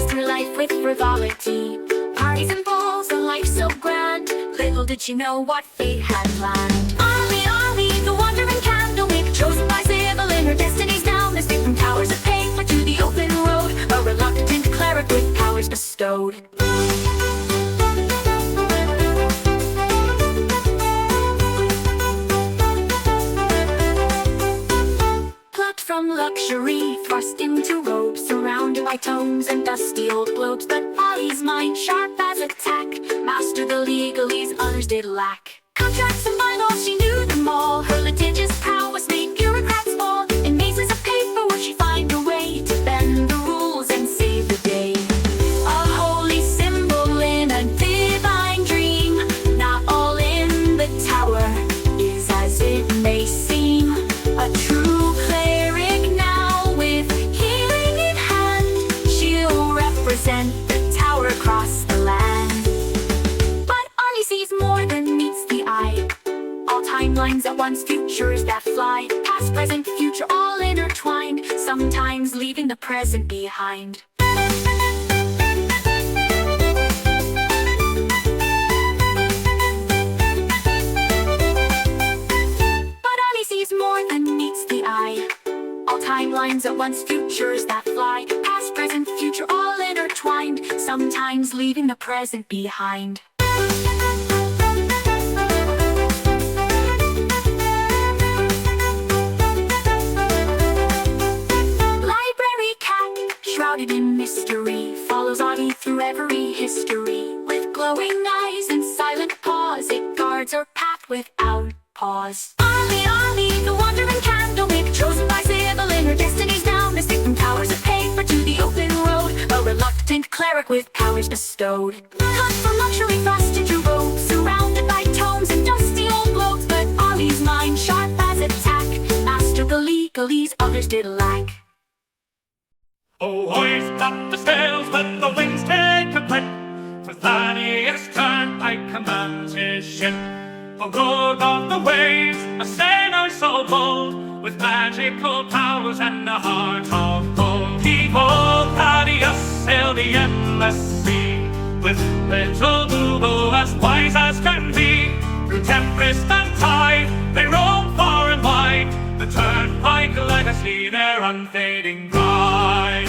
moves through life with frivolity. Parties and balls, a life so grand. Little did she know what fate had planned. Ollie, Ollie, the wandering candlewick, chosen by Sybil in her destiny's down. Mystic from towers of paper to the open road, a reluctant cleric with powers bestowed. From luxury, thrust into robes, surrounded by tomes and dusty old globes. But Ollie's mind, sharp as a tack, mastered the legalese others did lack. Contracts and bylaws, she knew them all. Her litigious prowess made bureaucrats fall. In mazes of paper would she find a way to bend the rules and save the day. A holy symbol in a divine dream. Not all in the tower is as it may seem. A true the tower across the land. But Ollie sees more than meets the eye. All timelines at once, futures that fly. Past, present, future, all intertwined, sometimes leaving the present behind. But Ollie sees more than meets the eye. All timelines at once, futures that fly. Past, present, future, all intertwined, sometimes leaving the present behind. Library cat, shrouded in mystery, follows Ollie through every history. With glowing eyes and silent paws, it guards her path without pause. Ollie, Ollie, the wandering candlewick, chosen by Sybil in her destiny's down. Mystic from towers of paper to the open road, a reluctant cleric with powers bestowed. Cut from luxury, thrust into robes, surrounded by tomes and dusty old globes. But Ollie's mind, sharp as a tack, mastered the legalese others did lack. Oh, hoist up the sails, let the winds take a clip. For Thaddeus Turnpike commands his ship. For good of the waves, a sailor so bold, with magical powers and a heart of gold. He-ho, Thaddeus sailed the endless sea, with little Boo-Boo as wise as can be. Through tempest and tide, they roam far and wide, the Turnpike legacy, their unfading pride.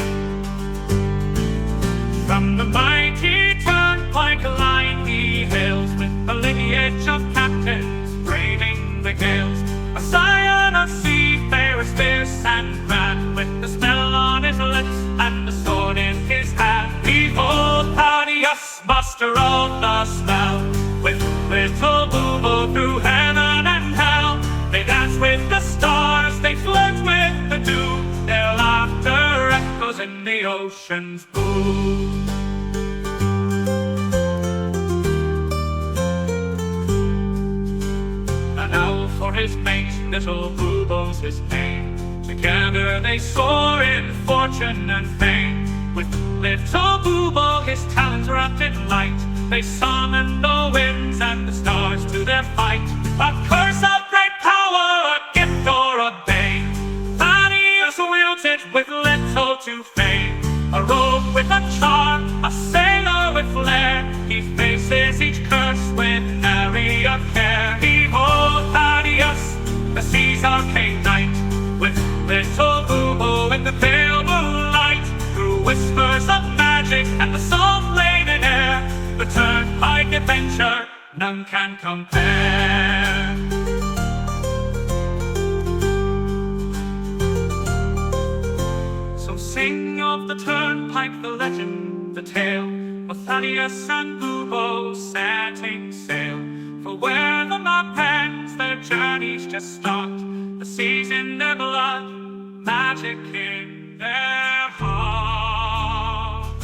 From the mighty Turnpike line he hails, with the lineage of captains braving the gales. A scion of seafarers fierce and grand, with the smell on his lips and the sword in his hand. Behold Thaddeus, master of the smell, with little Boo-Boo through heaven and hell. They dance with the stars, they flirt with the dew, their laughter echoes in the ocean's blue. Now for his mate, little Boo-Boo's his name. Together they soar in fortune and fame. With little Boo-Boo, his talents wrapped in light, they summon the winds and the stars to their fight. A curse of great power, a gift or a bane, Thaddeus wields it with little to fame. A rogue with a charm, a sailor with flair, he faces each curse with nary a care. Behold Thaddeus, the sea's arcane knight, with little Boo-Boo in the pale moonlight. Through whispers of magic and the salt-laden air, the Turnpike adventure none can compare. So sing of the Turnpike, the legend, the tale, of Thaddeus and Boo-Boo setting sail. For where the map ends, their journeys just start. The sea's in their blood, magic in their heart.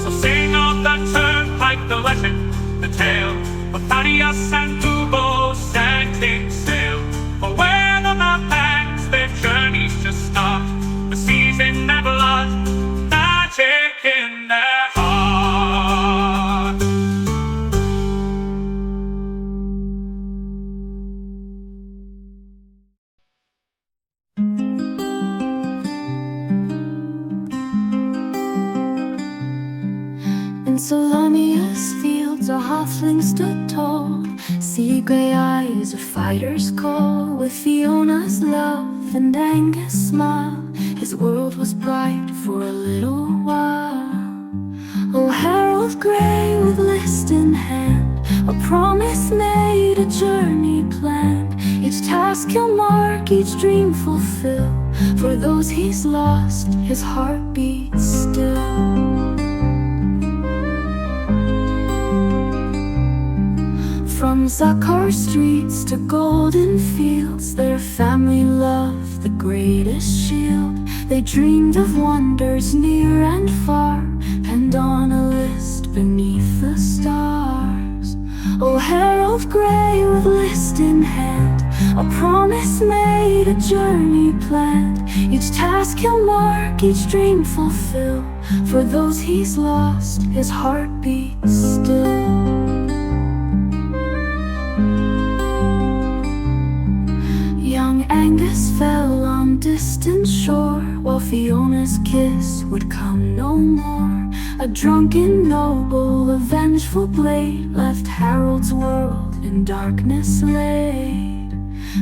So sing of that Turnpike, the legend, the tale, of Thaddeus and Boo-Boo setting sail. For where the map ends, their journeys just start. The sea's in was magic in their heart. In Solania's fields, a halfling stood tall. Sea gray eyes, a fighter's call. With Fiona's love and Angus' smile, his world was bright for a little while. Oh, Harold Grey with list in hand, a promise made, a journey planned. Each task he'll mark, each dream fulfill. For those he's lost, his heart beats still. From Zakar streets to golden fields, their family loved the greatest shield. They dreamed of wonders near and far, penned on a list beneath the stars. Oh, Harold Grey with list in hand, a promise made, a journey planned. Each task he'll mark, each dream fulfill. For those he's lost, his heart beats still. Young Angus fell on distant shore, while Fiona's kiss would come no more. A drunken noble, a vengeful blade, left Harold's world in darkness laid.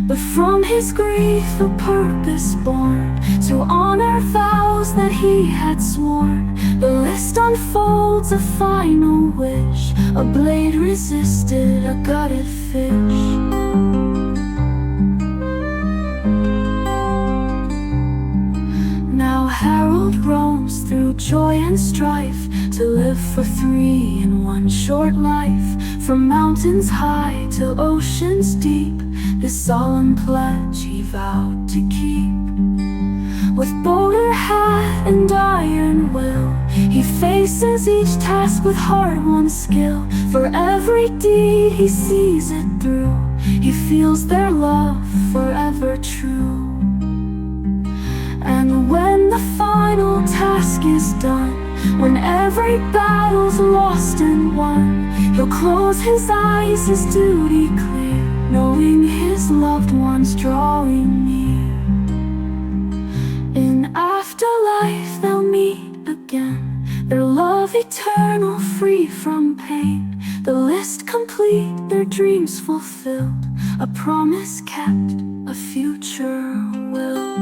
But from his grief a purpose born, to honor vows that he had sworn. The list unfolds a final wish, a blade resisted a gutted fish. Now Harold roams through joy and strife, to live for three in one short life. From mountains high to oceans deep, this solemn pledge he vowed to keep. With bowler hat and iron will, he faces each task with hard-won skill. For every deed he sees it through, he feels their love forever true. And when the final task is done, when every battle's lost and won, he'll close his eyes, his duty clear, knowing his loved ones drawing near. In afterlife they'll meet again, their love eternal, free from pain. The list complete, their dreams fulfilled, a promise kept, a future will.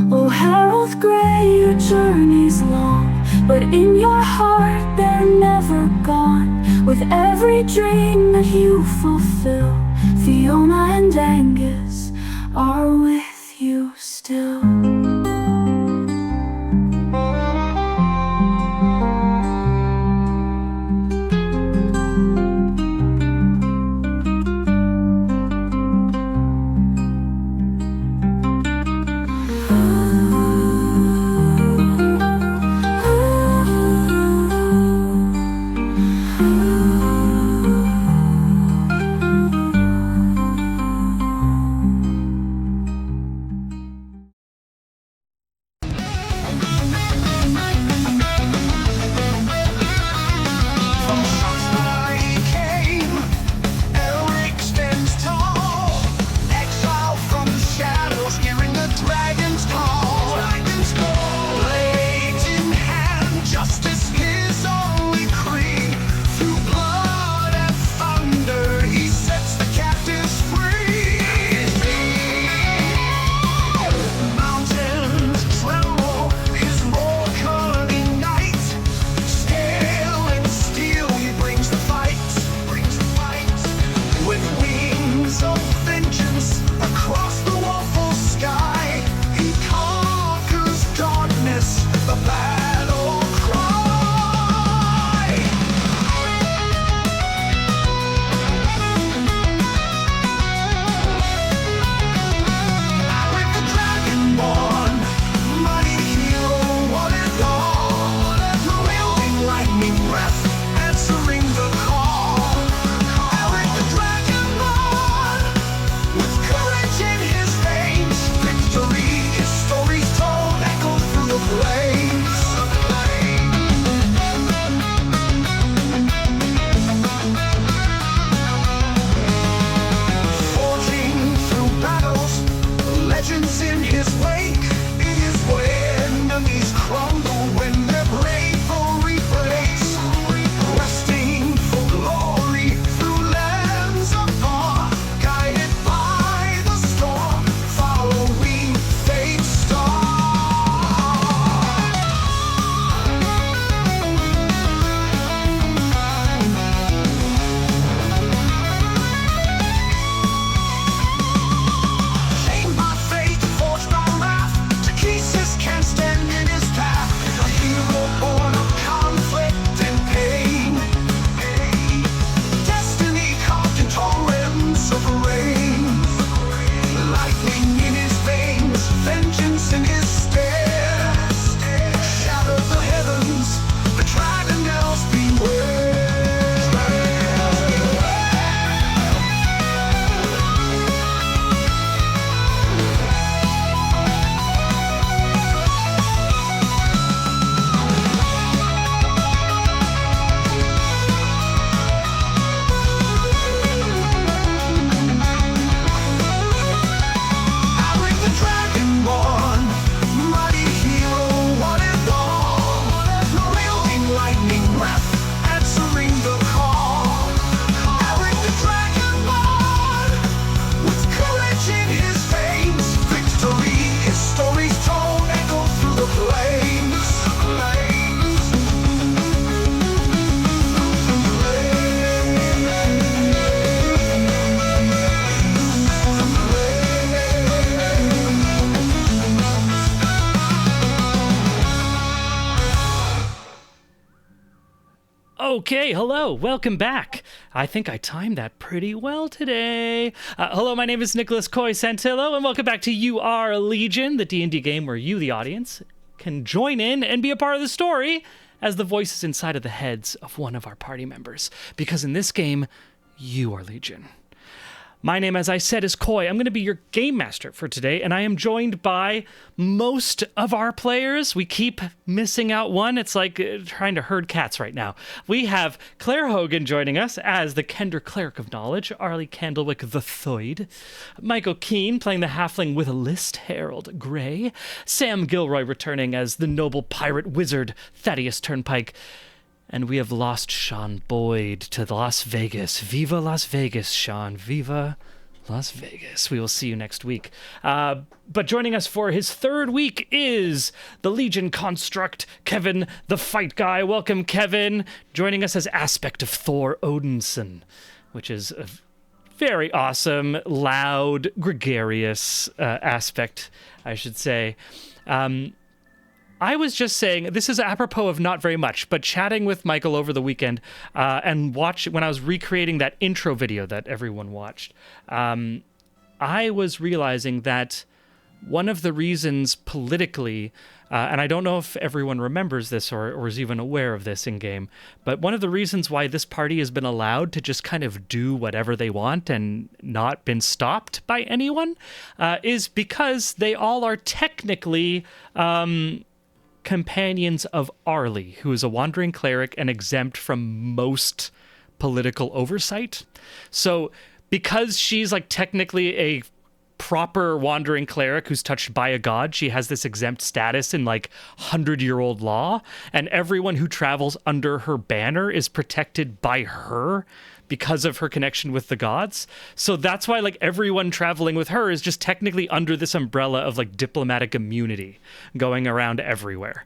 Oh, Harold Grey, your journey's long, but in your heart they're never gone. With every dream that you fulfill, Fiona and Angus are with you still. Okay, hello, welcome back. I think I timed that pretty well today. Hello, my name is Nicholas Coy Santillo, and welcome back to You Are Legion, the D&D game where you, the audience, can join in and be a part of the story as the voices inside of the heads of one of our party members. Because in this game, you are Legion. My name, as I said, is Coy. I'm going to be your game master for today, and I am joined by most of our players. We keep missing out one. It's like trying to herd cats right now. We have Claire Hogan joining us as the Kender Cleric of Knowledge, Arlie Candlewick the Thoid, Michael Keane playing the halfling with a list, Harold Gray, Sam Gilroy returning as the noble pirate wizard, Thaddeus Turnpike, and we have lost Sean Boyd to Las Vegas. Viva Las Vegas, Sean. Viva Las Vegas. We will see you next week. But joining us for his third week is the Legion construct, Kevin the Fight Guy. Welcome, Kevin. Joining us as aspect of Thor Odinson, which is a very awesome, loud, gregarious aspect, I should say. I was just saying, this is apropos of not very much, but chatting with Michael over the weekend and when I was recreating that intro video that everyone watched, I was realizing that one of the reasons politically, and I don't know if everyone remembers this or is even aware of this in game, but one of the reasons why this party has been allowed to just kind of do whatever they want and not been stopped by anyone is because they all are technically companions of Arlie, who is a wandering cleric and exempt from most political oversight. So because she's like technically a proper wandering cleric who's touched by a god, she has this exempt status in like 100-year-old law, and everyone who travels under her banner is protected by her because of her connection with the gods. So that's why like everyone traveling with her is just technically under this umbrella of like diplomatic immunity going around everywhere.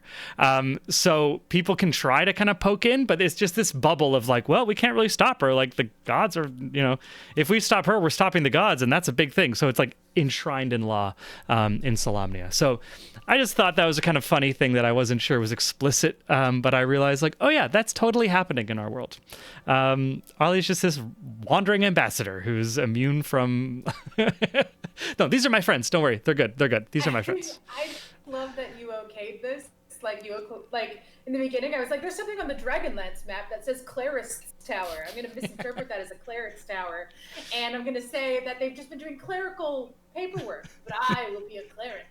So people can try to kind of poke in, but it's just this bubble of like, well, we can't really stop her. Like the gods are, if we stop her, we're stopping the gods, and that's a big thing. So it's like enshrined in law in Solamnia. So I just thought that was a kind of funny thing that I wasn't sure was explicit, but I realized like, oh yeah, that's totally happening in our world. Arlie's just this wandering ambassador who's immune from... No, these are my friends. Don't worry. They're good. They're good. These are my friends. I love that you okayed this. Like in the beginning, I was like, there's something on the Dragonlance map that says Cleric's Tower. I'm going to misinterpret that as a Cleric's Tower. And I'm going to say that they've just been doing clerical paperwork, but I will be a cleric.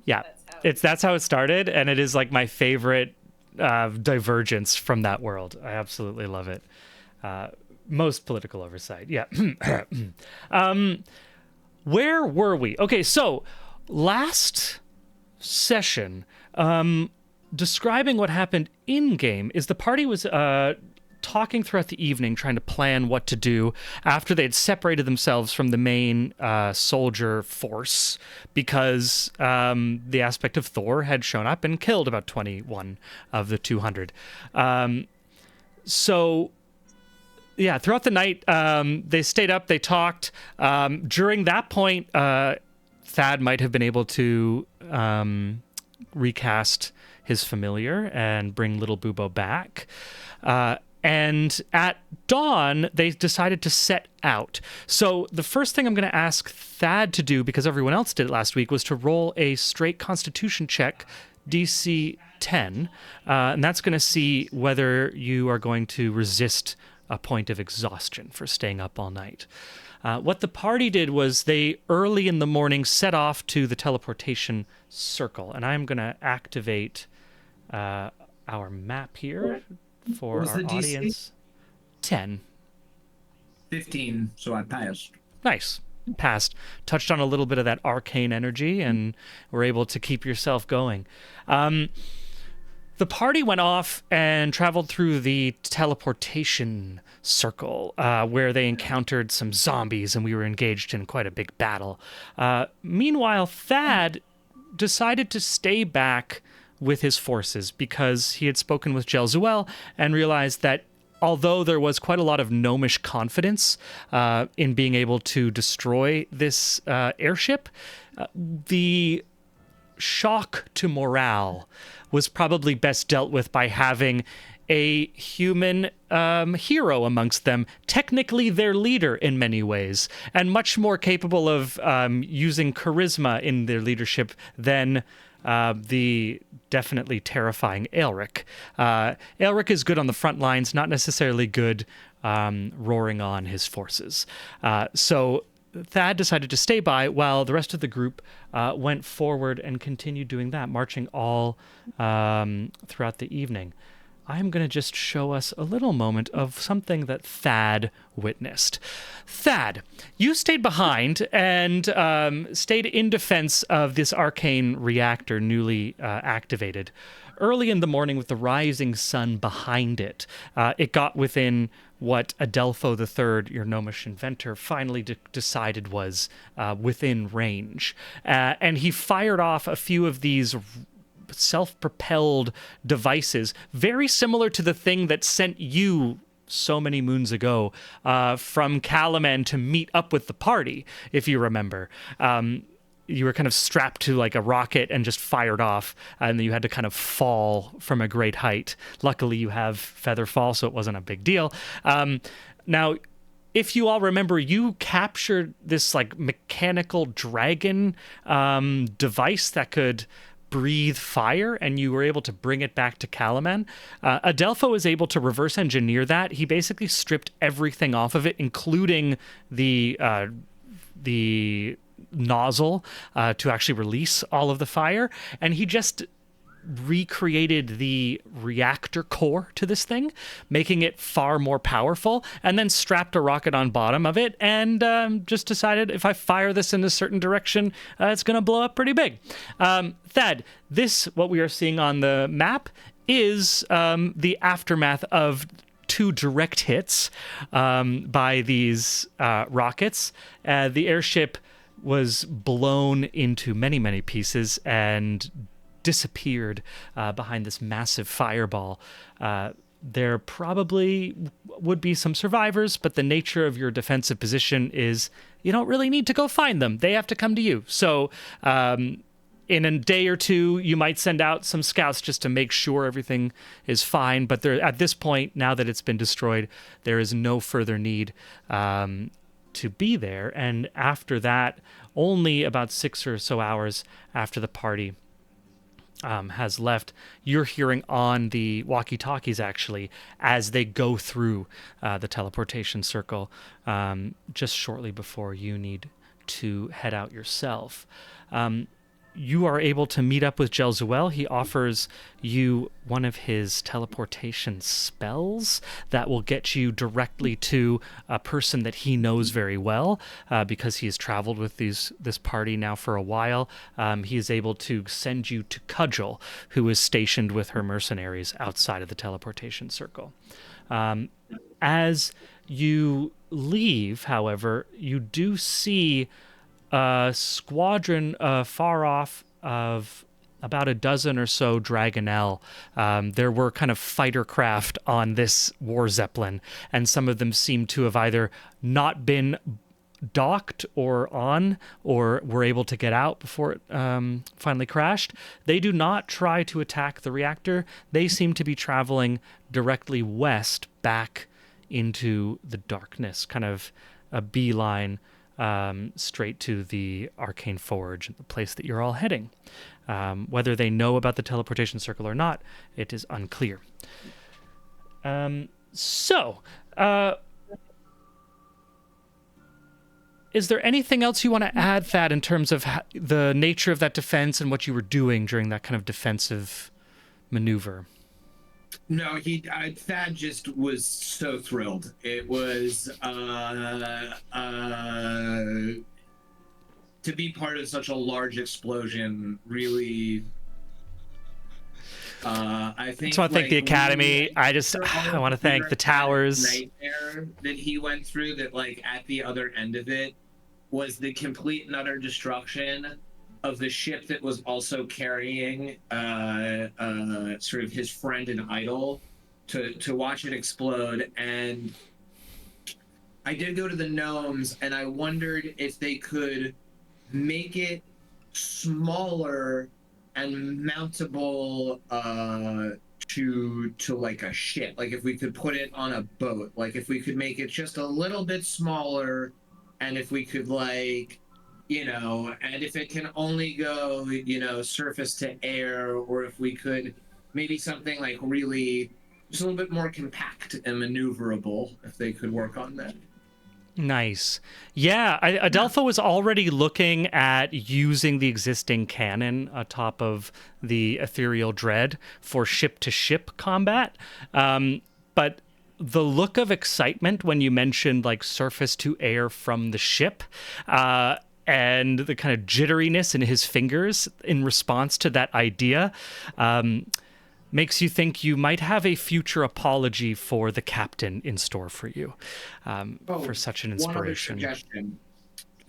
Yeah, that's how it started, and it is like my favorite divergence from that world. I absolutely love it. Most political oversight. Yeah. Where were we? Okay, so last session, describing what happened in game is the party was talking throughout the evening, trying to plan what to do after they had separated themselves from the main soldier force because the aspect of Thor had shown up and killed about 21 of the 200. So yeah, throughout the night, they stayed up, they talked. During that point, Thad might have been able to recast his familiar and bring Little Bubo back. And at dawn, they decided to set out. So the first thing I'm going to ask Thad to do, because everyone else did it last week, was to roll a straight Constitution check, DC 10. And that's going to see whether you are going to resist a point of exhaustion for staying up all night. What the party did was they, early in the morning, set off to the teleportation circle. And I'm going to activate our map here for our audience. 10. 15, so I passed. Nice. Passed. Touched on a little bit of that arcane energy and were able to keep yourself going. The party went off and traveled through the teleportation circle, where they encountered some zombies and we were engaged in quite a big battle. Meanwhile, Thad decided to stay back with his forces because he had spoken with Jelzuel and realized that although there was quite a lot of gnomish confidence in being able to destroy this airship, the shock to morale was probably best dealt with by having a human hero amongst them, technically their leader in many ways, and much more capable of using charisma in their leadership than the definitely terrifying Aelric. Aelric is good on the front lines, not necessarily good roaring on his forces. So Thad decided to stay by while the rest of the group went forward and continued doing that, marching all throughout the evening. I'm going to just show us a little moment of something that Thad witnessed. Thad, you stayed behind and stayed in defense of this arcane reactor newly activated. Early in the morning, with the rising sun behind it, it got within what Adelpho III, your gnomish inventor, finally decided was within range. And he fired off a few of these self-propelled devices, very similar to the thing that sent you so many moons ago from Calaman to meet up with the party, if you remember. You were kind of strapped to like a rocket and just fired off, and then you had to kind of fall from a great height. Luckily, you have feather fall, so it wasn't a big deal. Now, if you all remember, you captured this like mechanical dragon device that could breathe fire, and you were able to bring it back to Calaman. Adelpho was able to reverse engineer that. He basically stripped everything off of it, including the nozzle to actually release all of the fire, and he just recreated the reactor core to this thing, making it far more powerful, and then strapped a rocket on bottom of it and just decided, if I fire this in a certain direction, it's going to blow up pretty big. Thad, what we are seeing on the map is the aftermath of 2 direct hits by these rockets. The airship was blown into many, many pieces and disappeared behind this massive fireball. There probably would be some survivors, but the nature of your defensive position is you don't really need to go find them. They have to come to you. So in a day or two, you might send out some scouts just to make sure everything is fine. But at this point, now that it's been destroyed, there is no further need to be there. And after that, only about 6 or so hours after the party has left, you're hearing on the walkie-talkies, actually, as they go through the teleportation circle just shortly before you need to head out yourself. You are able to meet up with Jelzuel. He offers you one of his teleportation spells that will get you directly to a person that he knows very well because he has traveled with this party now for a while. He is able to send you to Cudgel, who is stationed with her mercenaries outside of the teleportation circle. As you leave, however, you do see a squadron far off of about a dozen or so Dragonel. There were kind of fighter craft on this war Zeppelin, and some of them seem to have either not been docked or on, or were able to get out before it finally crashed. They do not try to attack the reactor. They seem to be traveling directly west back into the darkness, kind of a beeline straight to the Arcane Forge, the place that you're all heading. Whether they know about the teleportation circle or not, it is unclear. Is there anything else you want to add, Thad, in terms of the nature of that defense and what you were doing during that kind of defensive maneuver? No, Thad just was so thrilled. It was to be part of such a large explosion. Really, I think. So I want to thank the Academy. I want to thank the towers. Nightmare that he went through. That at the other end of it was the complete and utter destruction of the ship that was also carrying sort of his friend and idol, to watch it explode. And I did go to the gnomes, and I wondered if they could make it smaller and mountable to like a ship, like if we could put it on a boat, like if we could make it just a little bit smaller, and if we could like, and if it can only go, surface to air, or if we could maybe something like really just a little bit more compact and maneuverable, if they could work on that. Nice. Yeah, Adelpho was already looking at using the existing cannon atop of the Ethereal Dread for ship-to-ship combat. But the look of excitement when you mentioned like surface to air from the ship, and the kind of jitteriness in his fingers in response to that idea, makes you think you might have a future apology for the captain in store for you, for such an inspiration. One other suggestion.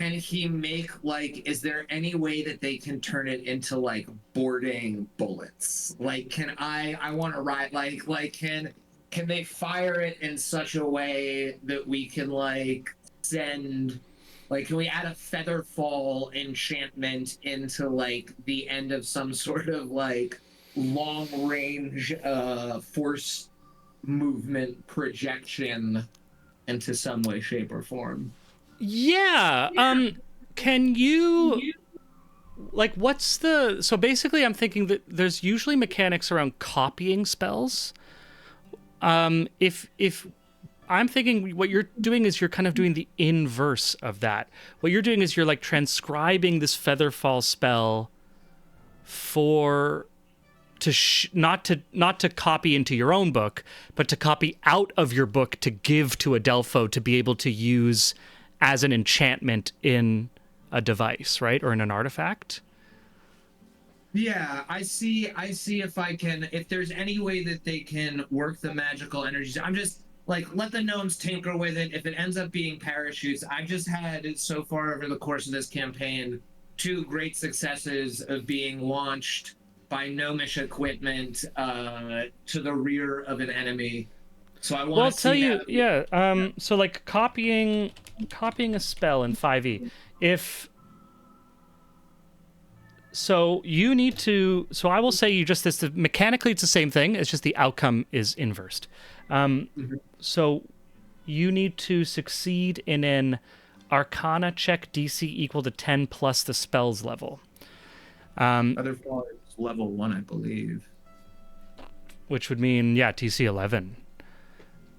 Can he make, like, is there any way that they can turn it into, like, boarding bullets? Like, I want to ride, can they fire it in such a way that we can, like, send, like, can we add a Featherfall enchantment into, like, the end of some sort of, like, long-range force movement projection into some way, shape, or form? Yeah. Can you, like, what's the... So basically I'm thinking that there's usually mechanics around copying spells. If I'm thinking what you're doing is you're kind of doing the inverse of that. What you're doing is you're, like, transcribing this Featherfall spell for... not to copy into your own book, but to copy out of your book to give to Adelpho to be able to use as an enchantment in a device, right? Or in an artifact. Yeah, I see if there's any way that they can work the magical energies. I'm just like, let the gnomes tinker with it. If it ends up being parachutes, I've just had so far over the course of this campaign 2 great successes of being launched by gnomish equipment to the rear of an enemy. So I want to I'll tell you, that. yeah. So like copying a spell in 5e. So you need to. So I will say you just this. Mechanically, it's the same thing. It's just the outcome is inversed. So you need to succeed in an Arcana check DC equal to 10 plus the spell's level. Featherfall is level 1, I believe. Which would mean, yeah, TC 11.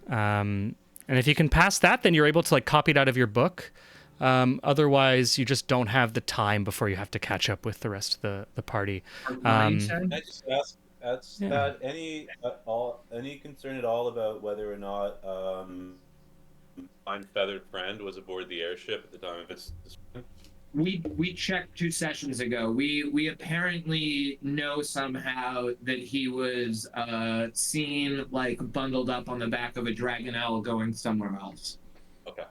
And if you can pass that, then you're able to like copy it out of your book. Otherwise, you just don't have the time before you have to catch up with the rest of the party. Can I just ask that any concern at all about whether or not Fine Feathered Friend was aboard the airship at the time of its destruction? We checked 2 sessions ago. We apparently know somehow that he was seen like bundled up on the back of a Dragonelle going somewhere else. Okay.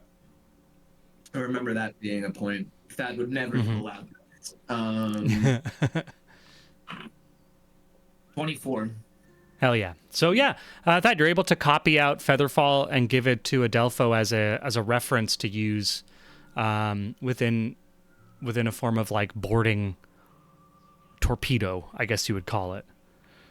I remember that being a point. That would never be allowed. 24. Hell yeah. So yeah, Thad, you're able to copy out Featherfall and give it to Adelpho as a reference to use within a form of like boarding torpedo, I guess you would call it.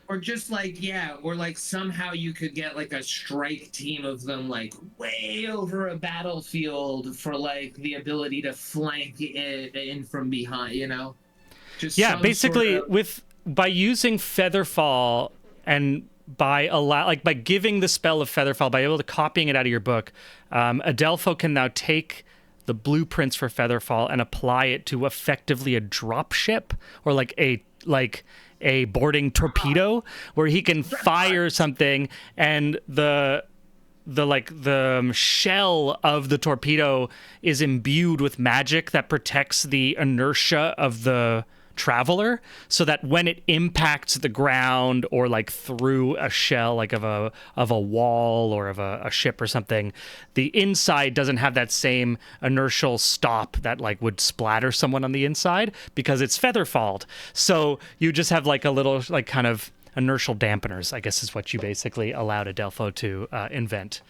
Or just like, yeah, or like somehow you could get like a strike team of them like way over a battlefield for like the ability to flank it in from behind, Just yeah, basically by using Featherfall and by giving the spell of Featherfall, by able to copying it out of your book, Adelpho can now take the blueprints for Featherfall and apply it to effectively a drop ship or like a boarding torpedo where he can fire something and the shell of the torpedo is imbued with magic that protects the inertia of the traveler, so that when it impacts the ground or like through a shell like of a wall or of a ship or something, the inside doesn't have that same inertial stop that like would splatter someone on the inside because it's featherfalled. So you just have like a little like kind of inertial dampeners, I guess is what you basically allowed Adelpho to invent.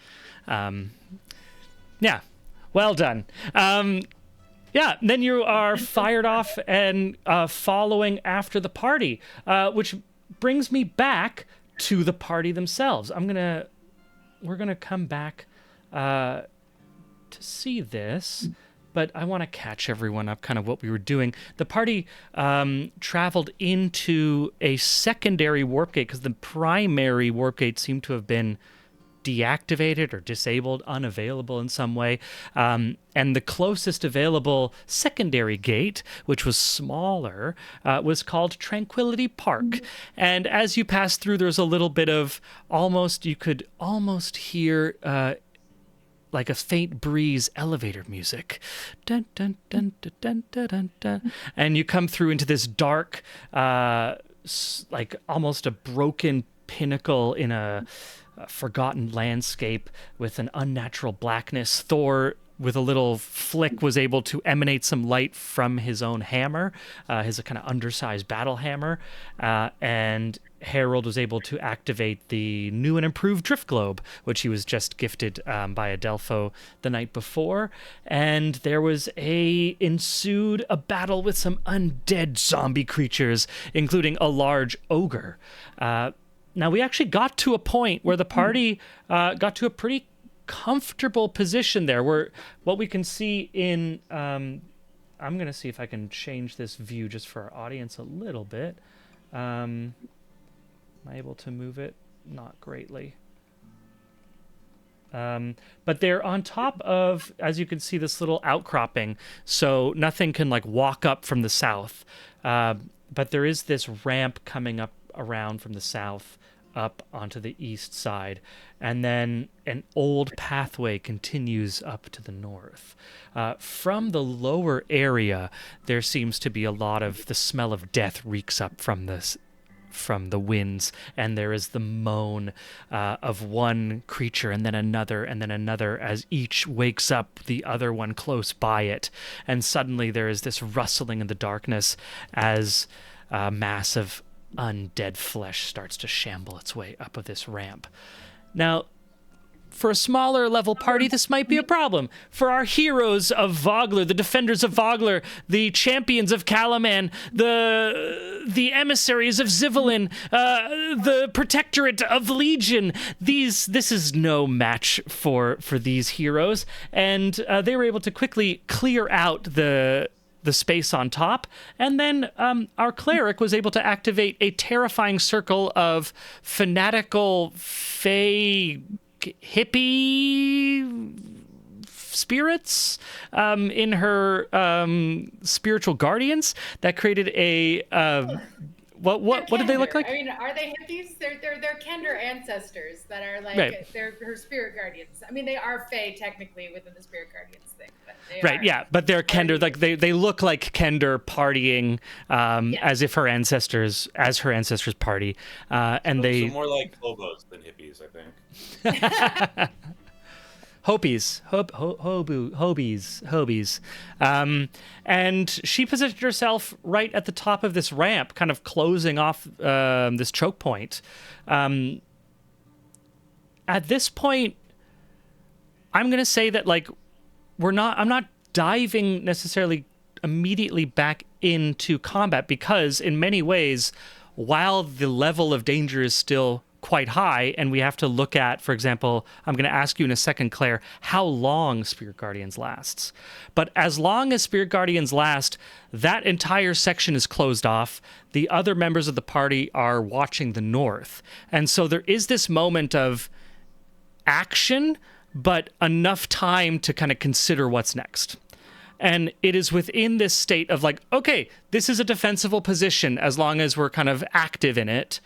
Yeah, well done. Yeah, then you are fired off and following after the party, which brings me back to the party themselves. We're gonna come back to see this, but I want to catch everyone up kind of what we were doing. The party traveled into a secondary warp gate because the primary warp gate seemed to have been deactivated or disabled, unavailable in some way. And the closest available secondary gate, which was smaller, was called Tranquility Park. And as you pass through, there's a little bit of you could almost hear like a faint breeze elevator music. Dun, dun, dun, dun, dun, dun, dun, dun. And you come through into this dark, like almost a broken pinnacle in a forgotten landscape with an unnatural blackness. Thor, with a little flick, was able to emanate some light from his own hammer, his kind of undersized battle hammer, and Harold was able to activate the new and improved drift globe, which he was just gifted by Adelpho the night before. And there ensued a battle with some undead zombie creatures, including a large ogre. Now, we actually got to a point where the party got to a pretty comfortable position there, where what we can see in... I'm going to see if I can change this view just for our audience a little bit. Am I able to move it? Not greatly. But they're on top of, as you can see, this little outcropping, so nothing can like walk up from the south. But there is this ramp coming up around from the south up onto the east side, and then an old pathway continues up to the north. From the lower area, there seems to be a lot of the smell of death reeks up from the winds, and there is the moan of one creature and then another as each wakes up the other one close by it. And suddenly there is this rustling in the darkness as a mass of undead flesh starts to shamble its way up of this ramp. Now, for a smaller level party, this might be a problem. For our heroes of Vogler, the defenders of Vogler, the champions of Kalaman, the emissaries of Zivelin, the protectorate of Legion, this is no match for these heroes. And they were able to quickly clear out the space on top, and then our cleric was able to activate a terrifying circle of fanatical fae hippie spirits in her spiritual guardians that created a what did they look like? I mean, are they hippies? They're Kender ancestors that are like they're her spirit guardians. I mean, they are fae technically within the spirit guardians thing, but they right, are yeah, but they're Kender, like they look like Kender partying as if her ancestors party, and so more like hobos than hippies, I think. Hobies. And she positioned herself right at the top of this ramp, kind of closing off this choke point. At this point, I'm going to say that I'm not diving necessarily immediately back into combat, because in many ways, while the level of danger is still quite high, and we have to look at, for example, I'm going to ask you in a second, Claire, how long Spirit Guardians lasts. But as long as Spirit Guardians last, that entire section is closed off. The other members of the party are watching the north. And so there is this moment of action, but enough time to kind of consider what's next. And it is within this state of like, okay, this is a defensible position as long as we're kind of active in it.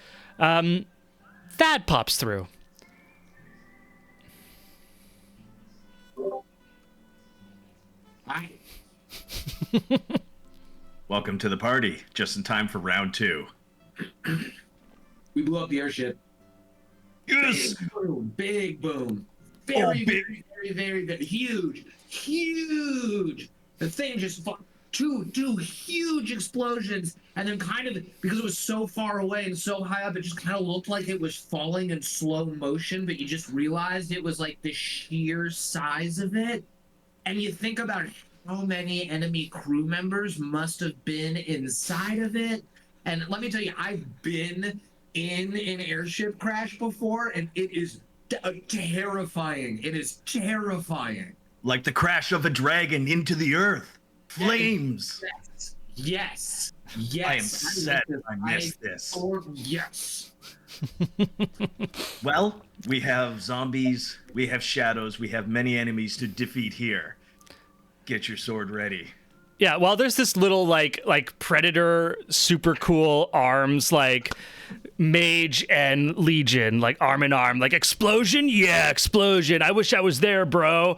That pops through. Hi. Welcome to the party. Just in time for round 2. We blew up the airship. Yes! Big boom. Big. Very huge. The thing just two huge explosions, and then kind of, because it was so far away and so high up, it just kind of looked like it was falling in slow motion, but you just realized it was like the sheer size of it. And you think about how many enemy crew members must have been inside of it. And let me tell you, I've been in an airship crash before, and it is terrifying. It is terrifying. Like the crash of a dragon into the earth. Flames. Yes. I am sad I missed this. Yes. Well, we have zombies, we have shadows, we have many enemies to defeat here. Get your sword ready. Yeah, well, there's this little like predator, super cool arms, like mage and legion, like arm in arm, like explosion. Yeah, explosion. I wish I was there, bro.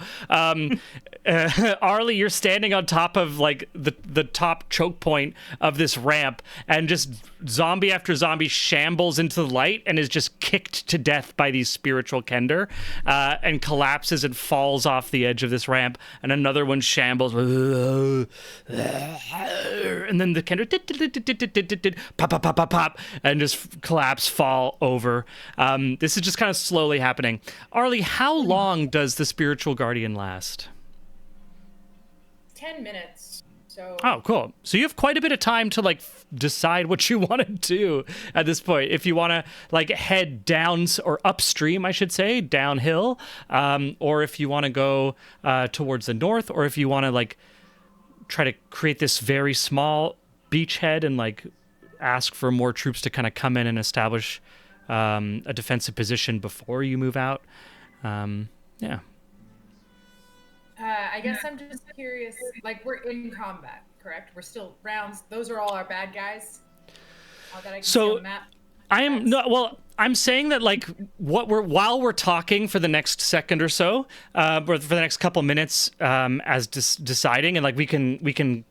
Arlie, you're standing on top of like the top choke point of this ramp, and just zombie after zombie shambles into the light and is just kicked to death by these spiritual kender, and collapses and falls off the edge of this ramp. And another one shambles, and then the kender pop pop pop pop pop, and just collapse, fall over. This is just kind of slowly happening. Arlie, how long does the spiritual guardian last? 10 minutes. So. Oh, cool. So you have quite a bit of time to like decide what you want to do at this point. If you want to like head down or upstream, I should say, downhill, or if you want to go towards the north, or if you want to like try to create this very small beachhead and like ask for more troops to kind of come in and establish a defensive position before you move out. Yeah. I guess I'm just curious, like, we're in combat, correct? We're still rounds. Those are all our bad guys that I can see on the map. I'm saying that like while we're talking for the next second or so, or for the next couple minutes, as deciding, and like we can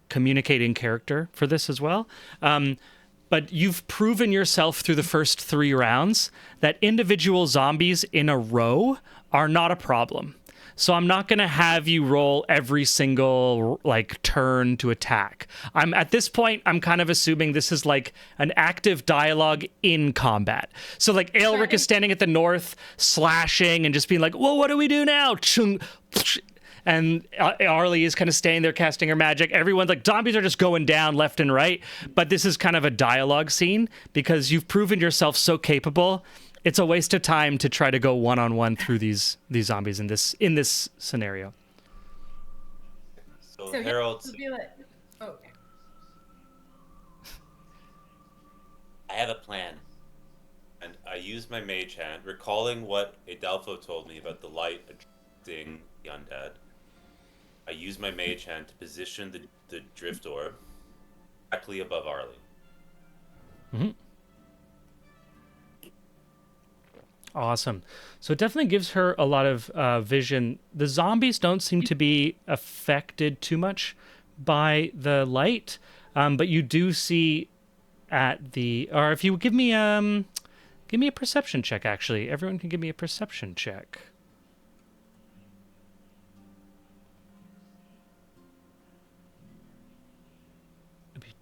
communicate in character for this as well. But you've proven yourself through the first 3 rounds that individual zombies in a row are not a problem. So I'm not going to have you roll every single like turn to attack. At this point, I'm kind of assuming this is like an active dialogue in combat. So like Aelric is standing at the north, slashing and just being like, "Well, what do we do now?" And Arlie is kind of staying there casting her magic. Everyone's like, zombies are just going down left and right. But this is kind of a dialogue scene because you've proven yourself so capable. It's a waste of time to try to go one-on-one through these zombies in this scenario. So Harold, okay. I have a plan, and I use my mage hand, recalling what Adolfo told me about the light attracting the undead. I use my mage hand to position the drift orb directly above Arlie. Mm-hmm. Awesome. So it definitely gives her a lot of vision. The zombies don't seem to be affected too much by the light, but you do see or if you give me a perception check, actually. Everyone can give me a perception check.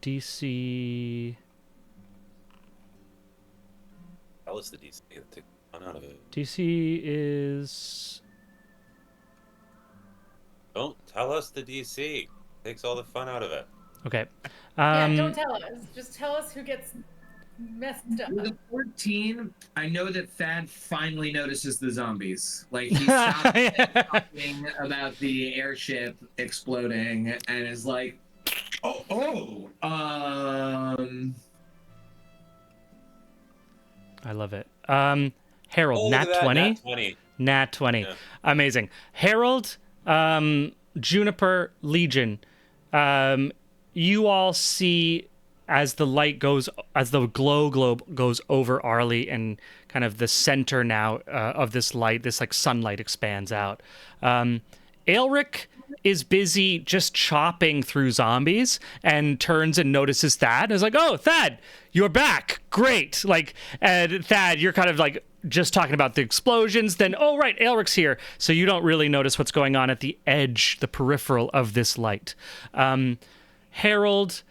DC. Tell us the DC. Take the fun out of it. DC is. Don't tell us the DC. Takes all the fun out of it. Okay. Don't tell us. Just tell us who gets messed up. With a 14, I know that Thad finally notices the zombies. Like, he stopped talking about the airship exploding and is like, I love it. Harold, nat 20? Nat 20. Yeah. Amazing. Harold, Juniper, Legion, you all see as the light goes, as the glow globe goes over Arlie and kind of the center now of this light, this like sunlight expands out. Aelric is busy just chopping through zombies and turns and notices Thad and is like, "Oh, Thad, you're back. Great." Like, and Thad, you're kind of like just talking about the explosions. Then, oh, right, Aelric's here. So you don't really notice what's going on at the edge, the peripheral of this light. Harold,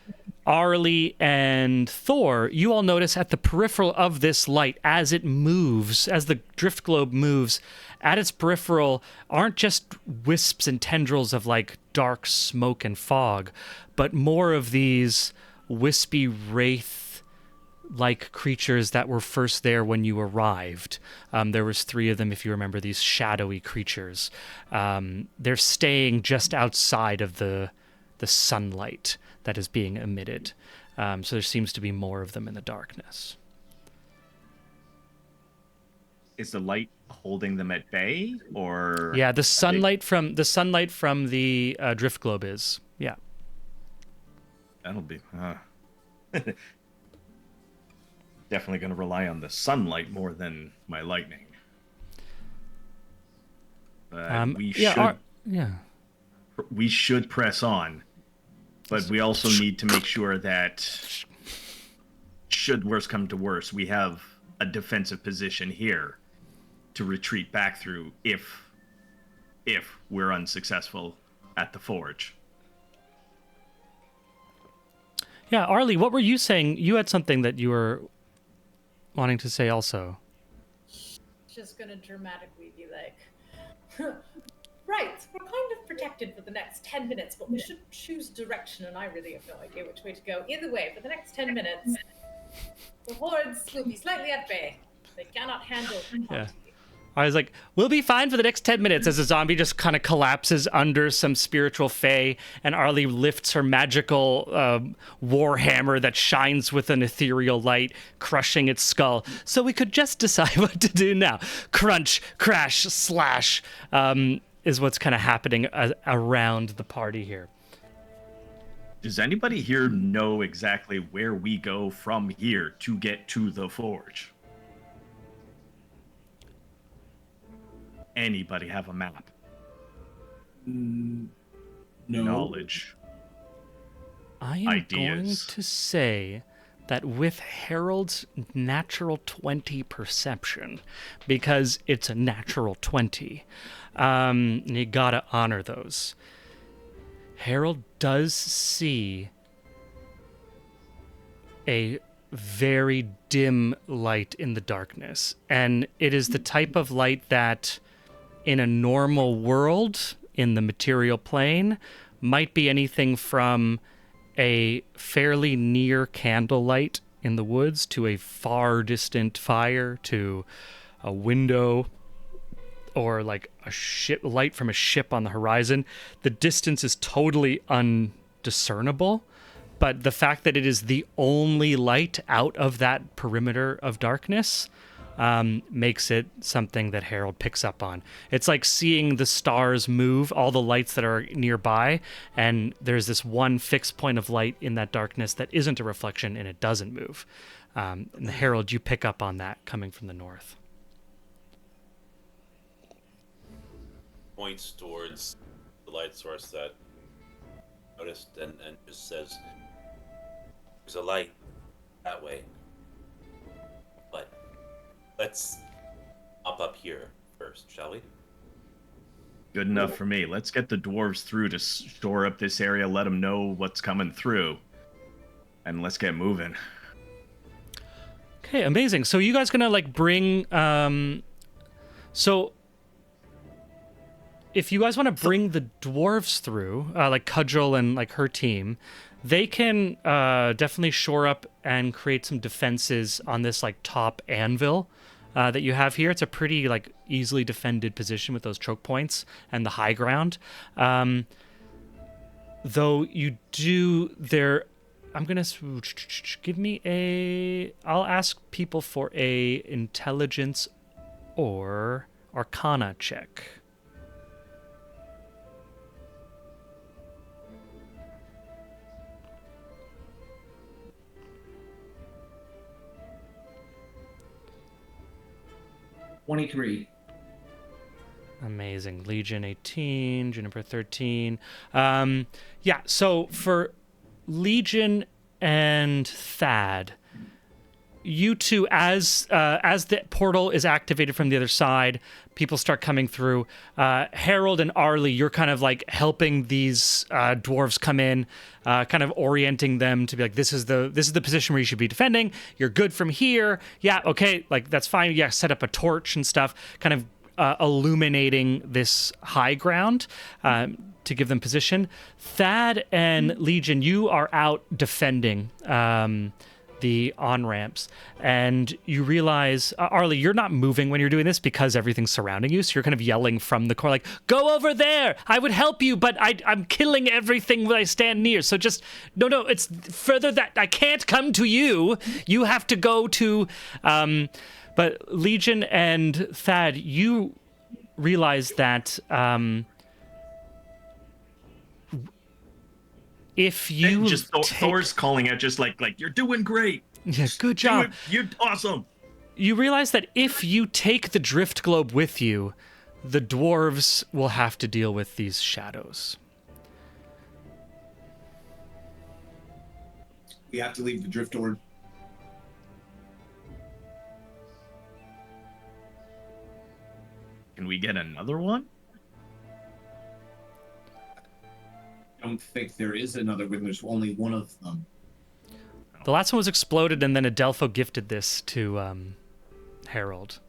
Arlie, and Thor, you all notice at the peripheral of this light as it moves, as the drift globe moves, at its peripheral aren't just wisps and tendrils of like dark smoke and fog, but more of these wispy wraith like creatures that were first there when you arrived. There was 3 of them, if you remember, these shadowy creatures. They're staying just outside of the sunlight that is being emitted. So there seems to be more of them in the darkness. Is the light holding them at bay, or Yeah, the sunlight from the drift globe is. Yeah. that'll be definitely going to rely on the sunlight more than my lightning. But we should press on, but we also need to make sure that should worse come to worse, we have a defensive position here to retreat back through if we're unsuccessful at the forge. Yeah, Arlie, what were you saying? You had something that you were wanting to say also. Just gonna dramatically be like, right, we're kind of protected for the next 10 minutes, but we should choose direction, and I really have no idea which way to go. Either way, for the next 10 minutes, the hordes will be slightly at bay. They cannot handle quantity. I was like, we'll be fine for the next 10 minutes as a zombie just kind of collapses under some spiritual fae, and Arlie lifts her magical war hammer that shines with an ethereal light, crushing its skull. So we could just decide what to do now. Crunch, crash, slash is what's kind of happening around the party here. Does anybody here know exactly where we go from here to get to the forge? Anybody have a map? No. Knowledge. I am Ideas. going to say that with Harold's natural 20 perception, because it's a natural 20, and you gotta honor those, Harold does see a very dim light in the darkness, and it is the type of light that in a normal world in the material plane might be anything from a fairly near candlelight in the woods to a far distant fire to a window or like a light from a ship on the horizon. The distance is totally undiscernible, but the fact that it is the only light out of that perimeter of darkness makes it something that Harold picks up on. It's like seeing the stars move, all the lights that are nearby, and there's this one fixed point of light in that darkness that isn't a reflection and it doesn't move. And Harold, you pick up on that coming from the north. Points towards the light source that I noticed and just says, "There's a light that way. But let's hop up here first, shall we?" Good enough for me. Let's get the dwarves through to shore up this area, let them know what's coming through, and let's get moving. Okay, amazing. So you guys gonna like bring so if you guys want to bring the dwarves through, like Cudgel and like her team, they can definitely shore up and create some defenses on this like top anvil that you have here. It's a pretty like easily defended position with those choke points and the high ground. Though you do there, I'm gonna give me a. I'll ask people for a intelligence or Arcana check. $23. Amazing. Legion 18, Juniper 13. Yeah, so for Legion and Thad, you two, as the portal is activated from the other side, people start coming through. Harold and Arlie, you're kind of like helping these dwarves come in, kind of orienting them to be like, this is the position where you should be defending. You're good from here. Yeah, okay, like that's fine. Yeah, set up a torch and stuff, kind of illuminating this high ground to give them position. Thad and Legion, you are out defending the on-ramps, and you realize, Arlie, you're not moving when you're doing this because everything's surrounding you, so you're kind of yelling from the core, like, go over there, I would help you, but I'm killing everything that I stand near, so just, no, it's further that I can't come to you, you have to go to, but Legion and Thad, you realize that, if you And just Thor's calling out, just like you're doing great. Yeah, good job. You're awesome. You realize that if you take the drift globe with you, the dwarves will have to deal with these shadows. We have to leave the drift orb. Can we get another one? I don't think there is another when there's only one of them. The last one was exploded, and then Adelpho gifted this to Harold.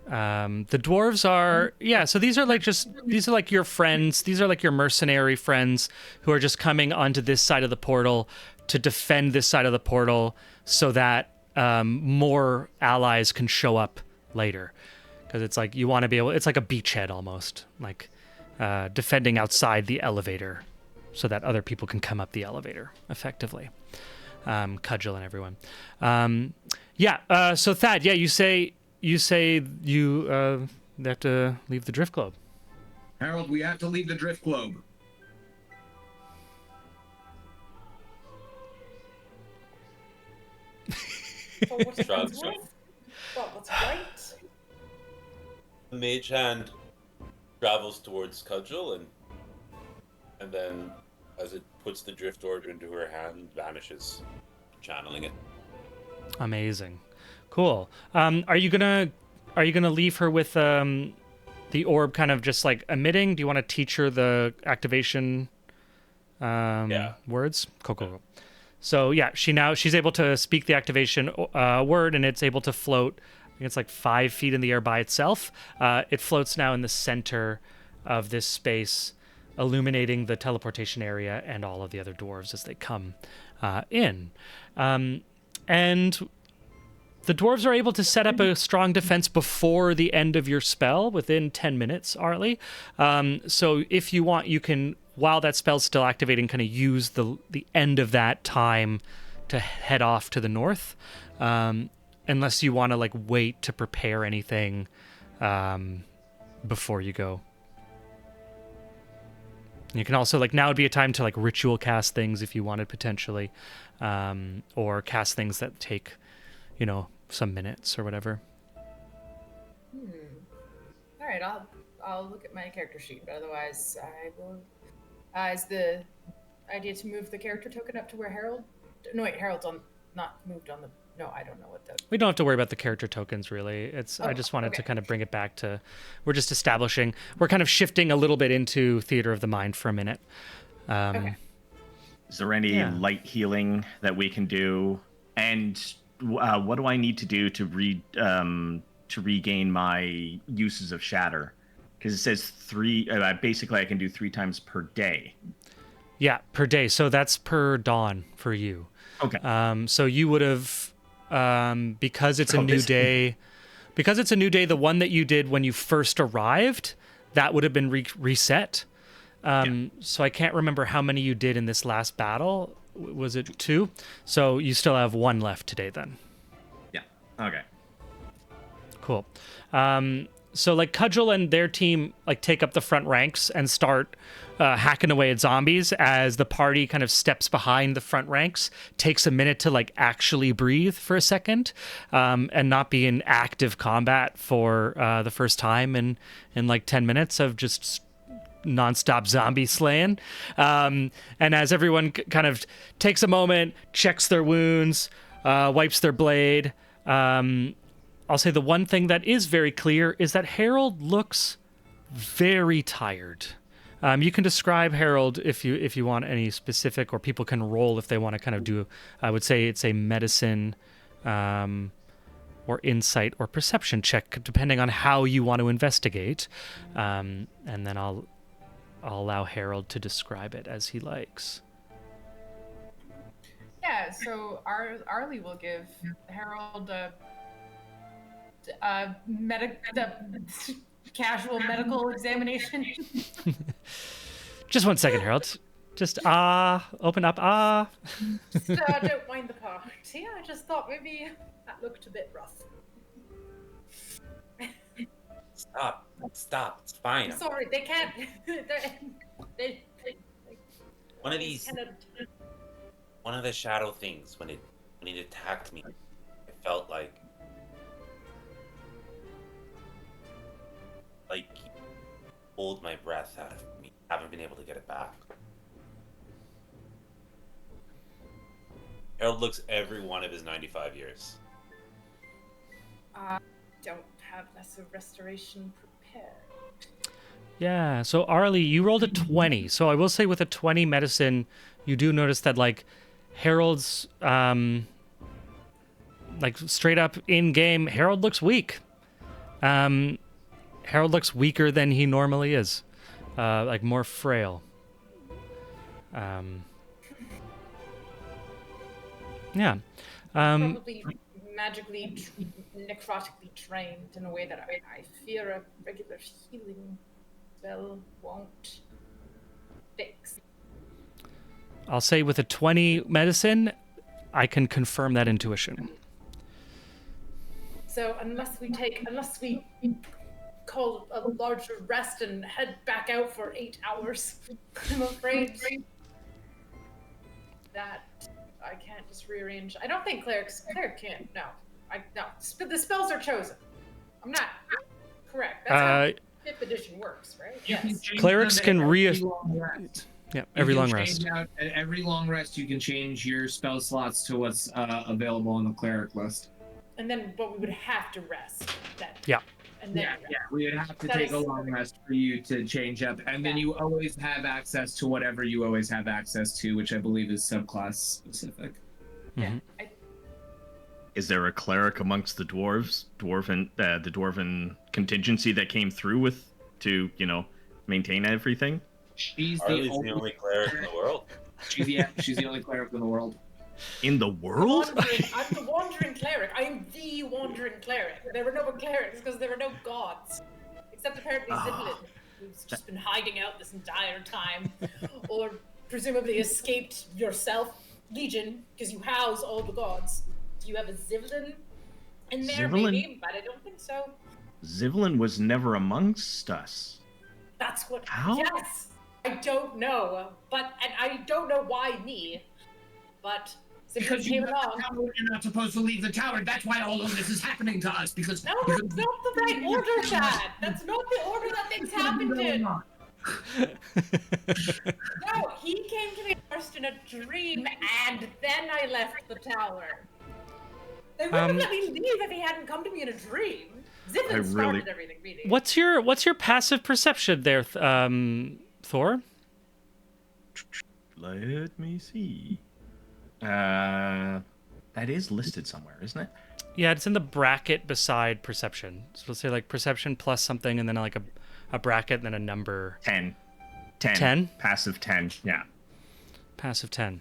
The dwarves are, so these are like your friends. These are like your mercenary friends who are just coming onto this side of the portal to defend this side of the portal so that more allies can show up later. Because it's like you want to be able, it's like a beachhead almost, like defending outside the elevator so that other people can come up the elevator effectively. Cudgel and everyone. So Thad, you say you have to leave the drift globe. Harold, we have to leave the drift globe. For what it's Shrugs. worth. Well, what's right? The mage hand travels towards Cudgel and then as it puts the drift orb into her hand, vanishes, channeling it. Amazing, cool. Are you gonna leave her with the orb kind of just like emitting? Do you want to teach her the activation words? Cool. So she's able to speak the activation word, and it's able to float. I think it's like 5 feet in the air by itself. It floats now in the center of this space, illuminating the teleportation area and all of the other dwarves as they come in. And the dwarves are able to set up a strong defense before the end of your spell, within 10 minutes, Arlie. So if you want, you can, while that spell's still activating, kind of use the end of that time to head off to the north. Unless you want to like wait to prepare anything before you go. You can also, like, now would be a time to like ritual cast things if you wanted potentially, or cast things that take, some minutes or whatever. All right, I'll look at my character sheet, but otherwise I will. Is the idea to move the character token up to where Harold? No, wait, Harold's not moved on the. No, I don't know what the. We don't have to worry about the character tokens, really. I just wanted to kind of bring it back to, we're just establishing, we're kind of shifting a little bit into Theater of the Mind for a minute. Okay. Is there any light healing that we can do? And what do I need to do to regain my uses of Shatter? Because it says 3. Basically, I can do 3 times per day. Yeah, per day. So that's per dawn for you. Okay. So you would have, because it's a new day, the one that you did when you first arrived, that would have been reset. So I can't remember how many you did in this last battle. Was it 2? So you still have 1 left today then. Yeah. Okay. Cool. So like Cudgel and their team like take up the front ranks and start hacking away at zombies as the party kind of steps behind the front ranks, takes a minute to like actually breathe for a second, and not be in active combat for the first time in like 10 minutes of just nonstop zombie slaying. And as everyone kind of takes a moment, checks their wounds, wipes their blade, I'll say the one thing that is very clear is that Harold looks very tired. You can describe Harold if you want any specific, or people can roll if they want to kind of do, I would say it's a medicine or insight or perception check, depending on how you want to investigate. And then I'll allow Harold to describe it as he likes. Yeah, so Arlie will give Harold a casual medical examination. Just 1 second, Harold. Just open up. Just don't mind the part. Yeah, I just thought maybe that looked a bit rough. Stop. It's fine. I'm sorry, they can't. they One of these, one of the shadow things when it attacked me, I felt like he pulled my breath out of me. Haven't been able to get it back. Harold looks every one of his 95 years. don't have lesser restoration prepared. Yeah, so Arlie, you rolled a 20. So I will say with a 20 medicine, you do notice that like Harold's like straight up in game, Harold looks weak. Harold looks weaker than he normally is. Like more frail. Yeah. Probably magically, necrotically trained in a way that I fear a regular healing spell won't fix. I'll say with a 20 medicine, I can confirm that intuition. So unless we call a larger rest and head back out for 8 hours, I'm afraid that I can't just rearrange. I don't think cleric can't. No, no. The spells are chosen. I'm not correct. That's how 5th edition works, right? Yes. Clerics can Yeah, every long rest. rest. At every long rest, you can change your spell slots to what's available on the cleric list. And then, but we would have to rest then. Yeah. And then, we would have to take a long rest for you to change up, and then you always have access to whatever you always have access to, which I believe is subclass specific. Mm-hmm. Is there a cleric amongst the dwarven the dwarven contingency that came through to maintain everything? She's Arlie's the only cleric in the world. She's the only cleric in the world. In the world? I'm the wandering cleric. I am the wandering cleric. There were no clerics because there were no gods. Except apparently Zivlin, who's just been hiding out this entire time. Or presumably escaped yourself, Legion, because you house all the gods. Do you have a Zivlin in there? Zivlin? Maybe, but I don't think so. Zivlin was never amongst us. That's what. How? Yes! I don't know. And I don't know why me. But Because came you're not supposed to leave the tower. That's why all of this is happening to us. Because no, that's not the right order, Chad. That's not the order that things happened in. No, he came to me first in a dream, and then I left the tower. They wouldn't have let me leave if he hadn't come to me in a dream. Zivlin started everything, really. What's your passive perception there, Thor? Let me see. That is listed somewhere, isn't it? Yeah, it's in the bracket beside perception. So let's say like perception plus something, and then like a bracket, and then a number. 10. 10? Passive 10. Yeah. Passive 10.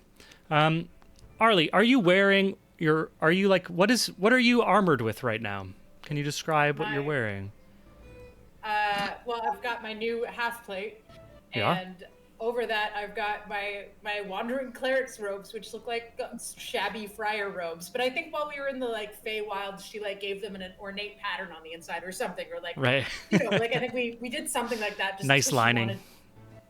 Arlie, are you wearing what are you armored with right now? Can you describe what you're wearing? Well, I've got my new half plate, Yeah. and over that I've got my wandering cleric's robes, which look like shabby friar robes. But I think while we were in the Feywild, she gave them an ornate pattern on the inside or something, or right. I think we did something like that. Just Nice because she lining. wanted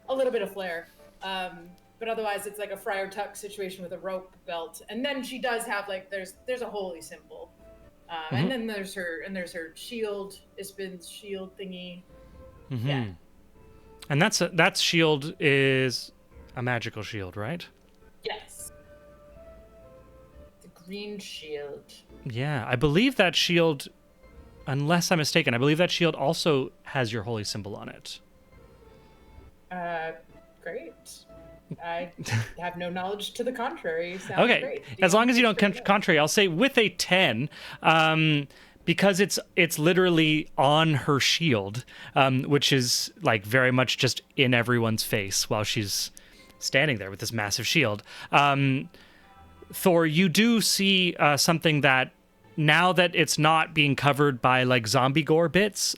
a little bit of flair. But otherwise it's like a friar tuck situation with a rope belt, and then she does have there's a holy symbol, and then there's her shield, Ispin's shield thingy. Mm-hmm. Yeah. And that shield is a magical shield, right? Yes. The green shield. Yeah, I believe that shield, unless I'm mistaken, I believe that shield also has your holy symbol on it. Great. I have no knowledge to the contrary. Sounds Okay, great. as long as you don't contrary, I'll say with a 10, because it's literally on her shield, which is very much just in everyone's face while she's standing there with this massive shield. Thor, you do see something that now that it's not being covered by like zombie gore bits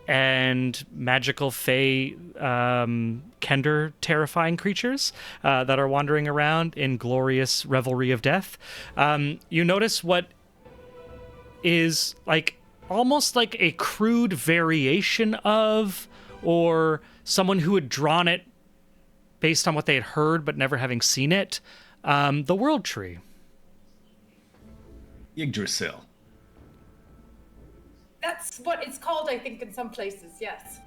and magical fey kender terrifying creatures that are wandering around in glorious revelry of death, you notice what is like almost like a crude variation of, or someone who had drawn it based on what they had heard but never having seen it, the World Tree. Yggdrasil. That's what it's called, I think, in some places, yes.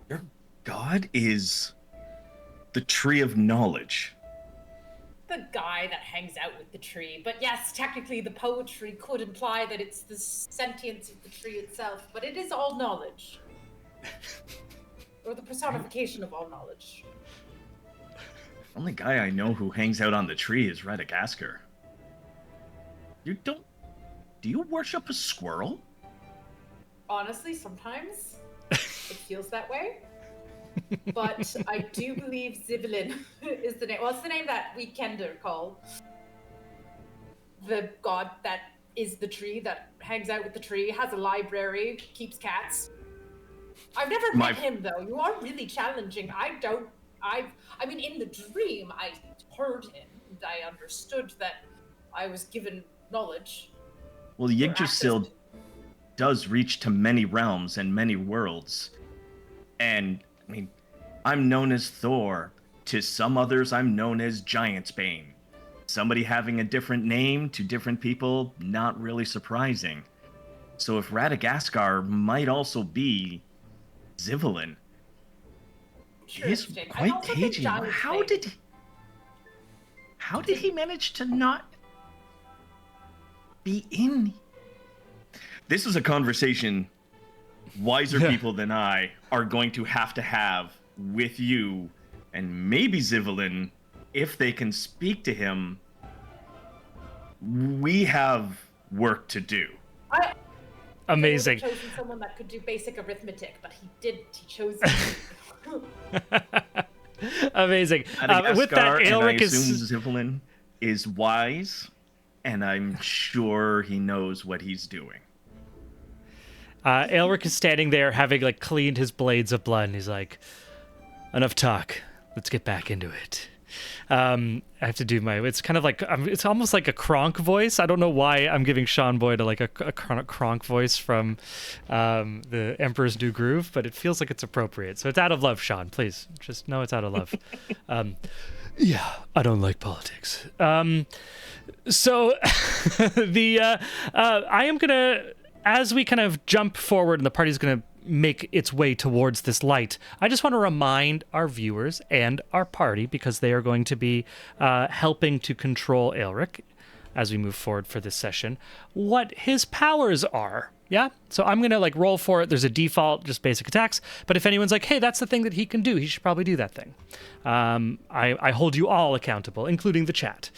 Your god is the Tree of Knowledge. The guy that hangs out with the tree. But yes, technically the poetry could imply that it's the sentience of the tree itself, but it is all knowledge. Or the personification of all knowledge. The only guy I know who hangs out on the tree is Radagasker. Do you worship a squirrel? Honestly, sometimes it feels that way. But I do believe Zivelin is the name. Well, it's the name that we Kender call the god that is the tree, that hangs out with the tree, has a library, keeps cats. I've never met him, though. You are really challenging. I mean, in the dream, I heard him, and I understood that I was given knowledge. Well, Yggdrasil does reach to many realms and many worlds. And, I mean, I'm known as Thor. To some others, I'm known as Giantsbane. Somebody having a different name to different people, not really surprising. So if Radagaskar might also be Zivelin, he's quite cagey. How did he manage to not be in? This is a conversation wiser people than I are going to have with you and maybe Zivelin, if they can speak to him. We have work to do. Amazing. I would have chosen someone that could do basic arithmetic, but he didn't. He chose Amazing. With that, Aelric is... Zivelin is wise, and I'm sure he knows what he's doing. Aelric is standing there having like cleaned his blades of blood, and he's like, enough talk. Let's get back into it. I have to do it's kind of like, it's almost like a Kronk voice. I don't know why I'm giving Sean Boyd like a Kronk voice from the Emperor's New Groove, but it feels like it's appropriate. So it's out of love, Sean. Please, just know it's out of love. Yeah, I don't like politics. So I am going to, as we kind of jump forward and the party's going to make its way towards this light, I just want to remind our viewers and our party, because they are going to be helping to control Aelric as we move forward for this session, what his powers are. Yeah? So I'm going to like roll for it. There's a default, just basic attacks. But if anyone's like, hey, that's the thing that he can do, he should probably do that thing. I hold you all accountable, including the chat.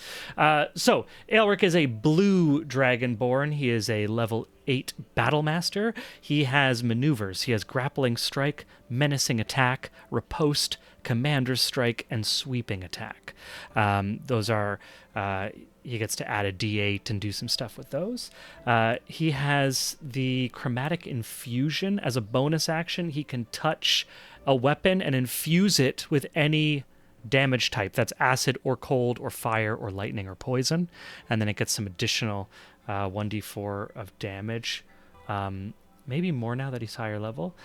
So Aelric is a blue dragonborn. He is a level 8 battle master. He has maneuvers. He has grappling strike, menacing attack, riposte, commander's strike, and sweeping attack. Those are... he gets to add a D8 and do some stuff with those. He has the chromatic infusion as a bonus action. He can touch a weapon and infuse it with any damage type. That's acid or cold or fire or lightning or poison. And then it gets some additional 1d4 of damage. Maybe more now that he's higher level.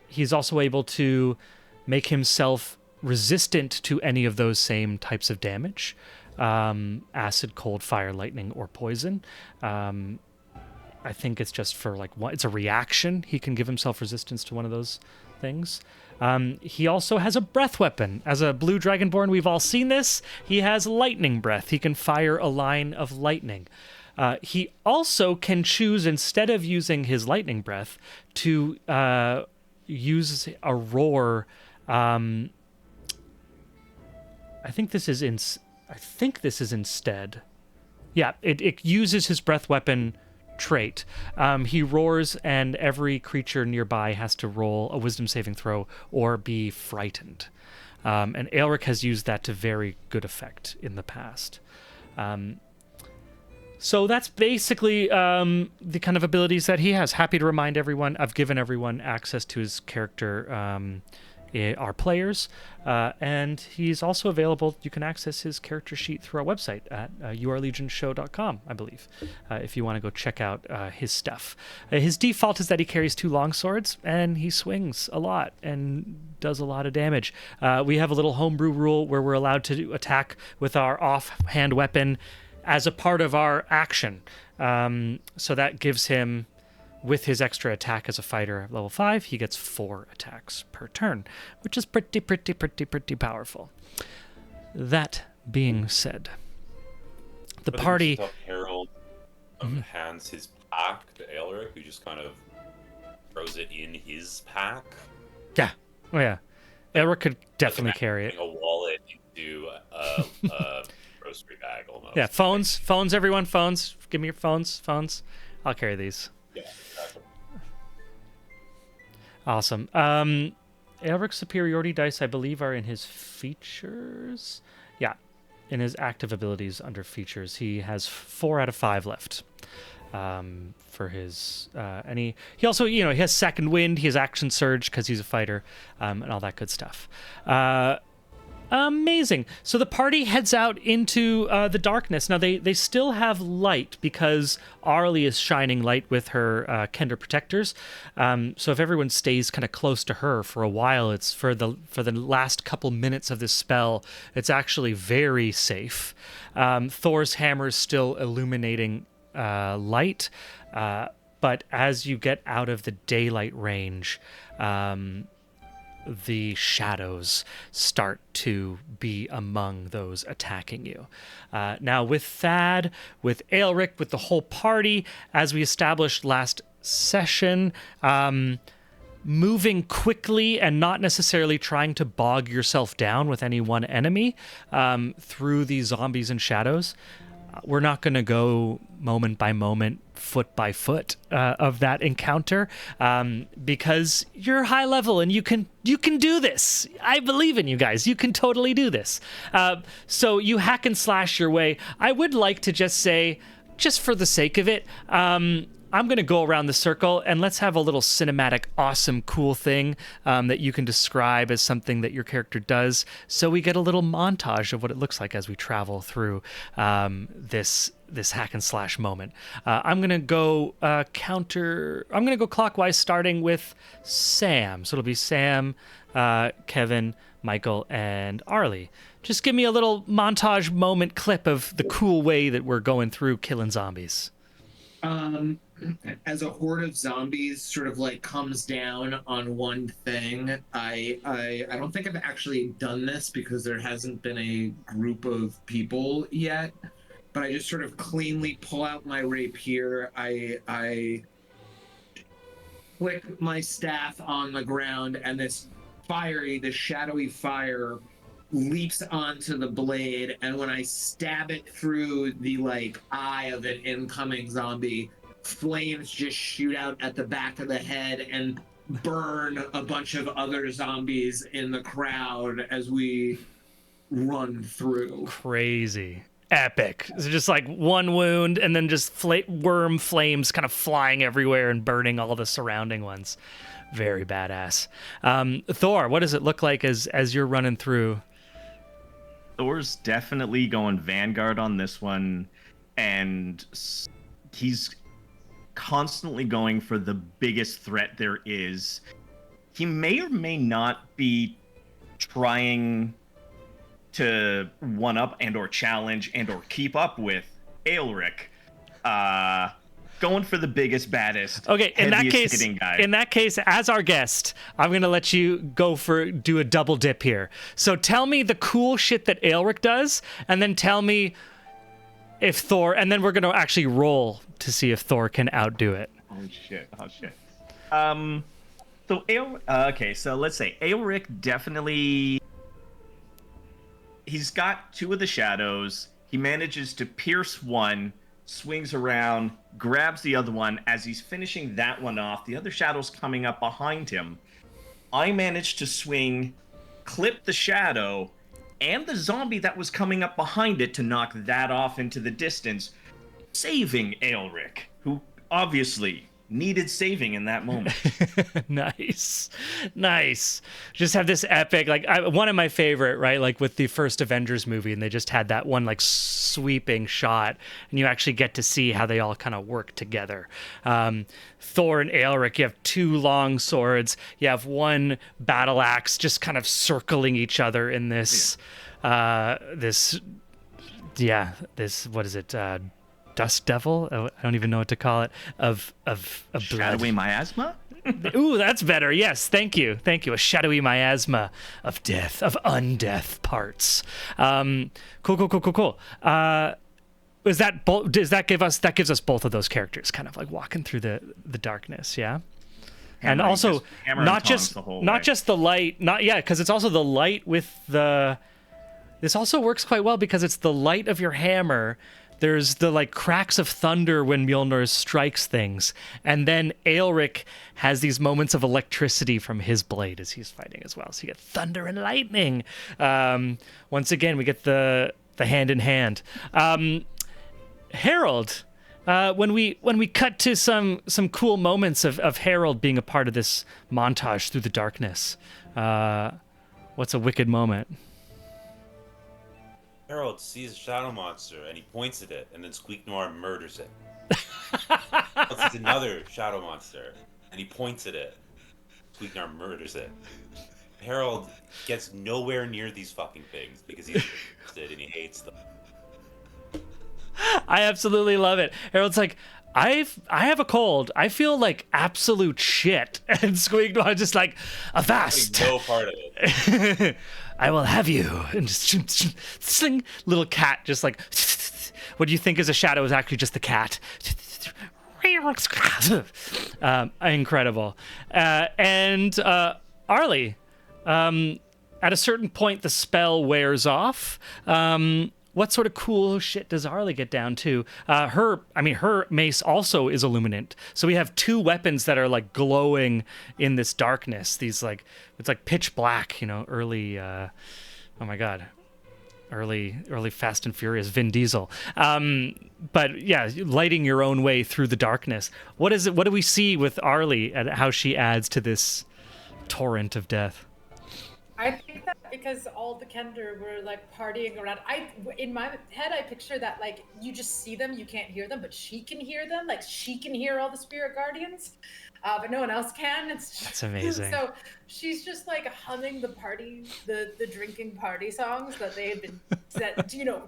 He's also able to make himself resistant to any of those same types of damage. Acid, cold, fire, lightning, or poison. I think it's just for like it's a reaction. He can give himself resistance to one of those things. He also has a breath weapon. As a blue dragonborn, we've all seen this. He has lightning breath. He can fire a line of lightning. He also can choose, instead of using his lightning breath, to use a roar. I think this is instead. Yeah, it uses his breath weapon trait. He roars, and every creature nearby has to roll a wisdom saving throw or be frightened. And Aelric has used that to very good effect in the past. So that's basically the kind of abilities that he has. Happy to remind everyone, I've given everyone access to his character, our players, and he's also available. You can access his character sheet through our website at yourlegionshow.com, I believe, if you want to go check out his stuff. His default is that he carries 2 longswords, and he swings a lot and does a lot of damage. We have a little homebrew rule where we're allowed to attack with our offhand weapon as a part of our action. So that gives him, with his extra attack as a fighter at level 5, he gets 4 attacks per turn, which is pretty powerful. That being said, the party... Harold hands his pack to Aelric, who just kind of throws it in his pack. Yeah. Oh, yeah. Aelric could definitely carry it. A wallet into a grocery bag almost. Yeah, phones, everyone, phones. Give me your phones. I'll carry these. Yeah, exactly. Awesome. Aelric's superiority dice, I believe, are in his features. Yeah, in his active abilities under features. He has 4 out of 5 left for his... and he also, he has second wind, he has action surge because he's a fighter, and all that good stuff. Amazing. So the party heads out into the darkness. Now, they still have light because Arlie is shining light with her Kender protectors. So if everyone stays kind of close to her for a while, it's for the last couple minutes of this spell, it's actually very safe. Thor's hammer is still illuminating light, but as you get out of the daylight range, the shadows start to be among those attacking you. Now, with Thad, with Aelric, with the whole party, as we established last session, moving quickly and not necessarily trying to bog yourself down with any one enemy through these zombies and shadows. We're not going to go moment by moment, foot by foot of that encounter because you're high level and you can do this. I believe in you guys. You can totally do this. So you hack and slash your way. I would like to just say, just for the sake of it, I'm going to go around the circle and let's have a little cinematic, awesome, cool thing that you can describe as something that your character does. So we get a little montage of what it looks like as we travel through this hack and slash moment. I'm going to go I'm going to go clockwise, starting with Sam. So it'll be Sam, Kevin, Michael, and Arlie. Just give me a little montage moment clip of the cool way that we're going through killing zombies. As a horde of zombies sort of like comes down on one thing, I don't think I've actually done this because there hasn't been a group of people yet, but I just sort of cleanly pull out my rapier. I flick my staff on the ground, and this shadowy fire leaps onto the blade, and when I stab it through the eye of an incoming zombie, flames just shoot out at the back of the head and burn a bunch of other zombies in the crowd as we run through. Crazy. Epic. So just like one wound and then just worm flames kind of flying everywhere and burning all the surrounding ones. Very badass. Thor, what does it look like as you're running through? Thor's definitely going Vanguard on this one, and he's constantly going for the biggest threat there is. He may or may not be trying to one-up and or challenge and or keep up with Aelric. Going for the biggest, baddest, okay, in that case, as our guest, I'm gonna let you do a double dip here. So tell me the cool shit that Aelric does, and then tell me if Thor, and then we're gonna actually roll to see if Thor can outdo it. Oh shit. So so let's say Aelric definitely, he's got 2 of the shadows. He manages to pierce one, swings around, grabs the other one. As he's finishing that one off, the other shadow's coming up behind him. I managed to swing clip the shadow and the zombie that was coming up behind it to knock that off into the distance, saving Aelric, who obviously needed saving in that moment. Nice. Just have this epic, like one of my favorite, right? Like with the first Avengers movie, and they just had that one like sweeping shot, and you actually get to see how they all kind of work together. Thor and Aelric, you have two long swords, you have one battle axe just kind of circling each other in this, this what is it? Dust Devil? I don't even know what to call it. Of blood. Shadowy miasma? Ooh, that's better. Yes, thank you. A shadowy miasma of death, of undeath parts. Cool. Does that gives us both of those characters, kind of like walking through the darkness, yeah? And also not just the light, because it's also the light with the. This also works quite well because it's the light of your hammer. There's the like cracks of thunder when Mjolnir strikes things, and then Aelric has these moments of electricity from his blade as he's fighting as well. So you get thunder and lightning. Once again, we get the hand in hand. Harold, when we cut to some cool moments of Harold being a part of this montage through the darkness, what's a wicked moment? Harold sees a shadow monster and he points at it, and then Squeak Noir murders it. Harold sees another shadow monster and he points at it. Squeak Noir murders it. Harold gets nowhere near these fucking things because he's interested and he hates them. I absolutely love it. Harold's like, I have a cold. I feel like absolute shit. And Squeak Noir just like, avast. No part of it. I will have you. And just sling. Little cat just like, what do you think is a shadow is actually just the cat. Incredible. And Arlie, at a certain point, the spell wears off. What sort of cool shit does Arlie get down to? Her mace also is illuminant. So we have two weapons that are like glowing in this darkness. These like, it's like pitch black, early, early Fast and Furious Vin Diesel. But yeah, lighting your own way through the darkness. What is it? What do we see with Arlie and how she adds to this torrent of death? I think that because all the Kender were like partying around, in my head I picture that like you just see them, you can't hear them, but she can hear them. Like she can hear all the spirit guardians, but no one else can. That's amazing. So she's just like humming the drinking party songs that they have been,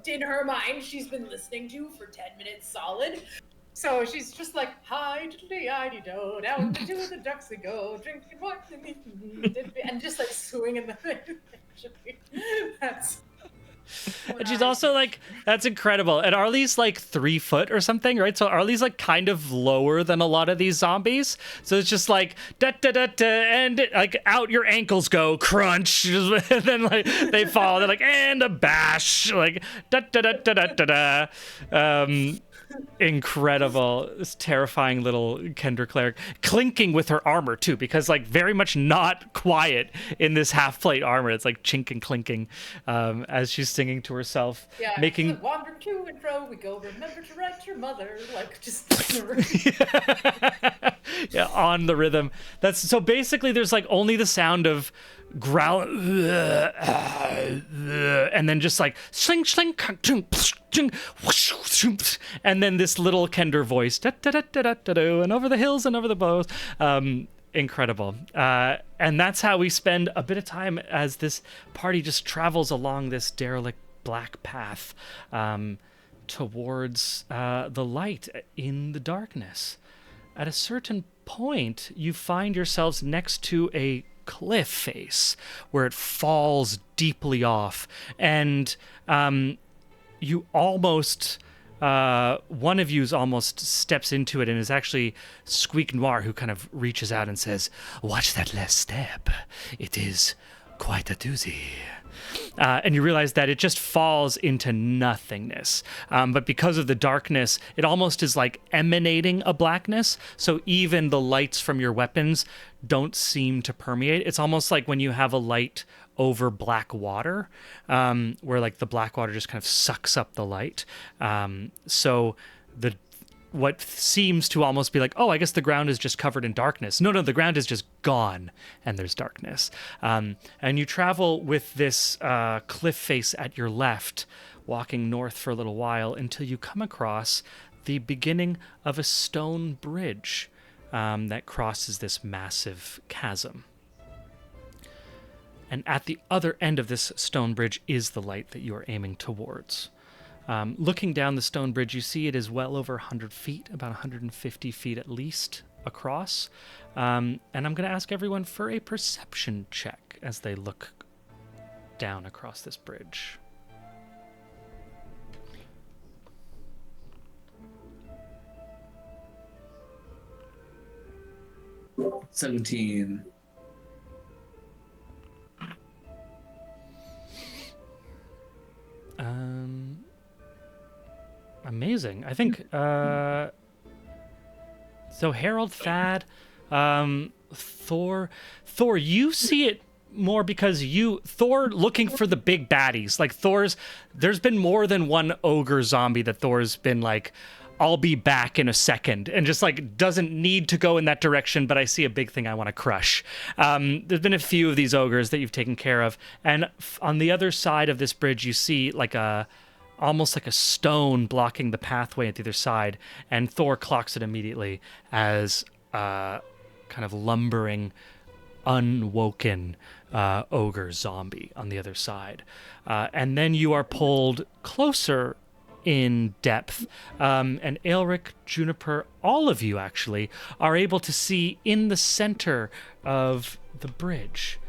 in her mind she's been listening to for 10 minutes solid. So she's just like, hi, diddly-i-di-do, down to the ducks we go, drinking wine, and just like swinging the That's. And she's also like, that's incredible. And Arlie's like 3 foot or something, right? So Arlie's like kind of lower than a lot of these zombies. So it's just like, da-da-da-da, and like out your ankles go, crunch. And then like they fall. They're like, and a bash. Like, da-da-da-da-da-da-da. Incredible. This terrifying little Kender cleric clinking with her armor too, because like very much not quiet in this half plate armor. It's like chink and clinking as she's singing to herself, making wander to and fro we go, remember to write your mother, like just yeah, on the rhythm. That's so basically there's like only the sound of growl and then just like sling sling and then this little Kender voice and over the hills and over the bows. Incredible. And that's how we spend a bit of time as this party just travels along this derelict black path towards the light in the darkness. At a certain point, you find yourselves next to a cliff face where it falls deeply off, and you almost one of you almost steps into it, and is actually Squeak Noir, who kind of reaches out and says, watch that last step, it is quite a doozy. And you realize that it just falls into nothingness. But because of the darkness, it almost is like emanating a blackness. So even the lights from your weapons don't seem to permeate. It's almost like when you have a light over black water, where like the black water just kind of sucks up the light. So what seems to almost be like, oh, I guess the ground is just covered in darkness. No, the ground is just gone and there's darkness. And you travel with this cliff face at your left, walking north for a little while until you come across the beginning of a stone bridge that crosses this massive chasm. And at the other end of this stone bridge is the light that you are aiming towards. Looking down the stone bridge, you see it is well over 100 feet, about 150 feet at least across. And I'm going to ask everyone for a perception check as they look down across this bridge. – 17. Amazing. I think so Harold, Thad, Thor, you see it more because Thor looking for the big baddies. Like there's been more than one ogre zombie that Thor's been like, I'll be back in a second, and just like doesn't need to go in that direction, but I see a big thing I want to crush. There's been a few of these ogres that you've taken care of, and on the other side of this bridge you see like almost like a stone blocking the pathway at the other side, and Thor clocks it immediately as kind of lumbering, unwoken ogre zombie on the other side. And then you are pulled closer in depth, and Aelric, Juniper, all of you actually are able to see in the center of the bridge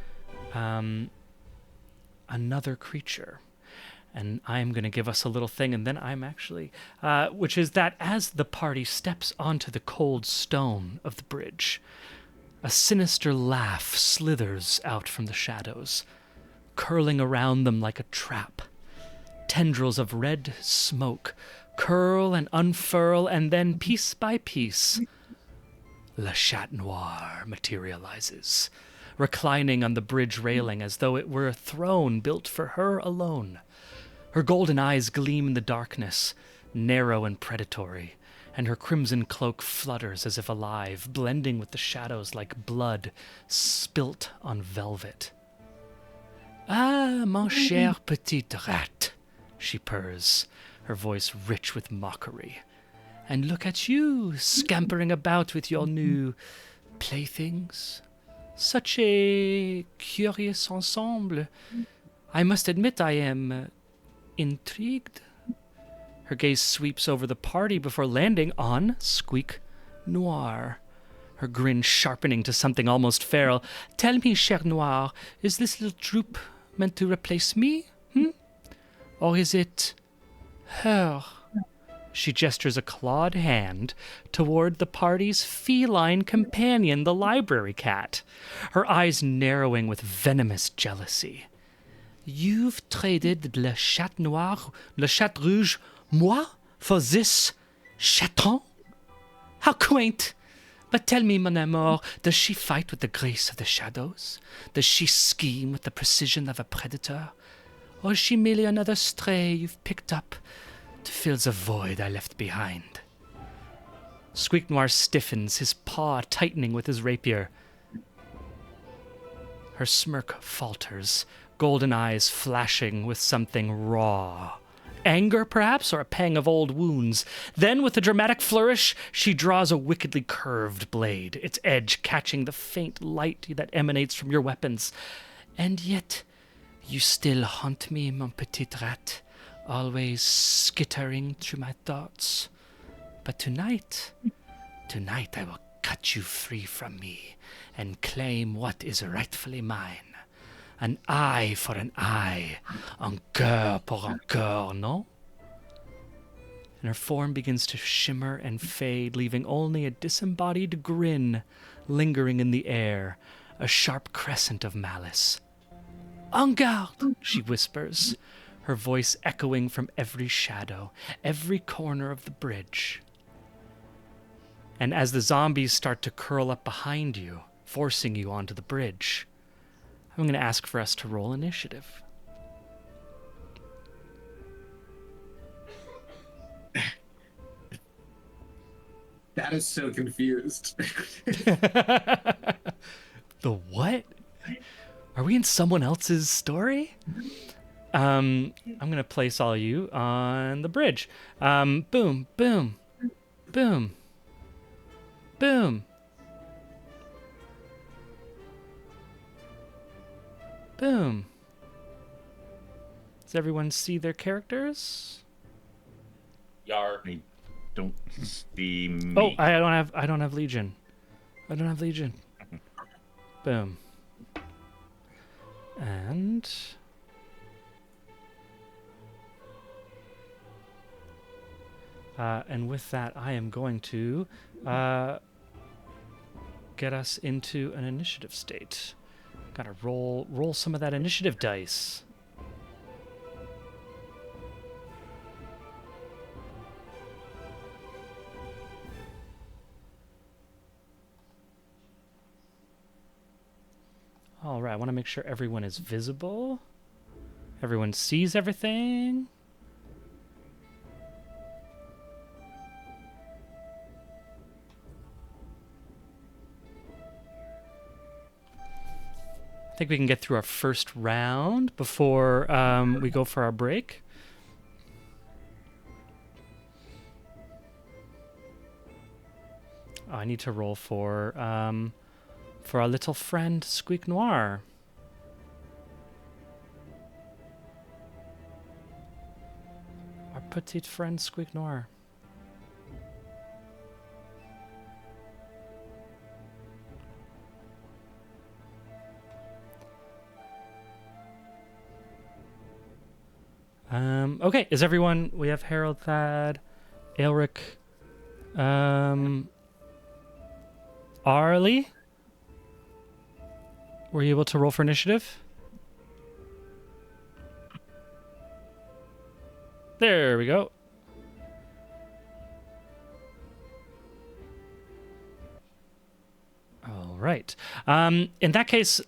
another creature. And I'm going to give us a little thing, and then I'm actually, which is that as the party steps onto the cold stone of the bridge, a sinister laugh slithers out from the shadows, curling around them like a trap. Tendrils of red smoke curl and unfurl, and then piece by piece, Le Chat Noir materializes, reclining on the bridge railing as though it were a throne built for her alone. Her golden eyes gleam in the darkness, narrow and predatory, and her crimson cloak flutters as if alive, blending with the shadows like blood spilt on velvet. Ah, mon cher petit rat, she purrs, her voice rich with mockery. And look at you, scampering about with your new playthings. Such a curious ensemble. I must admit I am intrigued. Her gaze sweeps over the party before landing on Squeak Noir, her grin sharpening to something almost feral. Tell me, cher Noir, is this little troop meant to replace me? Or is it her? She gestures a clawed hand toward the party's feline companion, the library cat, her eyes narrowing with venomous jealousy. You've traded Le Chat Noir, Le Chat Rouge, moi, for this chaton? How quaint! But tell me, mon amour, does she fight with the grace of the shadows? Does she scheme with the precision of a predator? Or is she merely another stray you've picked up to fill the void I left behind? Squeak Noir stiffens, his paw tightening with his rapier. Her smirk falters, golden eyes flashing with something raw. Anger, perhaps, or a pang of old wounds. Then, with a dramatic flourish, she draws a wickedly curved blade, its edge catching the faint light that emanates from your weapons. And yet, you still haunt me, mon petit rat, always skittering through my thoughts. But tonight I will cut you free from me and claim what is rightfully mine. An eye for an eye, un cœur pour un cœur, no? And her form begins to shimmer and fade, leaving only a disembodied grin lingering in the air, a sharp crescent of malice. En garde, she whispers, her voice echoing from every shadow, every corner of the bridge. And as the zombies start to curl up behind you, forcing you onto the bridge, I'm going to ask for us to roll initiative. That is so confused. The what? Are we in someone else's story? I'm gonna place all you on the bridge. Boom, boom, boom, boom, boom. Does everyone see their characters? Yar. I don't see me. Oh, I don't have Legion. I don't have Legion. Boom. And with that, I am going to get us into an initiative state. Gotta roll some of that initiative dice. All right, I want to make sure everyone is visible. Everyone sees everything. I think we can get through our first round before we go for our break. Oh, I need to roll for our little friend Squeak Noir. Our petite friend Squeak Noir. Okay, is everyone... We have Harold, Thad, Aelric, Arlie? Were you able to roll for initiative? There we go. All right. In that case,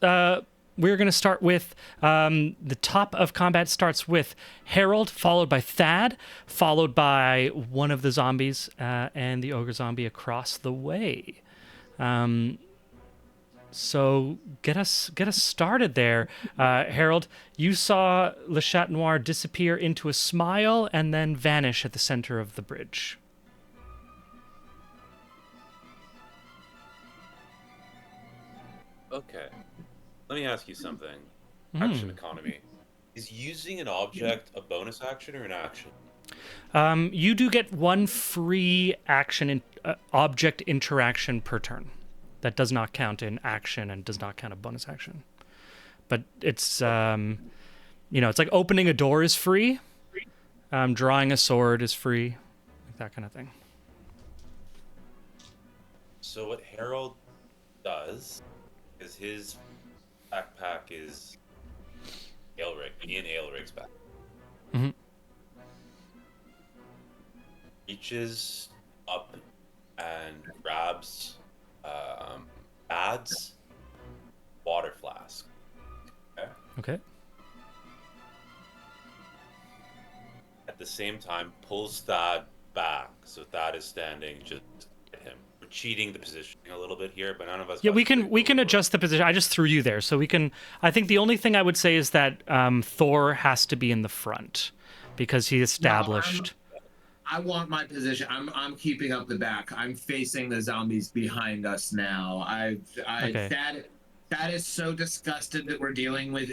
we're going to start with the top of combat starts with Harold, followed by Thad, followed by one of the zombies and the ogre zombie across the way. So get us started there. Harold, you saw Le Chat Noir disappear into a smile and then vanish at the center of the bridge. Okay. Let me ask you something. Action economy. Is using an object a bonus action or an action? You do get one free action object interaction per turn. That does not count in action and does not count a bonus action. But it's, it's like opening a door is free. Drawing a sword is free. Like that kind of thing. So what Harold does is his backpack is Aelric's backpack. Mm-hmm. Reaches up and grabs Thad's water flask. Okay. At the same time, pulls Thad back, so Thad is standing just at him. We're cheating the positioning a little bit here, but none of us. Yeah, we can adjust the position. I just threw you there, so we can. I think the only thing I would say is that Thor has to be in the front because he established. I want my position. I'm keeping up the back. I'm facing the zombies behind us now. Okay. That is so disgusted that we're dealing with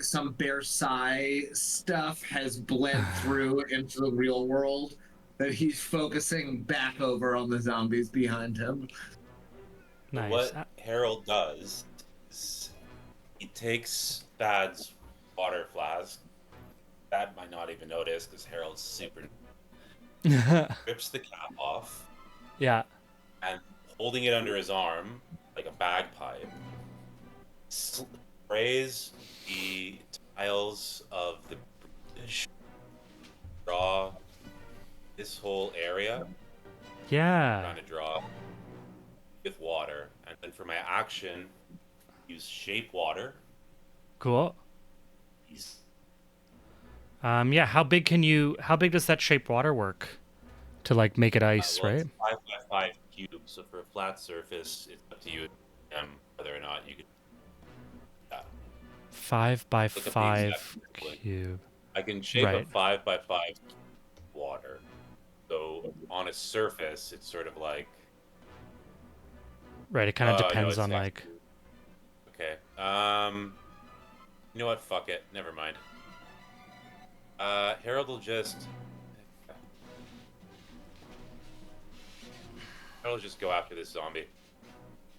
some Versailles stuff has bled through into the real world that he's focusing back over on the zombies behind him. Nice. What Harold does is he takes Thad's water flask. Thad might not even notice because Harold's super. Rips the cap off. Yeah. And holding it under his arm like a bagpipe, sprays the tiles of the bridge, draw this whole area. Yeah. Trying to draw with water, and then for my action, use shape water Cool. Yeah, how big does that shape water work to like make it ice, Well, right? it's 5 by 5 cubes, so for a flat surface, it's up to you whether or not you could. Yeah. 5 by Look up the 5 exact ruling. cube. I can shape a Right. 5 by 5 water. So on a surface, it's sort of like. Right, it kind of No, depends it's on actually- like Okay. You know what? Fuck it. Never mind. Harold will just. Harold will just go after this zombie.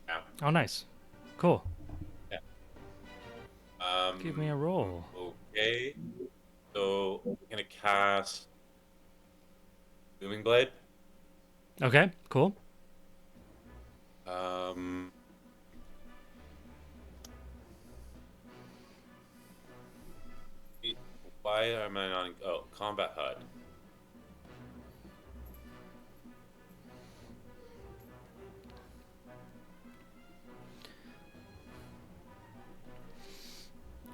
Now. Oh, nice. Cool. Um, Give me a roll. Okay. So I'm gonna cast Booming Blade. Okay, cool. Um. Why am I not? Oh, Combat HUD.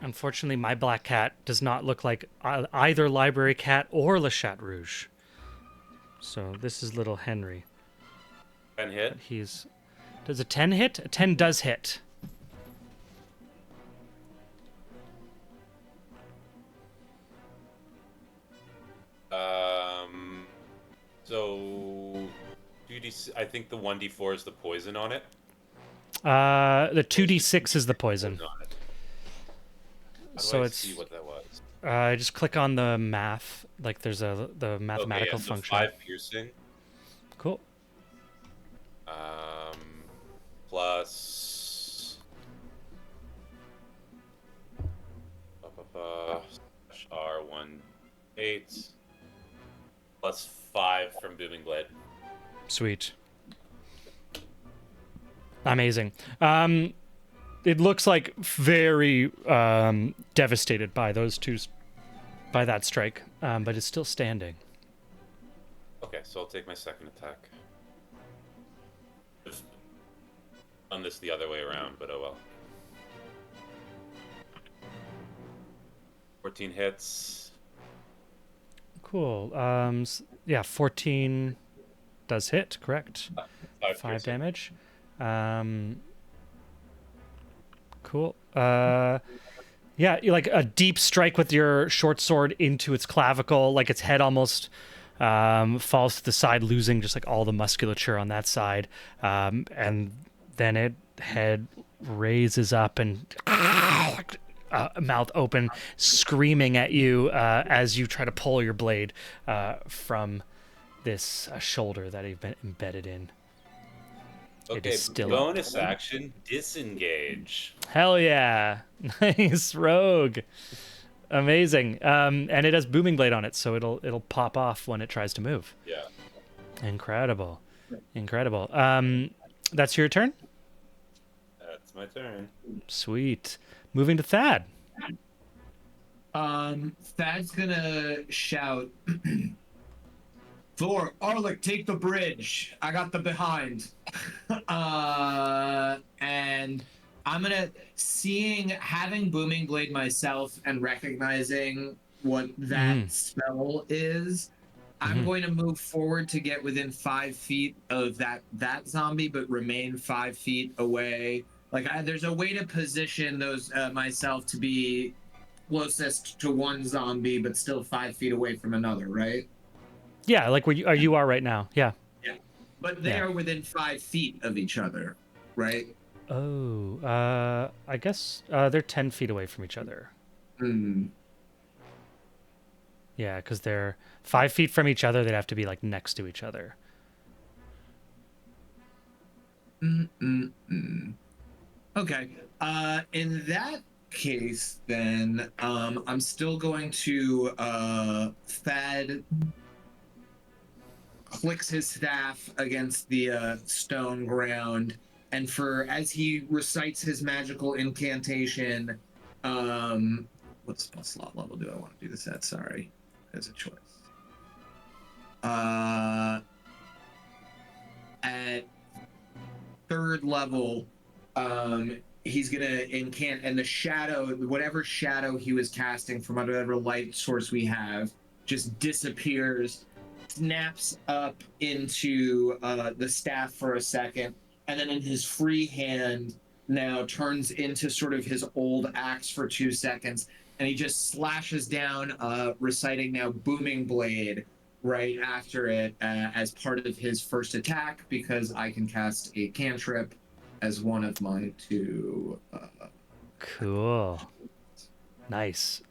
Unfortunately, my black cat does not look like either Library Cat or Le Chat Rouge. So this is little Henry. 10 hit. He's... Does a 10 hit? A 10 does hit. So 2d. I think the 1d4 is the poison on it. The 2d6 is the poison. On it. How do So I it's... see what that was. just click on the math. Like there's the mathematical Okay, yeah, so function. 5 piercing. Cool. Plus R1 8 plus 5 from Booming Blade. Sweet. Amazing. It looks like very devastated by by that strike, but it's still standing. Okay, so I'll take my second attack. Just done this the other way around, but oh well. 14 hits. Cool. Yeah, 14 does hit, correct? 5 piercing. damage. Cool. Yeah, like a deep strike with your short sword into its clavicle, like its head almost falls to the side, losing just like all the musculature on that side. And then it head raises up and mouth open, screaming at you as you try to pull your blade from this shoulder that you've been embedded in. It Okay, is still bonus action, disengage. Hell yeah. Nice rogue. Amazing. And it has booming blade on it, so it'll pop off when it tries to move. Yeah. Incredible. That's your turn? That's my turn. Sweet. Moving to Thad. Thad's gonna shout, Thor, Arlik, take the bridge. I got the behind. And I'm gonna, having Booming Blade myself and recognizing what that spell is, I'm going to move forward to get within 5 feet of that zombie, but remain 5 feet away. Like, there's a way to position those myself to be closest to one zombie, but still 5 feet away from another, right? Yeah, like where you are right now. Yeah. Yeah. But they are within 5 feet of each other, right? Oh, I guess they're 10 feet away from each other. Hmm. Yeah, because they're 5 feet from each other. They'd have to be like next to each other. Okay. In that case, then, I'm still going to Thad clicks his staff against the stone ground, and as he recites his magical incantation, what spell slot level do I want to do this at? Sorry, there's a choice. At 3rd level, he's gonna incant, and the shadow, whatever shadow he was casting from whatever light source we have, just disappears, snaps up into the staff for a second, and then in his free hand now turns into sort of his old axe for 2 seconds, and he just slashes down, reciting now Booming Blade right after it as part of his first attack, because I can cast a cantrip as one of my 2. Cool. Nice.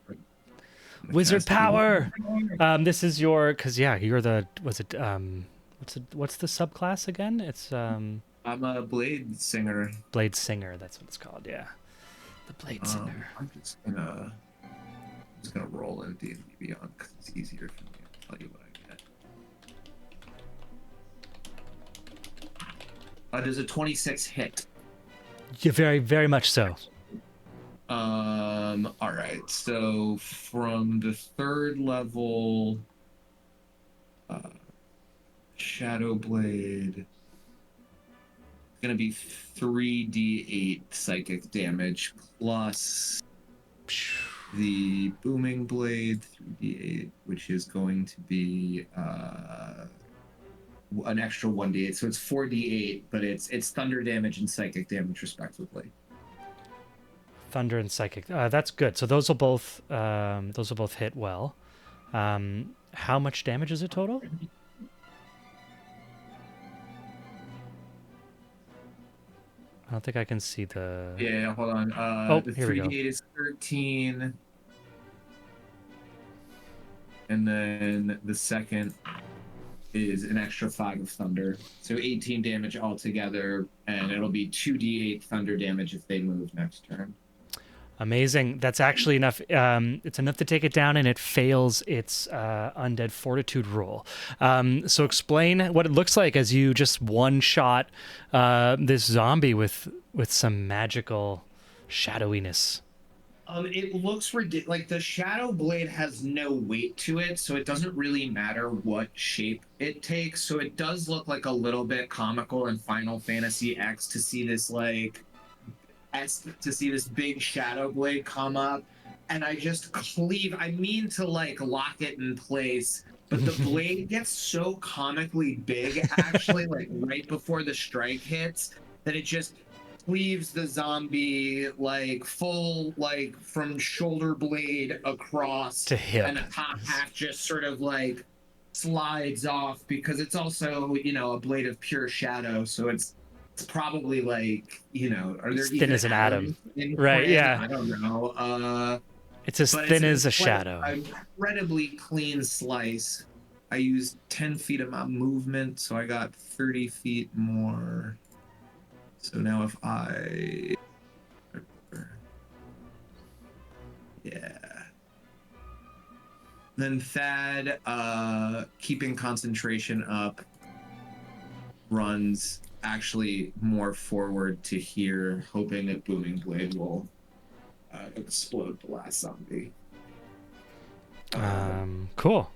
Wizard power. This is your, cause yeah, you're the, was it what's the subclass again? It's I'm a Blade Singer. Blade Singer. That's what it's called. Yeah, the Blade Singer. I'm just gonna roll in D&D Beyond because it's easier for me to tell you what I get. Does a 26 hit? Yeah, very, very much so. All right. So from the 3rd level, Shadow Blade, gonna be 3d8 psychic damage plus the Booming Blade 3d8, which is going to be an extra 1d8, so it's 4d8, but it's thunder damage and psychic damage respectively. Thunder and psychic. That's good. So those will both hit well. How much damage is it total? I don't think I can see the. Yeah, hold on. The here we go. 3d8 is 13, and then the second is an extra 5 of thunder, so 18 damage altogether, and it'll be 2d8 thunder damage if they move next turn. Amazing. That's actually enough. It's enough to take it down, and it fails its undead fortitude roll. So explain what it looks like as you just one-shot this zombie with some magical shadowiness. It looks ridiculous. Like, the Shadow Blade has no weight to it, so it doesn't really matter what shape it takes. So it does look like a little bit comical in Final Fantasy X to see this, like, this big Shadow Blade come up, and I just cleave. I mean to, like, lock it in place, but the blade gets so comically big, actually, like, right before the strike hits, that it just cleaves the zombie, like, full, like, from shoulder blade across to hip, and the top half just sort of, like, slides off, because it's also, you know, a blade of pure shadow, so it's probably, like, you know, are there as thin as an atom, right? Yeah, I don't know. It's as thin as a shadow. An incredibly clean slice. I used 10 feet of my movement, so I got 30 feet more. So now if I... Yeah. Then Thad, keeping concentration up, runs actually more forward to here, hoping that Booming Blade will explode the last zombie. Cool.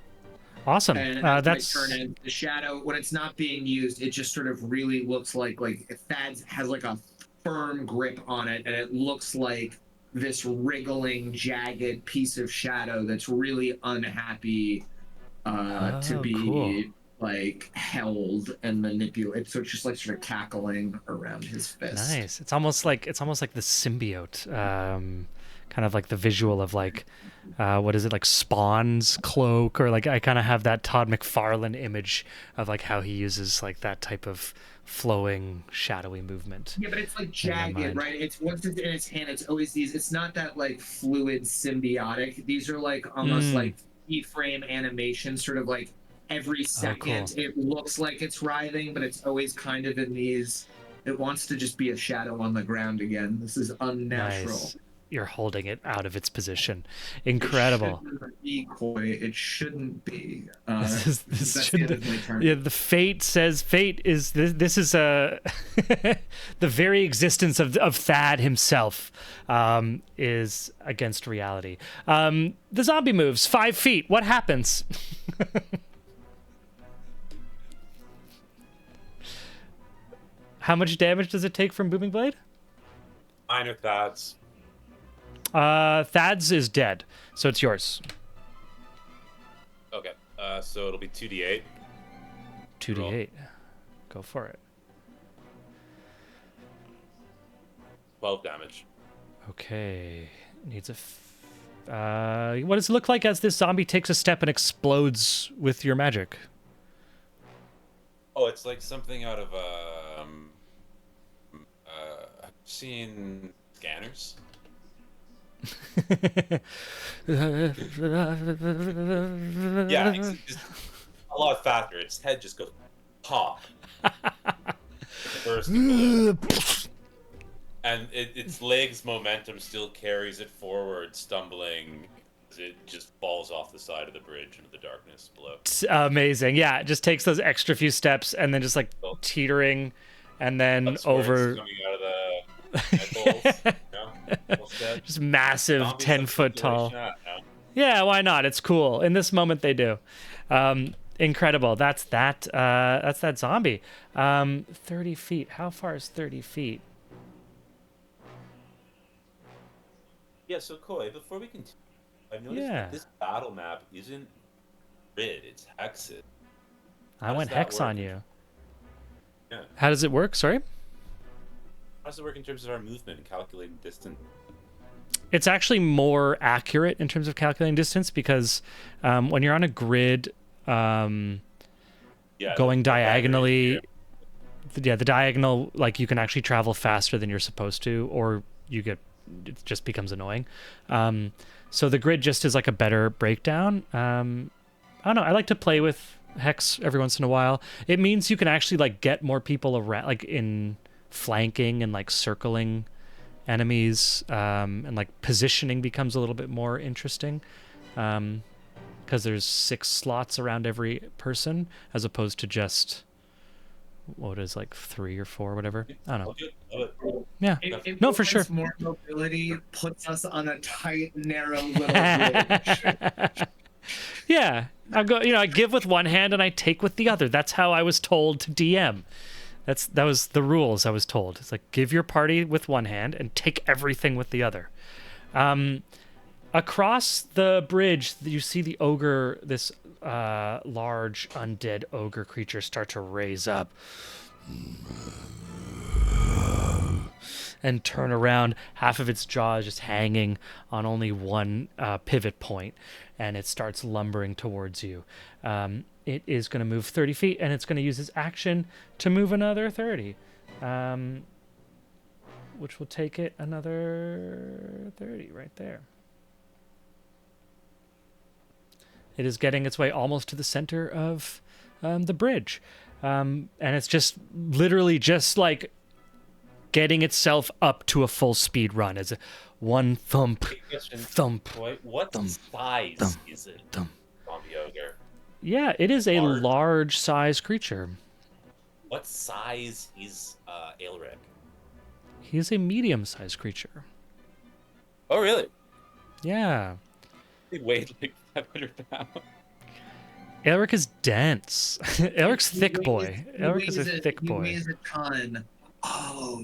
Awesome. And that's turn the shadow, when it's not being used, it just sort of really looks like Thad has like a firm grip on it, and it looks like this wriggling, jagged piece of shadow that's really unhappy to be cool. like held and manipulated. So it's just like sort of cackling around his fist. Nice. It's almost like the symbiote. Kind of like the visual of, like, what is it, like Spawn's cloak, or like I kind of have that Todd McFarlane image of like how he uses like that type of flowing shadowy movement. Yeah, but it's like jagged, right? It's once it's in its hand, it's always these. It's not that like fluid symbiotic. These are like almost like keyframe animation, sort of like every second cool. It looks like it's writhing, but it's always kind of in these. It wants to just be a shadow on the ground again. This is unnatural. Nice. You're holding it out of its position. Incredible. It shouldn't be. This shouldn't. Yeah, the fate says fate is this. This is the very existence of Thad himself is against reality. The zombie moves 5 feet. What happens? How much damage does it take from Booming Blade? Mine or Thad's? Thad's is dead, so it's yours. Okay. So it'll be 2d8. 2d8. Go for it. 12 damage. Okay. Needs a. What does it look like as this zombie takes a step and explodes with your magic? Oh, it's like something out of I've seen Scanners. Yeah, it's a lot faster. Its head just goes pop. Burst and its legs momentum still carries it forward, stumbling as it just falls off the side of the bridge into the darkness below. It's amazing. Yeah, it just takes those extra few steps and then just like teetering and then That's over. coming out of the head holes, Just massive, Zombies 10-foot have tall. circulation, no? Yeah, why not? It's cool. In this moment, they do. Incredible. That's that. That's that zombie. 30 feet. How far is 30 feet? Yeah, so Koi, before we continue, I've noticed Yeah. that this battle map isn't grid, it's hexes. I How went does that hex work? on you. Yeah. How does it work? Sorry? How does it work in terms of our movement and calculating distance? It's actually more accurate in terms of calculating distance because when you're on a grid, Yeah, going the diagonally, the diagonal, like you can actually travel faster than you're supposed to, or it just becomes annoying. So the grid just is like a better breakdown. I don't know. I like to play with hex every once in a while. It means you can actually like get more people around, like in flanking and like circling enemies, and like positioning becomes a little bit more interesting. Because there's 6 slots around every person as opposed to just what is like 3 or 4, whatever. I don't know. Yeah. It No, for sure. More mobility puts us on a tight, narrow little bridge. Yeah. I give with one hand and I take with the other. That's how I was told to DM. That was the rules I was told. It's like give your party with one hand and take everything with the other. Across the bridge, you see the ogre, this large undead ogre creature, start to raise up and turn around. Half of its jaw is just hanging on only one pivot point, and it starts lumbering towards you. It is going to move 30 feet, and it's going to use its action to move another 30, which will take it another 30 right there. It is getting its way almost to the center of the bridge. And it's just literally just like getting itself up to a full speed run as a one thump, thump. What thump, size thump, is it? thump. Zombie ogre. Yeah, it is a Large. large size creature. What size is Aelric? He is a medium sized creature. Oh, really? Yeah. He weighed like 500 pounds. Elric is dense. Elric's thick boy. Elric is a thick He boy. weighs a ton. Oh,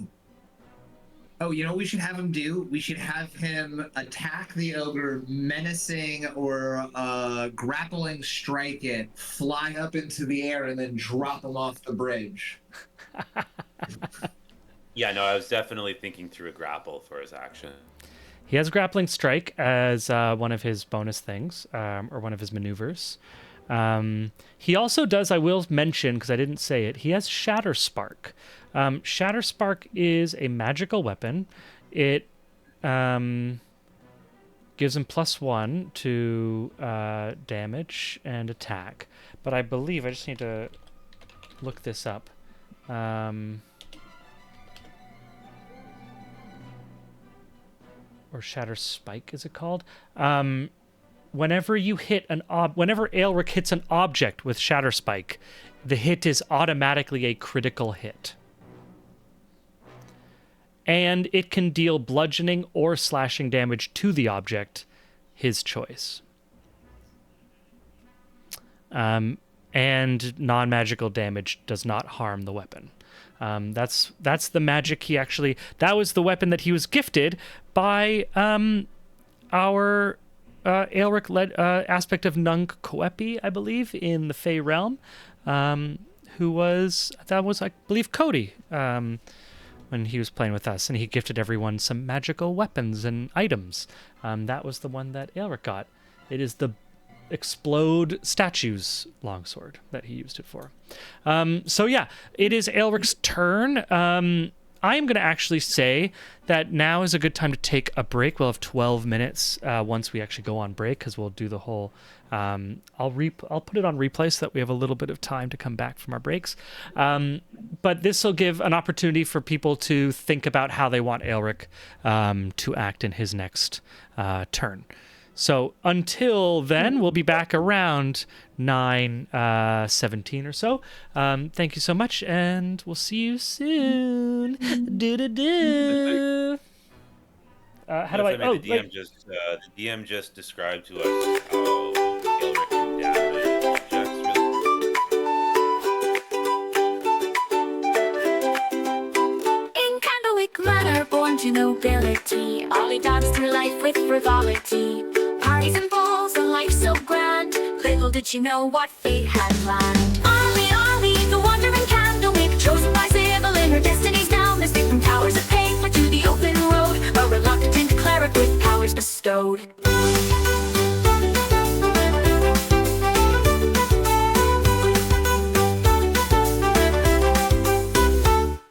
you know what we should have him do? We should have him attack the ogre, menacing or grappling strike it, fly up into the air, and then drop him off the bridge. Yeah, no, I was definitely thinking through a grapple for his action. He has grappling strike as one of his bonus things, or one of his maneuvers. He also does, I will mention, because I didn't say it, he has Shatter Spark. Shatter Spark is a magical weapon. It gives him +1 to damage and attack. But I believe, I just need to look this up. Or Shatter Spike, is it called? Whenever you hit whenever Aelric hits an object with Shatter Spike, the hit is automatically a critical hit. And it can deal bludgeoning or slashing damage to the object, his choice. and non-magical damage does not harm the weapon. That's the magic he actually. That was the weapon that he was gifted by our Aelric led aspect of Nung Coepi, I believe, in the Fey realm. Who was I believe Cody when he was playing with us, and he gifted everyone some magical weapons and items. That was the one that Aelric got. It is the Explode Statues longsword that he used it for. So yeah, it is Aelric's turn. I am going to actually say that now is a good time to take a break. We'll have 12 minutes once we actually go on break, because we'll do the whole. I'll put it on replay so that we have a little bit of time to come back from our breaks. But this will give an opportunity for people to think about how they want Aelric to act in his next turn. So until then, we'll be back around 9:17 or so. Thank you so much, and we'll see you soon. Do. How do I? The DM just described to us how Aelric can damage objects. In Candlewick Manor, born to nobility, Ollie danced through life with frivolity. Parties and balls, a life so grand. Little did she know what fate had planned. Ollie, the wandering Candlewick, chosen by Sybil in her destinies now. Mystic from towers of paper to the open road, a reluctant cleric with powers bestowed.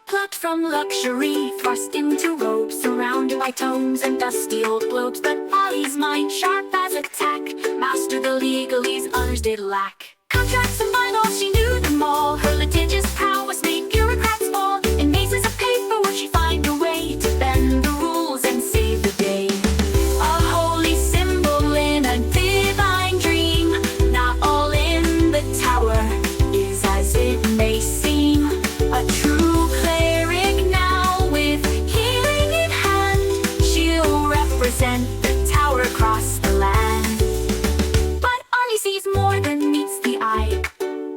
Plucked from luxury, thrust into robes, surrounded by tomes and dusty old globes. But Ollie's mind, sharp as a tack, mastered the legalese others did lack. Contracts and bylaws, she knew them all. Her litigious prowess made bureaucrats fall. In mazes of paperwork, she find a way to bend the rules and save the day. A holy symbol in a divine dream. Not all in the tower is as it may seem. A true cleric now with healing in hand. She'll represent the tower across the land. But Ollie sees more than meets the eye.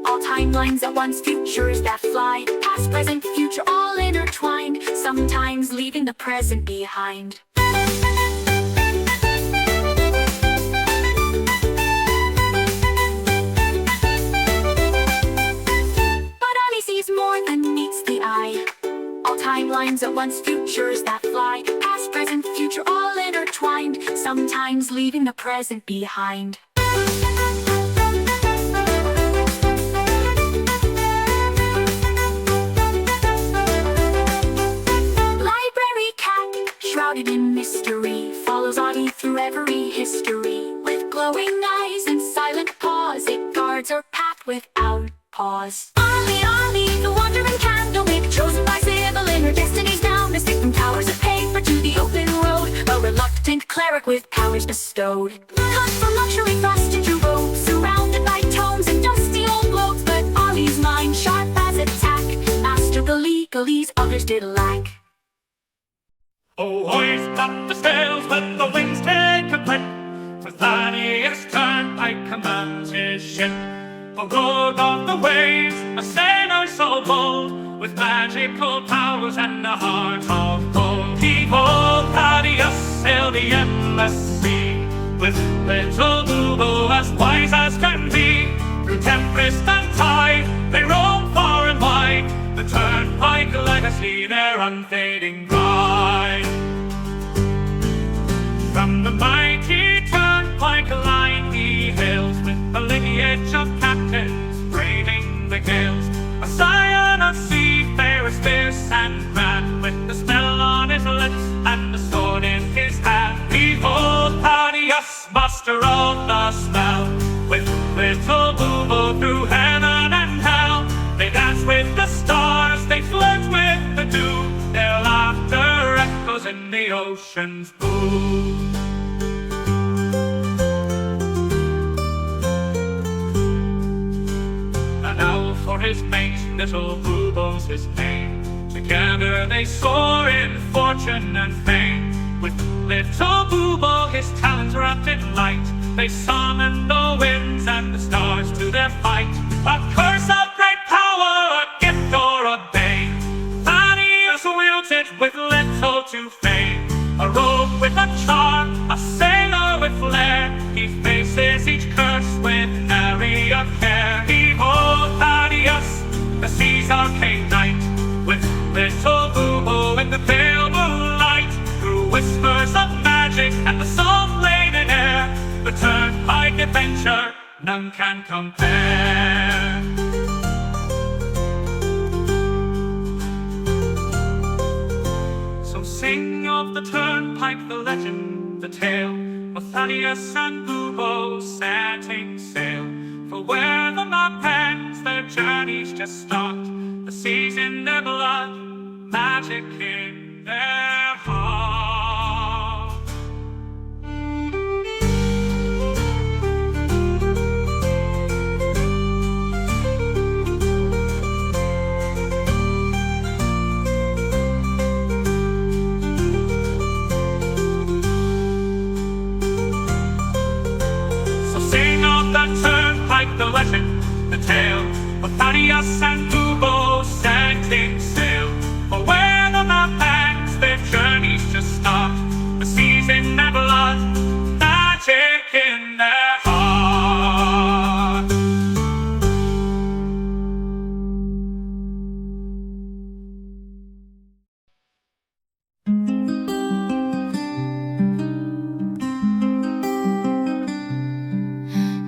All timelines at once, futures that fly. Past, present, future, all intertwined. Sometimes leaving the present behind. But Ollie sees more than meets the eye. All timelines at once, futures that fly. Past, present, future, all intertwined. Sometimes leaving the present behind. Library cat, shrouded in mystery, follows Audie through every history. With glowing eyes and silent paws, it guards her path without pause. Ollie, the wandering Candlewick, chosen by Sybil in her destinies now. Mystic from towers of paper to the open road, a reluctant cleric with powers bestowed. Cut from luxury, thrust into robes, surrounded by tomes and dusty old globes. But Ollie's mind, sharp as a tack, mastered the legalese others did lack. Oh, hoist up the sails, let the wings take a clip. For Thaddeus turned, I command his ship. For good of the waves, a sailor so bold, with magical powers and a heart of gold. Behold, Thaddeus sailed the endless sea, with little Bubo as wise as can be. Through tempest and tide, they roam far and wide, the turnpike legacy, their unfading pride. From the mighty turnpike line he hails, with the lineage of captains braving the gales. A scion of seafarers fierce and grand, with the spell on his lips and the sword in his hand. Behold, Thaddeus, master of the spell, with little Bubo through heaven and hell. They dance with the stars, they flirt with the dew, their laughter echoes in the ocean's blue. An owl for his mate, little Bubo's his name. Together they soar in fortune and fame. With little Bubo, his talents wrapped in light, they summon the winds and the stars to their fight. A curse of great power, a gift or a bane. Thaddeus wields it with little to fame. A rogue with a charm, a sailor with flair. He faces each curse with nary a care. Behold Thaddeus, the sea's arcane knight, with little Boo-Boo in the pale moonlight. Through whispers of magic and the salt-laden air, the turnpike adventure none can compare. So sing of the turnpike, the legend, the tale, of Thaddeus and Boo-Boo setting sail. For where the map ends, their journeys just start. The seas in their blood, magic in their heart. So sing of that turnpike, the legend, the tale, of Thaddeus and Boo-Boo setting sail. For where the map ends, their journeys just start. The seas in their blood, magic in their heart.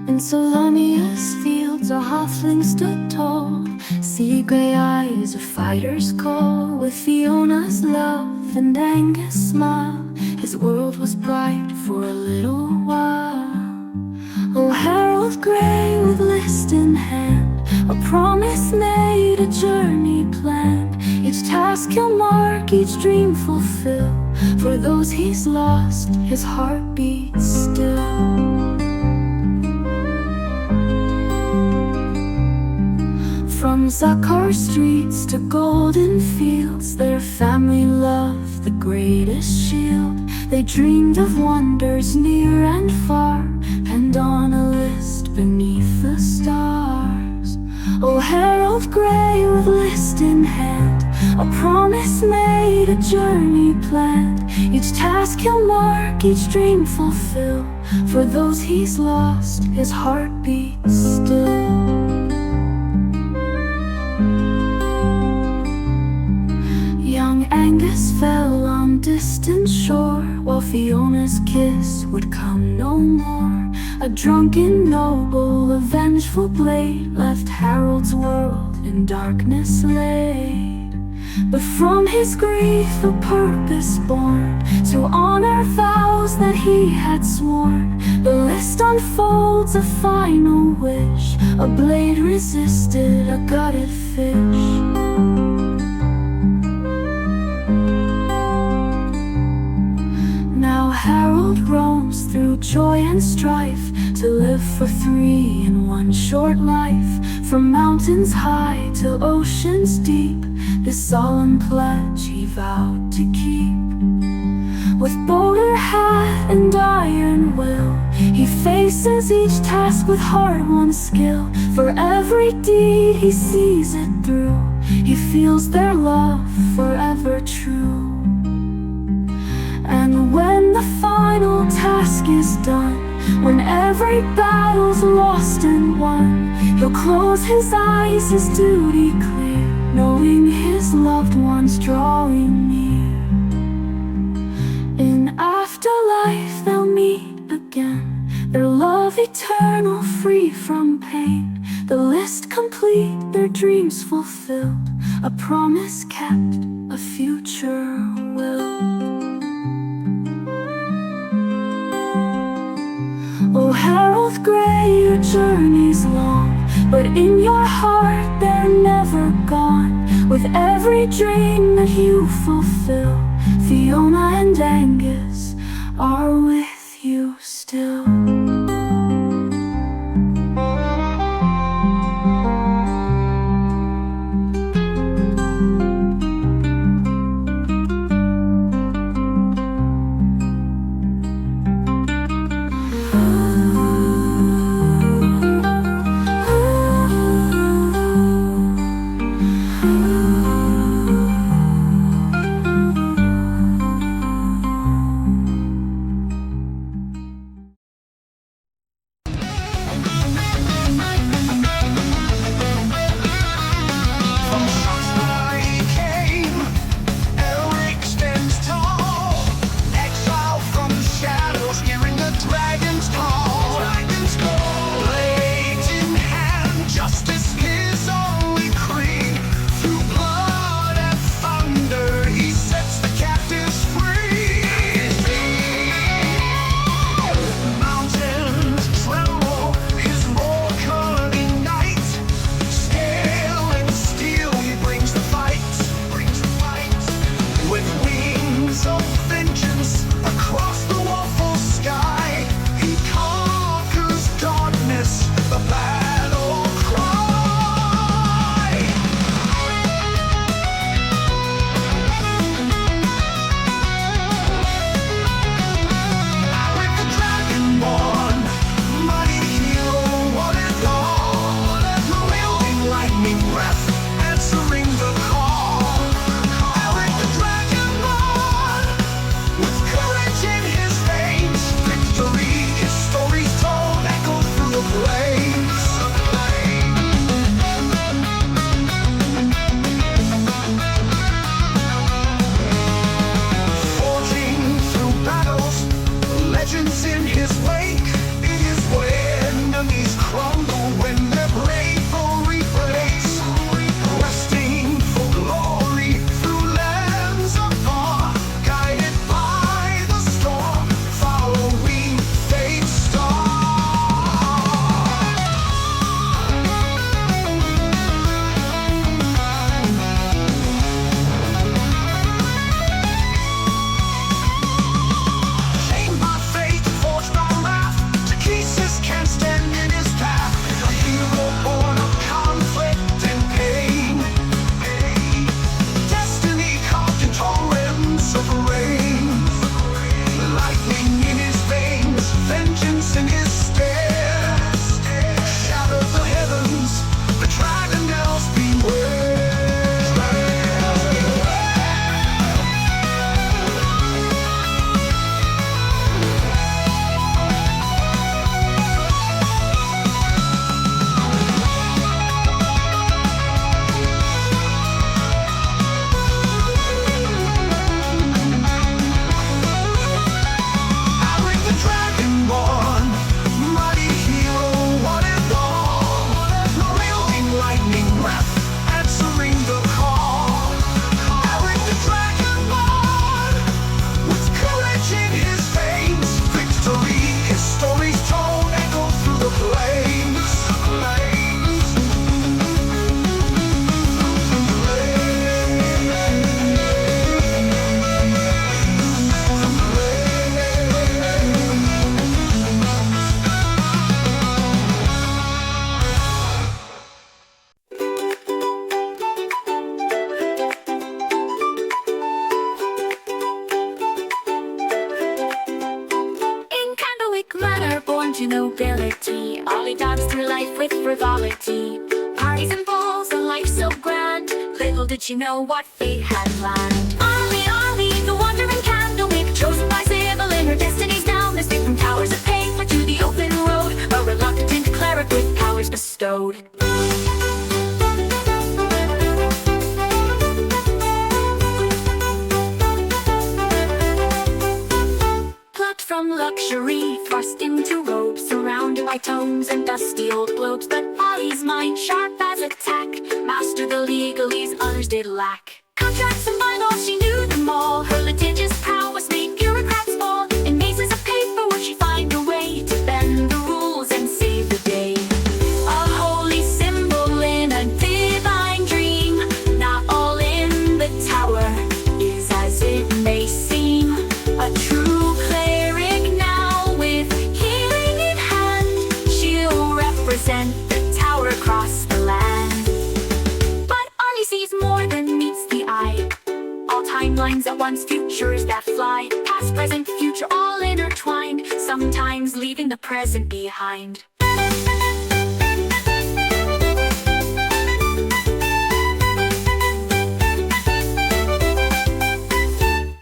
In Solonia's fields a halfling stood tall. Sea gray eyes a fighter's call. With Fiona's love and Angus' smile, his world was bright for a little while. Oh, Harold Grey with list in hand, a promise made, a journey planned. Each task he'll mark, each dream fulfill. For those he's lost, his heart beats still. From Zakar streets to golden fields, their family loved the greatest shield. They dreamed of wonders near and far, penned on a list beneath the stars. Oh, Harold Grey with list in hand, a promise made, a journey planned. Each task he'll mark, each dream fulfill. For those he's lost, his heart beats still. Young Angus fell on distant shore, while Fiona's kiss would come no more. A drunken noble, a vengeful blade, left Harold's world in darkness laid. But from his grief a purpose born, to honor vows that he had sworn. The list unfolds a final wish, a blade resisted a gutted fish. Now Harold roams through joy and strife, to live for three in one short life. From mountains high to oceans deep, this solemn pledge he vowed to keep. With bowler hat and iron will, he faces each task with hard-won skill. For every deed he sees it through, he feels their love forever true. And when the final task is done, when every battle's lost and won, he'll close his eyes, his duty clear, knowing his loved ones drawing near. In afterlife they'll meet again, their love eternal, free from pain. The list complete, their dreams fulfilled, a promise kept, a future will. Oh, Harold Grey, your journey's long, but in your heart they're never gone. With every dream that you fulfill, Fiona and Angus are with you still. Justice his only creed. Through blood and thunder, he sets the captives free. Mountains tremble, his roar could ignite. Scale and steel, he brings the fight. With wings of vengeance across the woeful sky, he conquers darkness, the battle cry. With the Dragonborn, mighty hero, one and all, wielding lightning breath, answering the call. With the Dragonborn, with courage in his veins, victory, his story's told, echoes through the flames. Forging through battles, legends in his wake. It is where enemies crumble when their bravery breaks. Resting for glory through lands afar, guided by the storm, following fate's star. Chained by fate, forged by wrath, Takhisis can't stand in his path. A hero born of conflict and pain. Destiny carved in torrents of rain. Lightning in his veins, vengeance in his stare. Shatter the heavens, the Dragonels beware. With the Dragonborn, mighty hero, one and all, wielding lightning breath, answering the call. With the Dragonborn, with courage in his veins, victory, his story's told, echoes through the flames. In Candlewick Manor, born to nobility, Ollie dance through life with frivolity. Parties and balls, a life so grand. Little did she know what fate had planned. Ollie, the wandering Candlewick, chosen by Sybil in her destiny's down. Escape from towers of paper to the open road, a reluctant cleric with powers bestowed. Plucked from luxury, thrust into robes, surrounded by tomes and dusty old globes. But Ollie's mind, sharp as a tack, mastered the legalese others did lack. Contracts and bylaws, she knew them all. Her litigious prowess made bureaucrats fall. In mazes of paper would she find a way to bend the rules and save the day. A holy symbol in a divine dream. Not all in the tower is as it may seem. A true cleric now with healing in hand. She'll represent the tower across the land. But Ollie sees more than meets the eye. All timelines at once, futures that fly. Past, present, future, all intertwined. Sometimes leaving the present behind.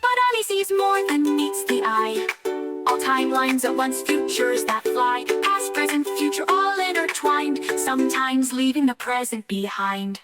But Ollie sees more than meets the eye. All timelines at once, futures that fly. Past, present, future, all intertwined. Sometimes leaving the present behind.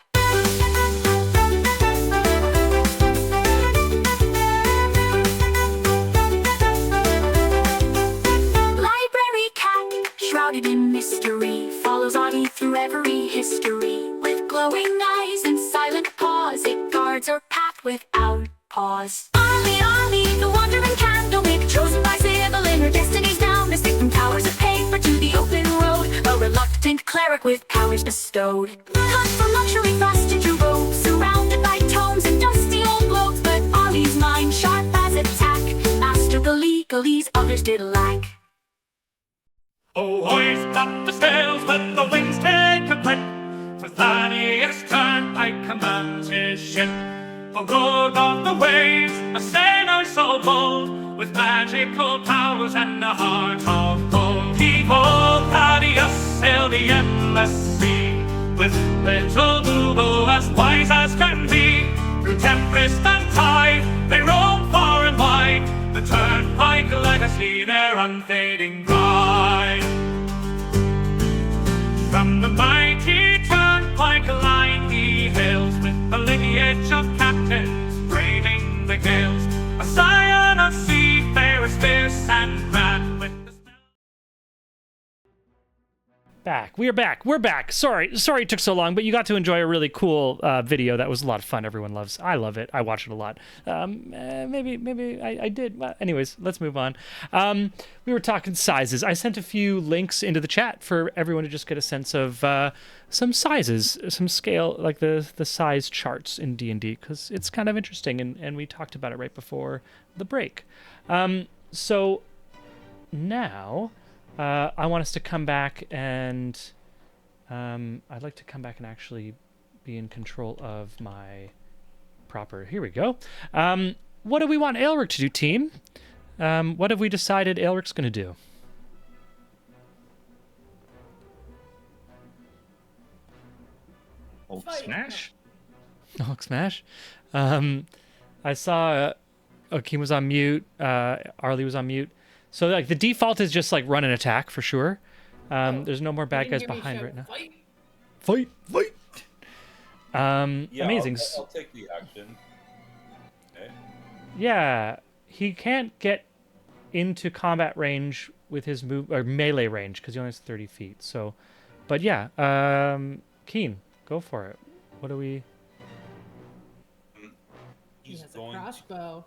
Library cat, shrouded in mystery, follows Audie through through every history. With glowing eyes and silent paws, it guards our path without pause. Arlie, the wandering candle maker, chosen by Sybil in her destiny's down to stick from towers of paper to the open road. A reluctant cleric with powers bestowed. Cut from luxury frosted to robes, surrounded by tomes and dusty old globes. But Ollie's mind sharp as a tack, mastered the legalese others did lack. Oh, hoist up the sails, let the winds take a clip. For Thaddeus turned, I command his ship. For good of the waves, a sailor so bold, with magical powers and a heart of gold. He old Thaddeus sailed the endless sea, with little Boobo as wise as can be. Through tempest and tide, they roam far and wide, the turnpike legacy, their unfading pride. From the mighty turnpike line he hails, with the lineage of captains braving the gales. A scion of seafarers fierce and grand, with the Back. We're back. We're back. Sorry it took so long, but you got to enjoy a really cool video. That was a lot of fun. Everyone loves. I love it. I watch it a lot. Maybe I did. Well, anyways, let's move on. We were talking sizes. I sent a few links into the chat for everyone to just get a sense of some sizes, some scale, like the size charts in D&D, because it's kind of interesting, and we talked about it right before the break. So now I want us to come back and I'd like to come back and actually be in control of my proper. Here we go. What do we want Aelric to do, team? What have we decided Aelric's going to do? Hulk smash? Hulk smash. I saw Akeem was on mute. Arlie was on mute. So like the default is just like run and attack for sure. There's no more bad guys behind right now. Fight. Yeah, Amazing. I'll take the action. Okay. Yeah, he can't get into combat range with his move or melee range because he only has 30 feet. So, but yeah, Keen, go for it. What do we? He's He has going. a crossbow.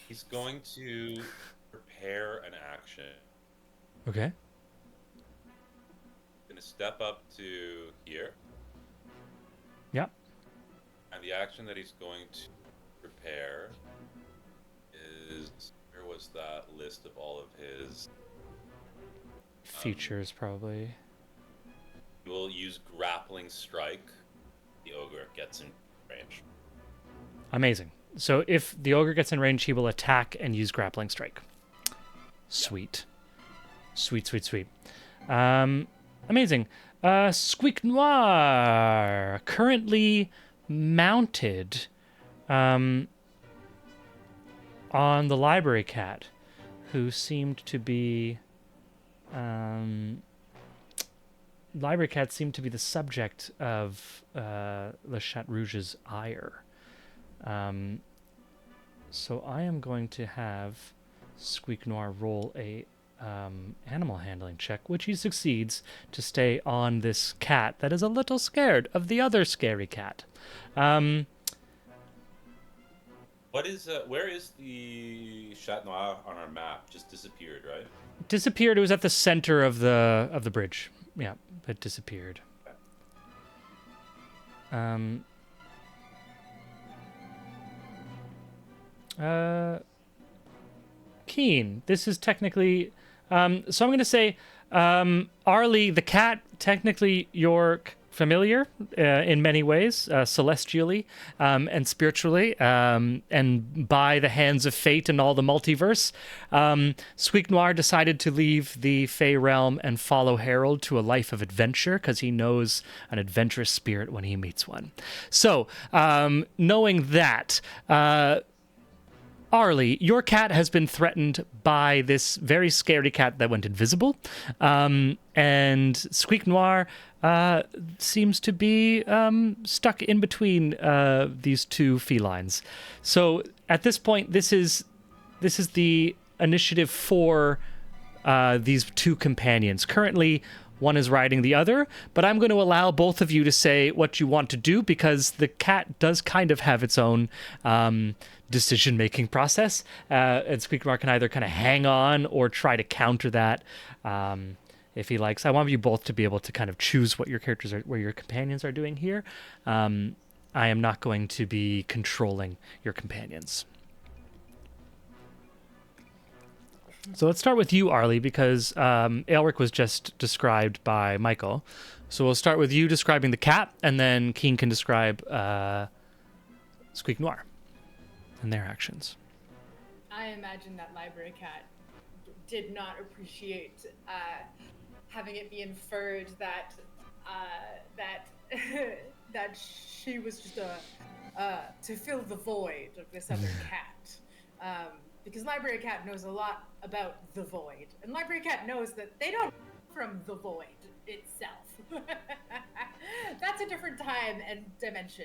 He's going to prepare an action. Okay. Going to step up to here, Yep. and the action that he's going to prepare is, where was that list of all of his? Features probably. He will use grappling strike. The ogre gets in range. Amazing. So if the ogre gets in range, he will attack and use grappling strike. Sweet. Sweet. Amazing. Squeak Noir, currently mounted on the library cat, who seemed to be... library cat seemed to be the subject of Le Chat Rouge's ire. So I am going to have Squeak Noir roll a animal handling check, which he succeeds, to stay on this cat that is a little scared of the other scary cat. What is where is the Chat Noir on our map? Just disappeared, right? Disappeared. It was at the center of the bridge. Yeah, it disappeared. Keen. This is technically. So I'm going to say, Arlie, the cat. Technically, you're familiar in many ways, celestially and spiritually, and by the hands of fate and all the multiverse. Squeak Noir decided to leave the Fey realm and follow Harold to a life of adventure because he knows an adventurous spirit when he meets one. So, knowing that, Arlie, your cat has been threatened by this very scary cat that went invisible, and Squeak Noir seems to be stuck in between these two felines. So at this point, this is the initiative for these two companions. Currently, one is riding the other, but I'm going to allow both of you to say what you want to do because the cat does kind of have its own decision-making process, and Squeaknoir can either kind of hang on or try to counter that if he likes. I want you both to be able to kind of choose what your characters are, what your companions are doing here. I am not going to be controlling your companions. So let's start with you, Arlie, because Aelric was just described by Michael. So we'll start with you describing the cat, and then Keen can describe Squeaknoir and their actions. I imagine that library cat did not appreciate having it be inferred that that she was just to fill the void of this other cat. Because Library Cat knows a lot about the void, and Library Cat knows that they don't from the void itself. That's a different time and dimension.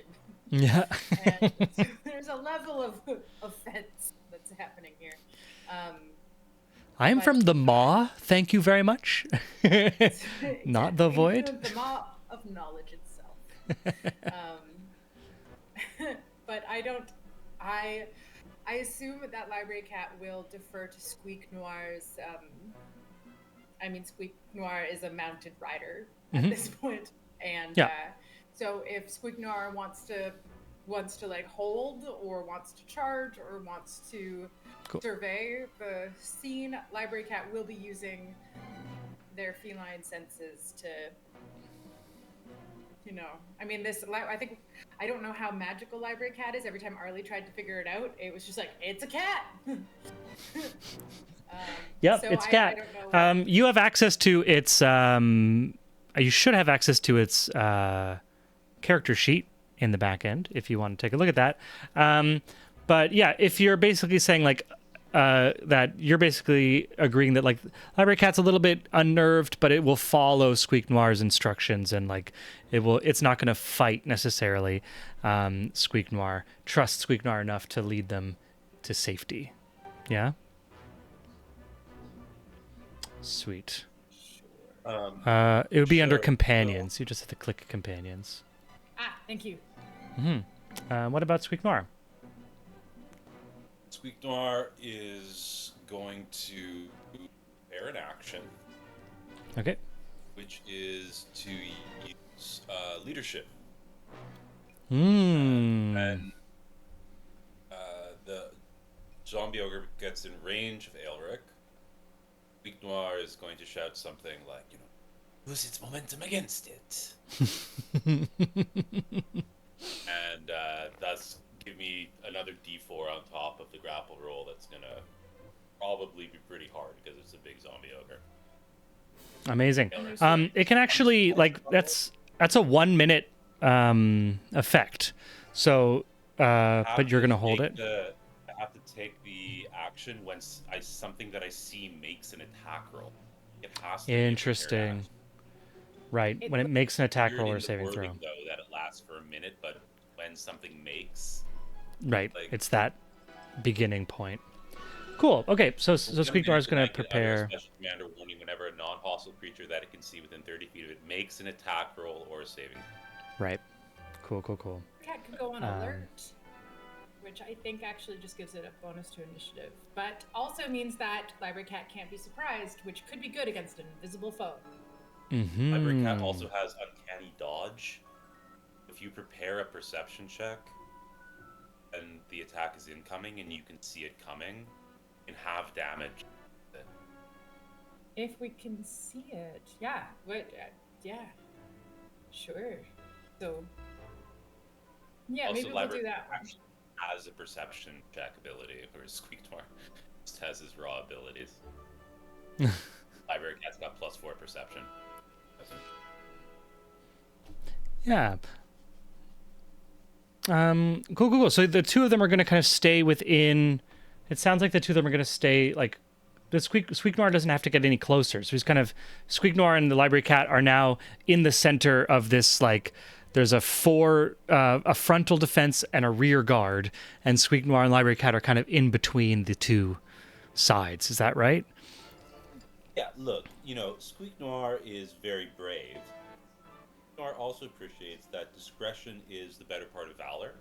Yeah. And there's a level of offense that's happening here. I am from the Maw, thank you very much. Not the void. The Maw of knowledge itself. But I assume that Library Cat will defer to Squeaknoir's. Squeaknoir is a mounted rider at this point, and so if Squeaknoir wants to like hold, or wants to charge, or wants to survey the scene, Library Cat will be using their feline senses to. I don't know how magical Library Cat is. Every time Arlie tried to figure it out, it was just like, it's a cat. Yep, it's cat. I don't know you have access to its. You should have access to its character sheet in the back end if you want to take a look at that. But yeah, if you're basically saying like. That you're basically agreeing that like Library Cat's a little bit unnerved, but it will follow Squeaknoir's instructions, and like it's not going to fight necessarily. Squeaknoir trusts Squeaknoir enough to lead them to safety. Yeah. Sweet. It would be under companions. You just have to click companions. Thank you. What about Squeaknoir? Squeaknoir is going to prepare an action. Okay. Which is to use leadership. And the zombie ogre gets in range of Aelric. Squeaknoir is going to shout something like, use its momentum against it. And thus give me another d4 on top of the grapple roll. That's gonna probably be pretty hard because it's a big zombie ogre. Amazing. It can actually that's a 1 minute effect. So but you're gonna hold it. I have to take the action when something that I see makes an attack roll. It has to be a Interesting. Right, when it makes an attack roll or saving throw. Though, that it lasts for a minute, but when something makes. Right, it's that beginning point. Cool. Okay, so Squeaknoir is going to prepare. Special commander warning whenever a non-hostile creature that it can see within 30 feet of it makes an attack roll or a saving. Right. Cool. Cat could go on alert, which I think actually just gives it a bonus to initiative, but also means that Library Cat can't be surprised, which could be good against an invisible foe. Library Cat also has uncanny dodge. If you prepare a perception check and the attack is incoming and you can see it coming, you can have damage. If we can see it, yeah. Yeah. Sure. So, yeah, also, maybe we'll do that one. Has a perception check ability, whereas Squeaknoir just has his raw abilities. Library Cat's got +4 perception. Yeah. Cool. So the two of them are going to kind of stay within. It sounds like the two of them are going to stay like. The Squeaknoir doesn't have to get any closer. So he's kind of Squeaknoir and the Library Cat are now in the center of this like. There's a frontal defense and a rear guard, and Squeaknoir and Library Cat are kind of in between the two sides. Is that right? Yeah, look, Squeak Noir is very brave. Noir also appreciates that discretion is the better part of valor,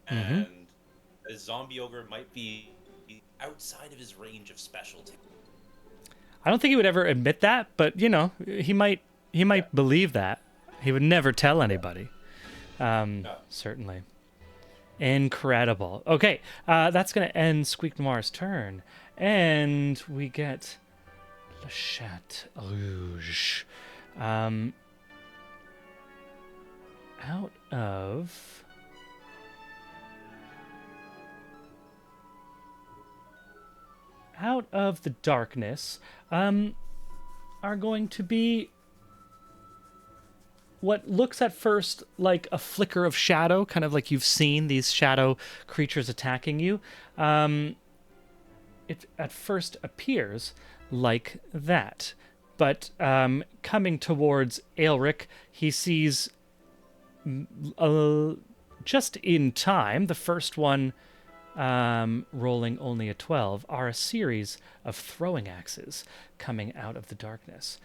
Mm-hmm. and a zombie ogre might be outside of his range of specialty. I don't think he would ever admit that, but he might believe that. He would never tell anybody. Yeah. Certainly. Incredible. Okay, that's going to end Squeak Noir's turn. And we get Le Chat Rouge. Out of... Out of the darkness are going to be what looks at first like a flicker of shadow, kind of like you've seen these shadow creatures attacking you. It at first appears like that, but coming towards Aelric, he sees just in time, the first one rolling only a 12, are a series of throwing axes coming out of the darkness.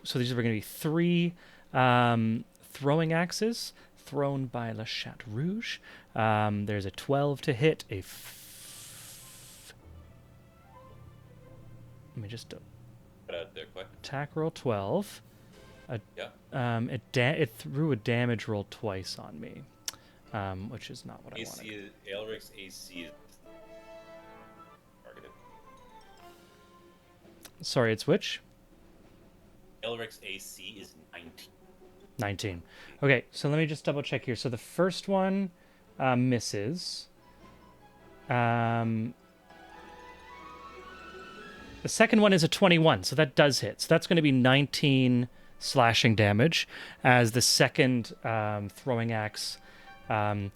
So these are going to be 3 throwing axes thrown by Le Chat Rouge. There's a 12 to hit, let me just Put out there quick. attack roll 12. Yeah. It threw a damage roll twice on me, which is not what I AC wanted. is Aelric's AC is targeted. Sorry, it's which? Aelric's AC is 19. 19. Okay, so let me just double check here. So the first one misses. The second one is a 21, so that does hit. So that's going to be 19 slashing damage as the second throwing axe. The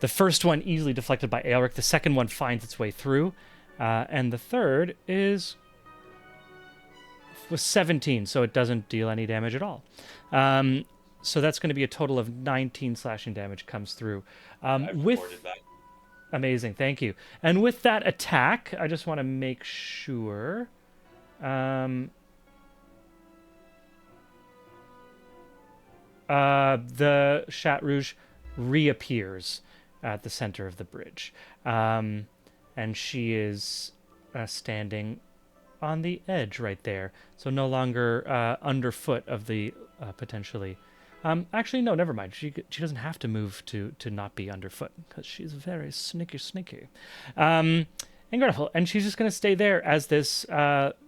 first one easily deflected by Aelric. The second one finds its way through. And the third was 17, so it doesn't deal any damage at all. So that's going to be a total of 19 slashing damage comes through. I recorded that. Amazing, thank you. And with that attack, I just want to make sure. The Chat Rouge reappears at the center of the bridge. And she is standing on the edge right there. So no longer underfoot of the potentially... actually, no, never mind. She doesn't have to move to not be underfoot because she's very sneaky. Incredible. And she's just going to stay there as this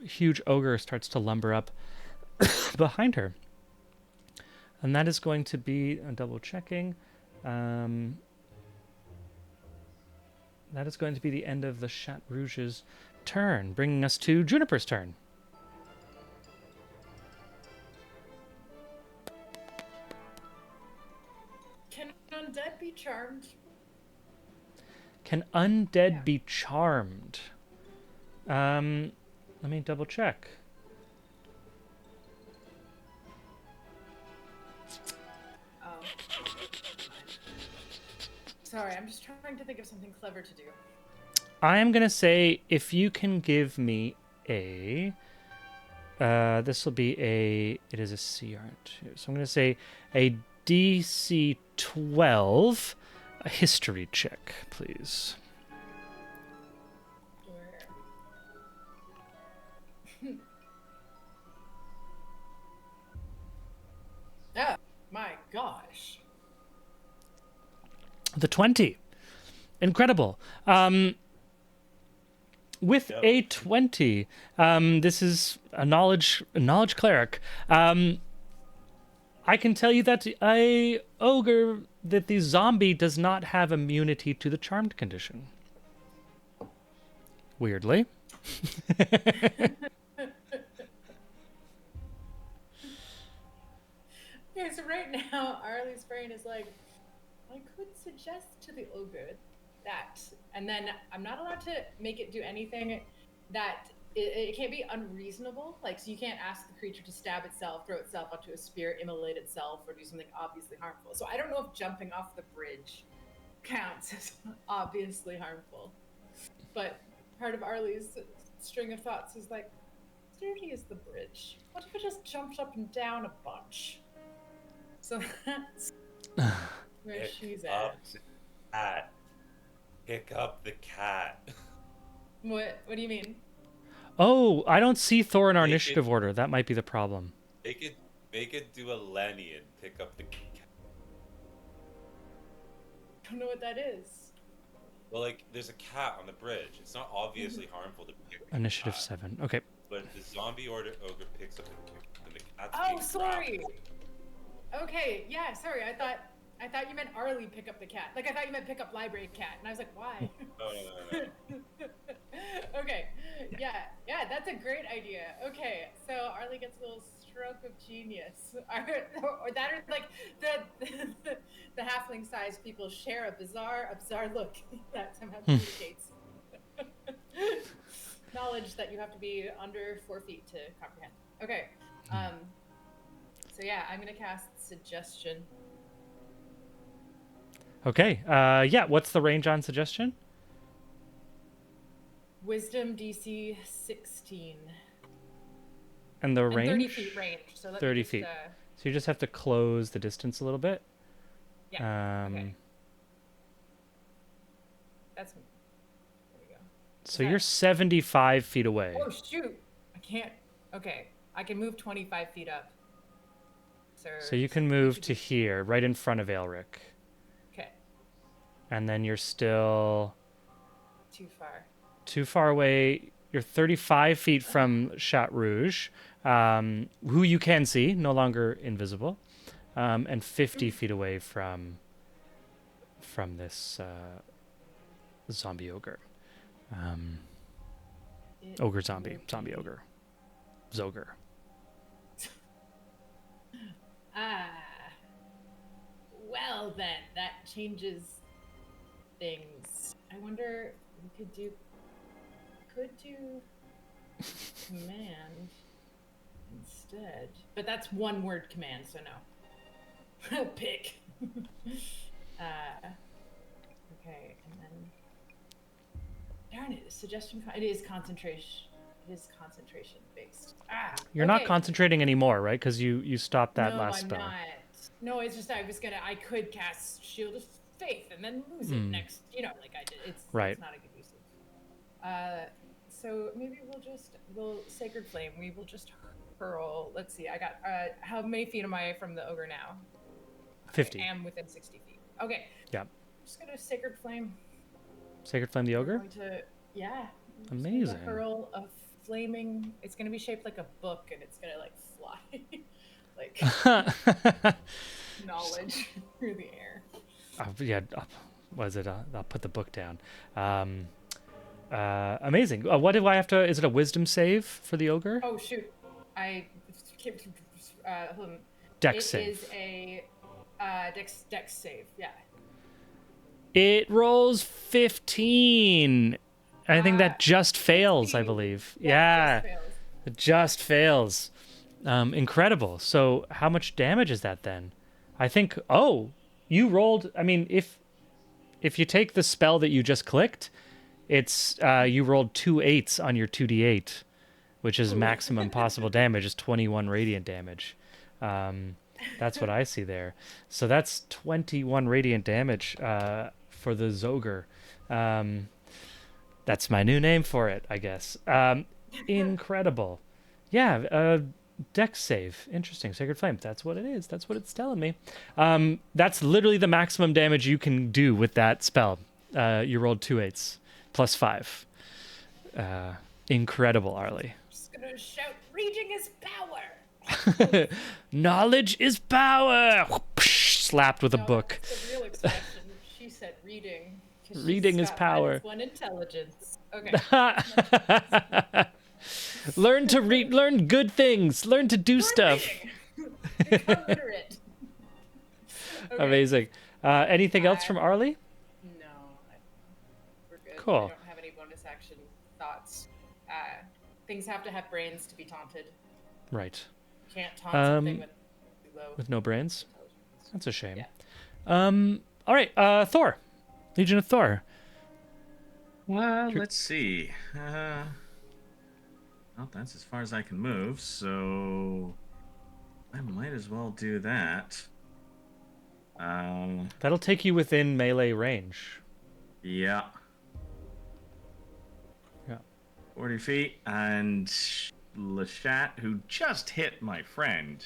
huge ogre starts to lumber up behind her. And that is going to be, double checking, that is going to be the end of the Chat Rouge's turn, bringing us to Juniper's turn. Can undead be charmed? Can undead be charmed? Let me double check. Sorry, I'm just trying to think of something clever to do. I am going to say if you can give me a... this will be a... It is a CR2. So I'm going to say a DC 12 a history check, please. Oh, my gosh. The 20. Incredible. With a 20, this is a knowledge cleric. I can tell you that that the zombie does not have immunity to the charmed condition. Weirdly. Okay, so right now, Arlie's brain is like, I could suggest to the ogre that, and then I'm not allowed to make it do anything that it can't be unreasonable. Like, so you can't ask the creature to stab itself, throw itself onto a spear, immolate itself, or do something obviously harmful. So I don't know if jumping off the bridge counts as obviously harmful. But part of Arlie's string of thoughts is like, sturdy is the bridge? What if it just jumped up and down a bunch? So that's where Pick she's up at. the cat. Pick up the cat. What do you mean? Oh, I don't see Thor in our Make it- initiative order. That might be the problem. Make it do a Lenny and pick up the cat. I don't know what that is. Well, like, there's a cat on the bridge. It's not obviously harmful to pick the Initiative cat, 7. Okay. But the zombie order ogre picks up the cat, and the cat's Oh, being sorry. grappled. Okay, yeah, sorry. I thought you meant Arlie pick up the cat. Like I thought you meant pick up library cat, and I was like, why? No. Okay, yeah, that's a great idea. Okay, so Arlie gets a little stroke of genius, or that, or like the halfling-sized people share a bizarre look that somehow communicates knowledge that you have to be under 4 feet to comprehend. Okay, so yeah, I'm gonna cast suggestion. Okay. Yeah, what's the range on suggestion? Wisdom DC 16. And the And range? 30 feet range. So let me 30 just, feet. So you just have to close the distance a little bit. yeah. Okay. That's. There we go. So that- you're 75 feet away. Oh shoot! I can't. Okay, I can move 25 feet up. So you can move to here, right in front of Aelric. Okay. And then you're still Too far. too far away. You're 35 feet from Chat Rouge, who you can see, no longer invisible, and 50 feet away from this zombie ogre. Ogre zombie. Zombie ogre. Zogre. Ah. Well then, that changes things. I wonder we could do command instead. But that's one word command, so no. Pick. Okay, and then darn it, suggestion it is concentration. It is concentration based. You're not okay. concentrating anymore, right? Because you stopped that No, last I'm spell. not. No, it's just I could cast Shield of Faith and then lose it next. Like I did. It's Right. It's not a good use of. So maybe we'll Sacred Flame. We will just hurl. Let's see. I got. How many feet am I from the ogre now? 50. I am within 60 feet. Okay. Yeah. Just gonna Sacred Flame. Sacred Flame the I'm ogre? going to, yeah. I'm just Amazing. gonna hurl a flaming. It's gonna be shaped like a book, and it's gonna like fly, like knowledge through the air. Yeah. What is it? I'll put the book down. Amazing. What do I have to? Is it a wisdom save for the ogre? Oh shoot! I hold on. Dex save. It is a dex save. Yeah. It rolls 15. I think that just fails, I 15. believe. Just Yeah. fails. It just fails. Incredible. So how much damage is that then? I think, you rolled, I mean, if you take the spell that you just clicked, it's, you rolled 2 8s on your 2d8, which is maximum possible damage, is 21 radiant damage. That's what I see there. So that's 21 radiant damage for the Zogre. That's my new name for it, I guess. Incredible. Yeah, Dex save. Interesting. Sacred Flame. That's what it is. That's what it's telling me. That's literally the maximum damage you can do with that spell. You rolled 2 8s plus 5. Incredible, Arlie. Just gonna shout, "Raging is power!" Knowledge is power. Slapped with a No, book. that's the real expression. She said reading. 'Cause she's Reading is got power. -1 intelligence. Okay. Learn to read. Learn good things. Learn to do stuff. Become literate. Okay. Amazing. Anything else from Arlie? No, we're good. Cool. I don't have any bonus action thoughts. Things have to have brains to be taunted. Right. Can't taunt something with low With no brains. intelligence. That's a shame. Yeah. All right. Thor. Legion of Thor. Let's see. Well, that's as far as I can move, so I might as well do that. That'll take you within melee range. Yeah. Yeah. 40 feet, and Lashat, who just hit my friend.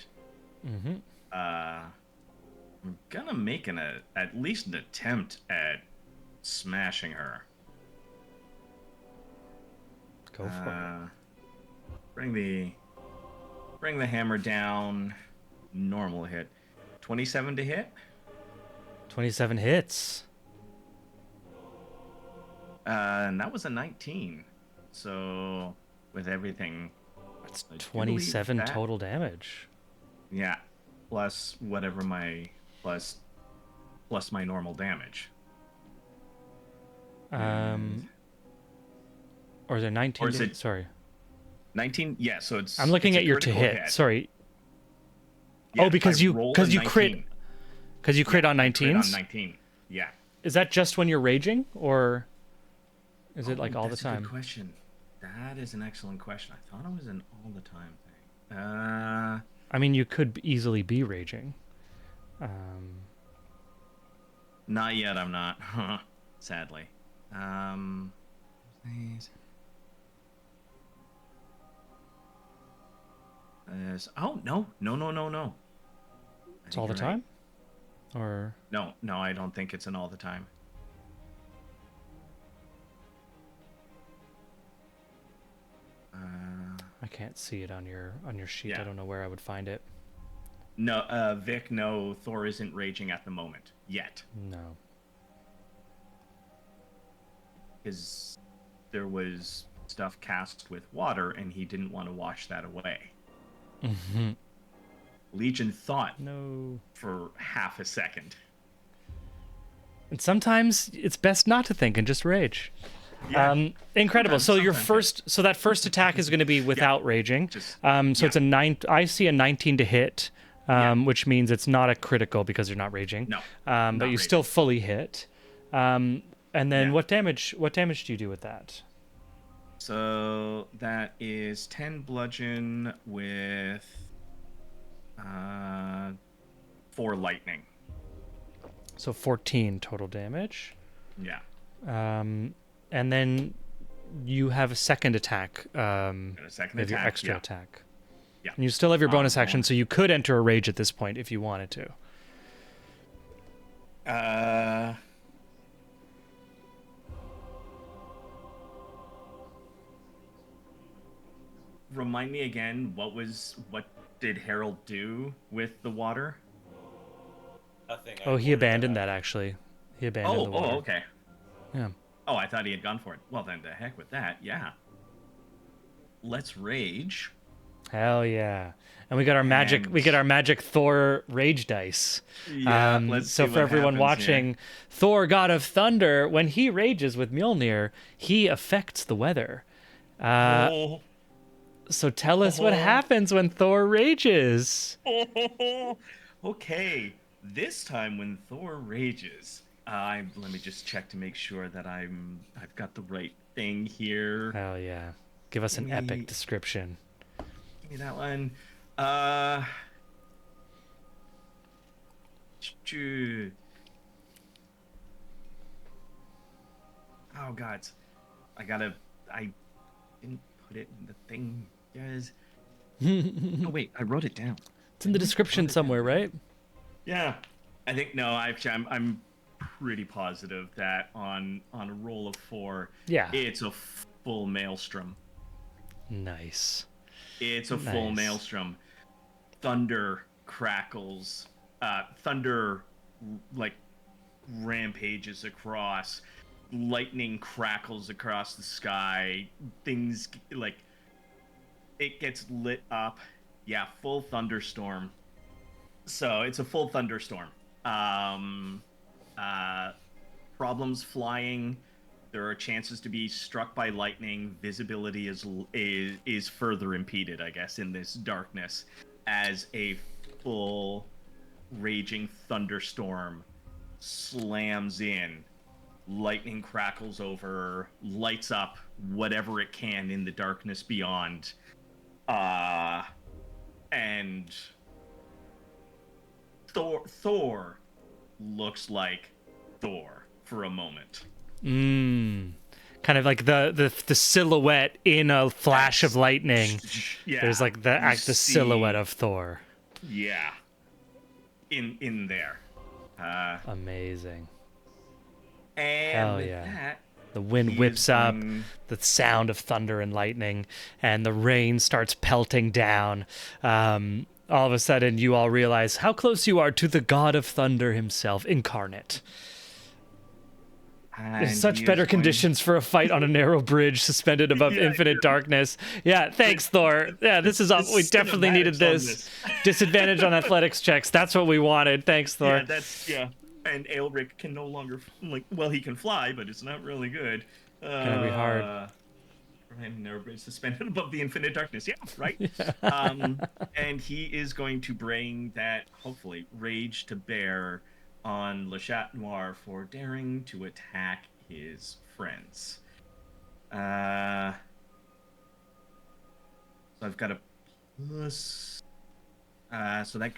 Mm-hmm. I'm gonna make at least an attempt at smashing her. Go for it. Bring the hammer down. Normal hit. 27 to hit. 27 hits. And that was a 19. So with everything, That's I do 27 believe that- total damage. yeah, plus whatever my plus my normal damage. Or is it 19? Or is it- Sorry. 19. Yeah, so it's. I'm looking it's a at your to critical hit. Sorry. Yeah, Oh, because I you rolled because a you crit 19. because you crit on I crit 19s. on 19. Yeah. Is that just when you're raging, or is it like all the That's a time? good question. That is an excellent question. I thought it was an all the time thing. I mean, you could easily be raging. Not yet. I'm not. Sadly. Please. Oh no! It's all the time, or No, I don't think it's an all the time. I can't see it on your sheet. Yeah. I don't know where I would find it. No, Vic. No, Thor isn't raging at the moment yet, No. because there was stuff cast with water, and he didn't want to wash that away. Mm-hmm. Legion thought No. for half a second. And sometimes it's best not to think and just rage. Yeah. Incredible. So your Sometimes, so that first attack is going to be without raging. Just- So it's a 9. I see a 19 to hit, which means it's not a critical because you're not raging. No, But not you raging. still fully hit. And then Yeah. what damage? What damage do you do with that? So that is 10 bludgeon with 4 lightning. So 14 total damage. Yeah. And then you have a second attack. A second With your attack. extra yeah. attack. Yeah. And you still have your bonus Oh. action, so you could enter a rage at this point if you wanted to. Remind me again, what did Harold do with the water? Nothing. Oh, he abandoned that actually. He abandoned the water. Okay. Yeah. Oh, I thought he had gone for it. Well, then the heck with that. Yeah. Let's rage. Hell yeah. And we got our magic. We get our magic Thor rage dice. Yeah, let's so see for what everyone happens here. watching, Thor, God of Thunder, when he rages with Mjolnir, he affects the weather. Oh. So tell us what happens when Thor rages. Okay. This time when Thor rages, let me just check to make sure that I've got the right thing here. Hell yeah. Give us an Give me- epic description. Give me that one. Oh god. I didn't put it in the thing, guys. Oh wait, I wrote it down. It's in the description somewhere, right? Yeah. I think no, I'm pretty positive that on a roll of 4, Yeah. it's a full maelstrom. Nice. It's a full Nice. maelstrom. Thunder crackles. Thunder like rampages across. Lightning crackles across the sky. Things like it gets lit up. Yeah, full thunderstorm. So it's a full thunderstorm. Problems flying. There are chances to be struck by lightning. Visibility is further impeded, I guess, in this darkness, as a full raging thunderstorm slams in lightning crackles over, lights up whatever it can in the darkness beyond, and Thor looks like Thor for a moment. Kind of like the silhouette in a flash of lightning. Yeah, There's like the silhouette of Thor. Yeah. In there. Amazing. And Hell with yeah. that, The wind he whips is up, going- the sound of thunder and lightning, and the rain starts pelting down. All of a sudden, you all realize how close you are to the god of thunder himself, incarnate. and There's such he is better going- conditions for a fight on a narrow bridge suspended above Yeah, infinite darkness. Yeah, thanks, Thor. Yeah, this is all. The We definitely needed cinematics on this. Disadvantage on athletics checks. That's what we wanted. Thanks, Thor. Yeah, that's And Aelric can no longer he can fly, but it's not really good. Gonna be hard. And narrow bridge suspended above the infinite darkness. Yeah, right. And he is going to bring that hopefully rage to bear on Le Chat Noir for daring to attack his friends. So I've got a plus. So that.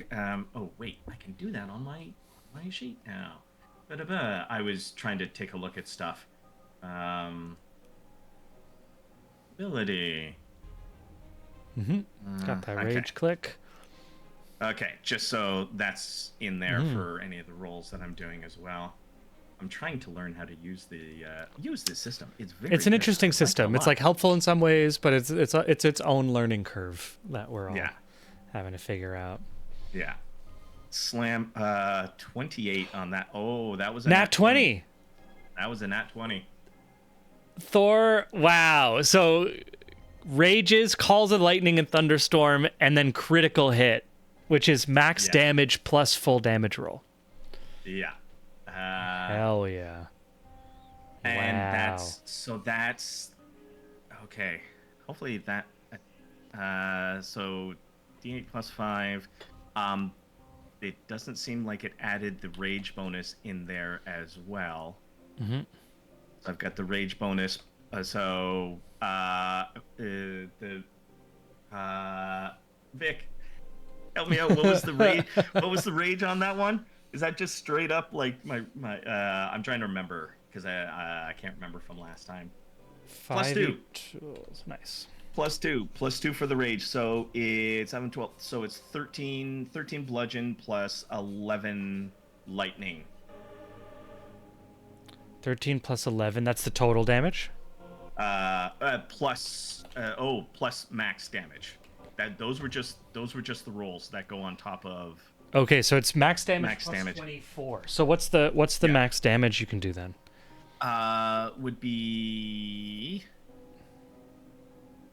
Oh wait, I can do that on my sheet now. I was trying to take a look at stuff. Ability. Got that okay. rage click. Okay, just so that's in there for any of the roles that I'm doing as well. I'm trying to learn how to use this system. It's very. It's an good. interesting I like it a system. It's lot. like helpful in some ways, but it's its own learning curve that we're all having to figure out. Yeah. Slam 28 on that. Oh, that was a Nat 20. That was a nat 20. Thor, wow. So rages, calls a lightning and thunderstorm, and then critical hit, which is max damage plus full damage roll. Yeah. Hell yeah. And Wow. that's okay. Hopefully that so D8 plus 5. It doesn't seem like it added the rage bonus in there as well. Mm-hmm. So I've got the rage bonus. Vic, help me out. What was the rage? What was the rage on that one? Is that just straight up like my? I'm trying to remember because I can't remember from last time. Plus 2. Nice. Plus 2 for the rage. So it's 7, 12. So it's 13 bludgeon plus 11 lightning. 13 plus 11. That's the total damage. Plus max damage. Those were just the rolls that go on top of. Okay, so it's max damage Max plus damage. 24. So what's the max damage you can do then? Would be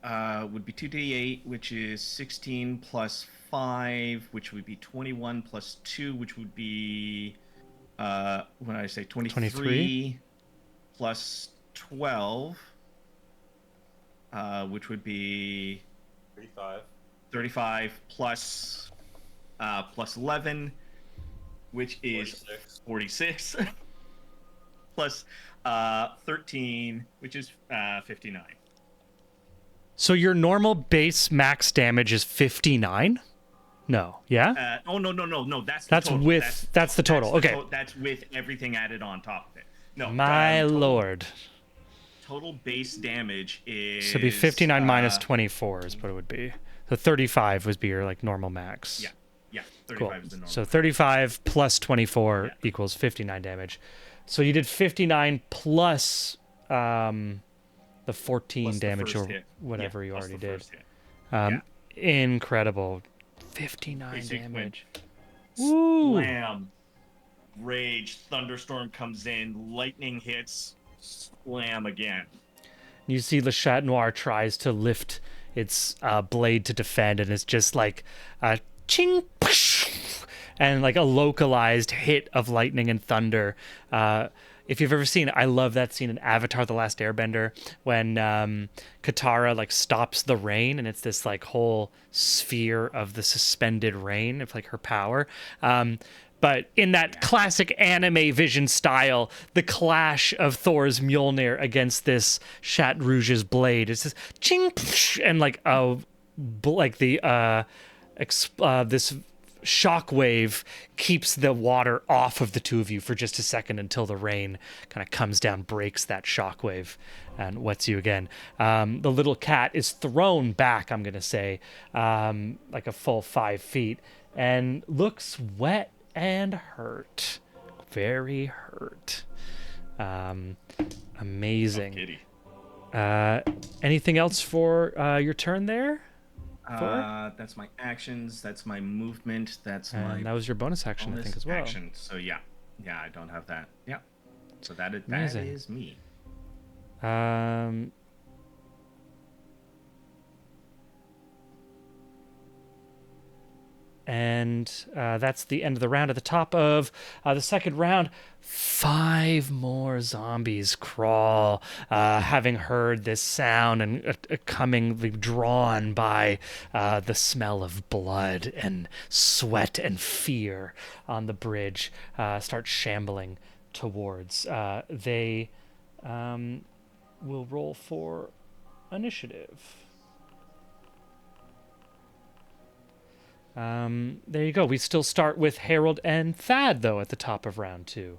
2d8, which is 16 plus 5, which would be 21 plus 2, which would be what did I say? 23 plus 12, which would be 35 plus 11, which is 46 plus 13, which is 59. So your normal base max damage is 59? No. Yeah? No. That's the That's total. with that's the total. Okay. That's with everything added on top of it. No. My lord. Total base damage is. So it'd be 59 minus 24 is what it would be. So 35 would be your like normal max. Yeah. 35 Cool. is the normal. So 35 plus 24 equals 59 damage. So you did 59 plus the 14 Plus the damage first or hit. whatever Yeah, you plus already the did. first hit. Incredible. 59 Basic damage. Woo! Slam. Rage. Thunderstorm comes in. Lightning hits. Slam again. You see Le Chat Noir tries to lift its blade to defend, and it's just like a ching, and like a localized hit of lightning and thunder. If you've ever seen, I love that scene in Avatar: The Last Airbender when Katara like stops the rain, and it's this like whole sphere of the suspended rain of like her power. But in that classic anime vision style, the clash of Thor's Mjolnir against this Chat Rouge's blade, it's just ching, and like this shockwave keeps the water off of the two of you for just a second until the rain kind of comes down, breaks that shockwave, and wets you again. The little cat is thrown back, I'm going to say, like a full 5 feet, and looks wet and hurt. Very hurt. Amazing. Anything else for your turn there? That's my actions. That's my movement. That's my. And that was your bonus action, I think, as well. Action. So yeah, I don't have that. Yeah. So that is me. And that's the end of the round. At the top of the second round, 5 more zombies crawl, having heard this sound and coming drawn by the smell of blood and sweat and fear on the bridge, start shambling towards. They will roll for initiative. There you go. We still start with Harold and Thad, though, at the top of round 2.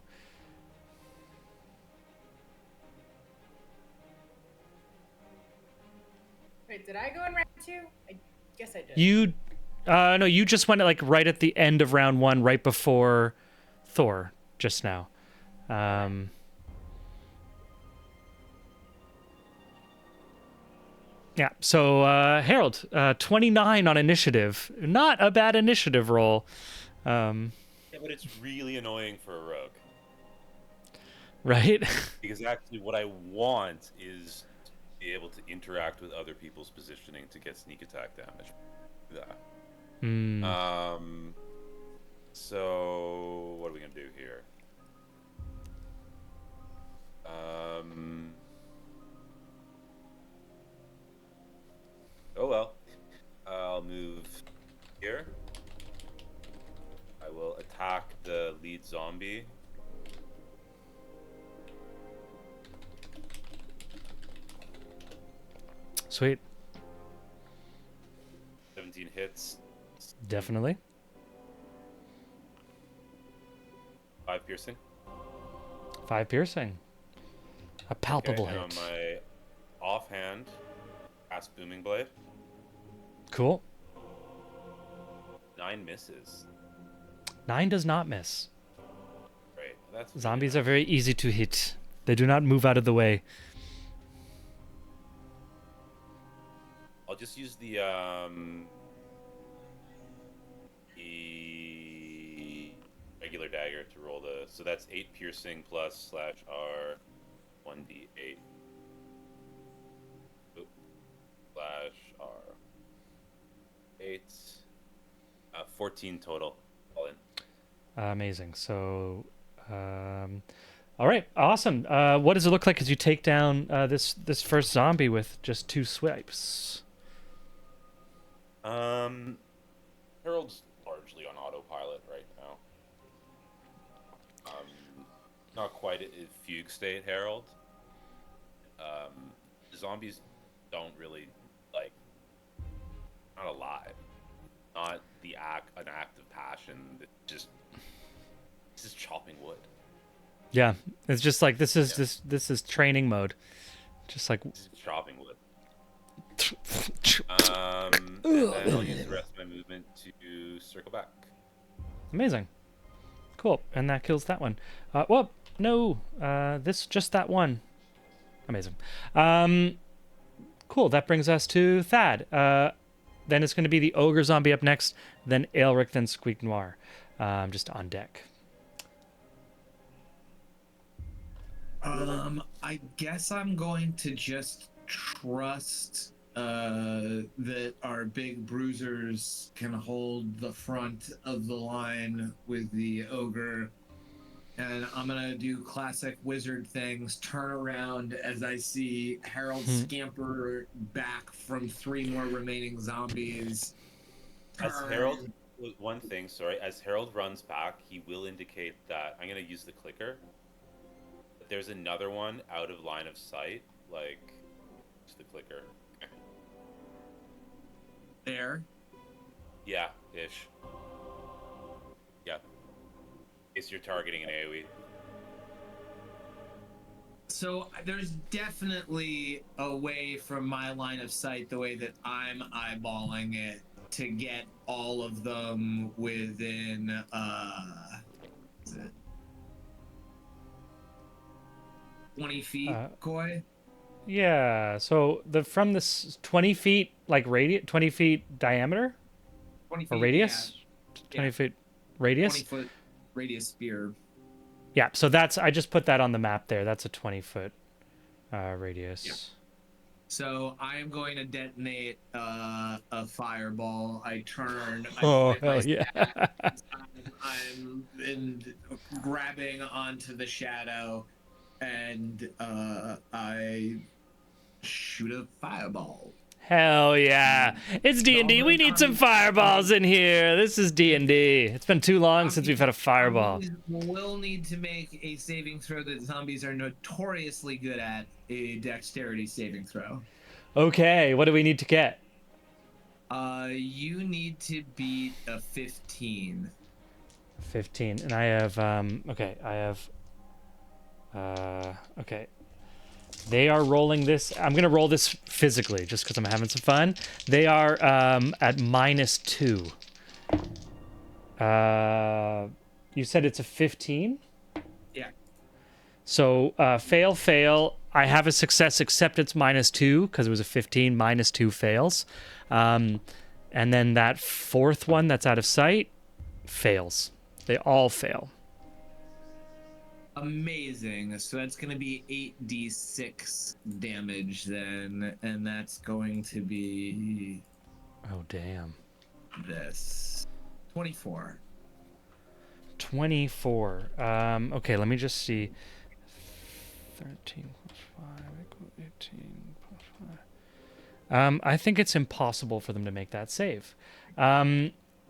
Wait, did I go in round 2? I guess I did. You, no, you just went like right at the end of round 1, right before Thor, just now. Yeah, so Harold, 29 on initiative. Not a bad initiative roll. Yeah, but it's really annoying for a rogue. Right? Because actually what I want is to be able to interact with other people's positioning to get sneak attack damage. Yeah. So what are we going to do here? Oh well. I'll move here. I will attack the lead zombie. Sweet. 17 hits. Definitely. 5 piercing. 5 piercing. A palpable Okay, and hit. on my offhand, cast Booming Blade. Cool. 9 misses. 9 does not miss. Great. That's really Zombies nice. are very easy to hit. They do not move out of the way. I'll just use the regular dagger to roll the. So that's 8 piercing plus /R 1d8. Oop. /R 8. 14 total. All in. Amazing. So, all right, awesome. What does it look like as you take down this first zombie with just 2 swipes? Harold's largely on autopilot right now. Not quite at fugue state, Harold. The zombies don't really not alive. Not an act of passion. It's just chopping wood. Yeah, it's just like this is training mode. Just like This is chopping wood. And then I'll use the rest of my movement to circle back. amazing. Cool, and that kills that one. Well, no, just that one. Amazing. Cool. That brings us to Thad. Then it's going to be the ogre zombie up next, then Aelric, then Squeak Noir, just on deck. I guess I'm going to just trust that our big bruisers can hold the front of the line with the ogre. And I'm gonna do classic wizard things, turn around as I see Harold scamper back from 3 more remaining zombies. As turn, Harold one thing. Sorry, as Harold runs back, he will indicate that I'm going to use the clicker. But there's another one out of line of sight. Like, use the clicker. There. Yeah, ish. Yeah. In case you're targeting an AoE. So there's definitely a way from my line of sight, the way that I'm eyeballing it, to get all of them within is it 20 feet, Koi? Yeah. So from this 20 feet like radius, 20 feet diameter 20 or feet, radius, 20 feet radius. 20-foot radius spear. Yeah. So I just put that on the map there. That's a 20-foot radius. Yeah. So I am going to detonate a fireball. I turn. Oh hell yeah! I'm grabbing onto the shadow, and I shoot a fireball. Hell yeah! It's D&D. We need some fireballs in here. This is D&D. It's been too long since we've had a fireball. Will need to make a saving throw that zombies are notoriously good at, a dexterity saving throw. Okay, what do we need to get? You need to beat a 15. 15, and I have okay, I have okay. They are rolling this. I'm gonna roll this physically, just because I'm having some fun. They are at -2. You said it's a 15? Yeah. So fail. I have a success, except it's -2 because it was a 15. -2 fails, and then that fourth one that's out of sight fails. They all fail. Amazing. So that's going to be 8d6 damage then, and that's going to be Oh damn. this 24. 24. Okay, let me just see. 13 plus 5 equals 18 plus 5. I think it's impossible for them to make that save.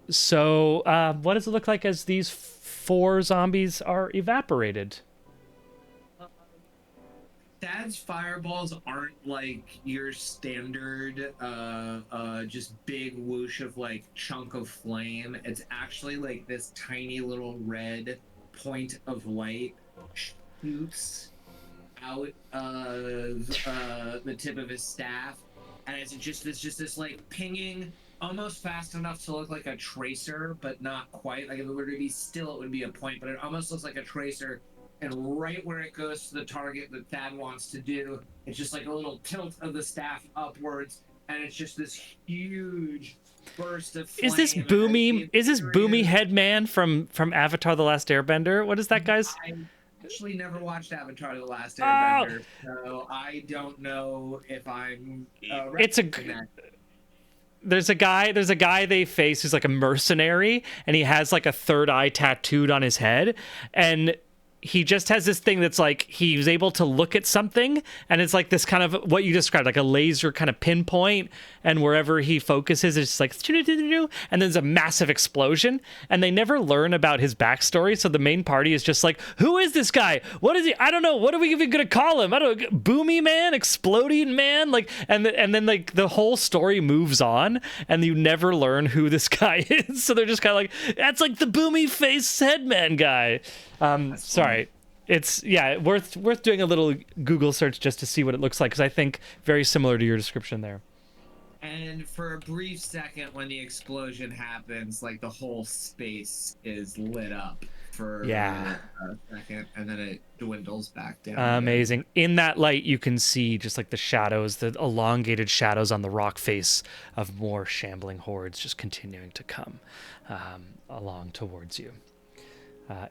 So what does it look like as these 4 zombies are evaporated? Dad's fireballs aren't like your standard just big whoosh of like chunk of flame. It's actually like this tiny little red point of light shoots out of the tip of his staff, and it's just this like pinging, almost fast enough to look like a tracer, but not quite. Like if it were to be still, it would be a point, but it almost looks like a tracer. And right where it goes to the target that Thad wants to do, it's just like a little tilt of the staff upwards, and it's just this huge burst of flame. Is this Boomy? Is this Boomy Headman from Avatar: The Last Airbender? What is that, guys? I actually never watched Avatar: The Last Airbender, so I don't know if I'm. It's a. There's a guy they face who's like a mercenary, and he has like a third eye tattooed on his head, and he just has this thing that's like he was able to look at something, and it's like this kind of what you described, like a laser kind of pinpoint, and wherever he focuses, it's just like, and then there's a massive explosion, and they never learn about his backstory. So the main party is just like, who is this guy? What is he? I don't know. What are we even gonna call him? I don't know. Boomy Man, Exploding Man, like, and then like the whole story moves on, and you never learn who this guy is. So they're just kind of like, that's like the Boomy Face Headman guy. Sorry. It's worth doing a little Google search just to see what it looks like, because I think very similar to your description there. And for a brief second, when the explosion happens, like the whole space is lit up for a second, and then it dwindles back down. Amazing. In that light, you can see just like the shadows, the elongated shadows on the rock face of more shambling hordes just continuing to come along towards you.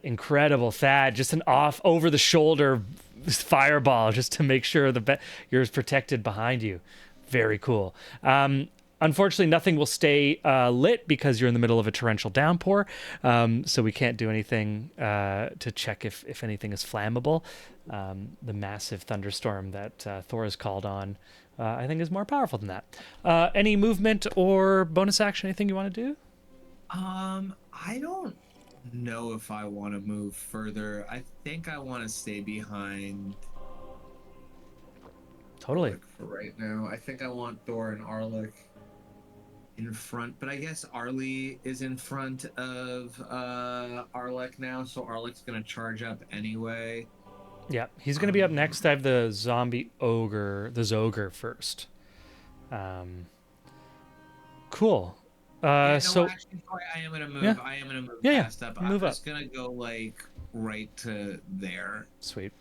Incredible, Thad. Just an off over the shoulder fireball just to make sure you're protected behind you. Very cool. Unfortunately, nothing will stay lit because you're in the middle of a torrential downpour. So we can't do anything to check if anything is flammable. The massive thunderstorm that Thor has called on, I think, is more powerful than that. Any movement or bonus action? Anything you want to do? I don't know if I want to move further. I think I want to stay behind Totally. Arlik for right now. I think I want Thor and Arlik in front, but I guess Arlie is in front of Arlek now, so Arlek's gonna charge up anyway. Yeah, he's going to be up next. I have the zombie ogre, the Zogre first. Cool. So actually, Corey, I am gonna move. Yeah. I am gonna move Yeah, past up. move I'm up. just gonna go like right to there. Sweet.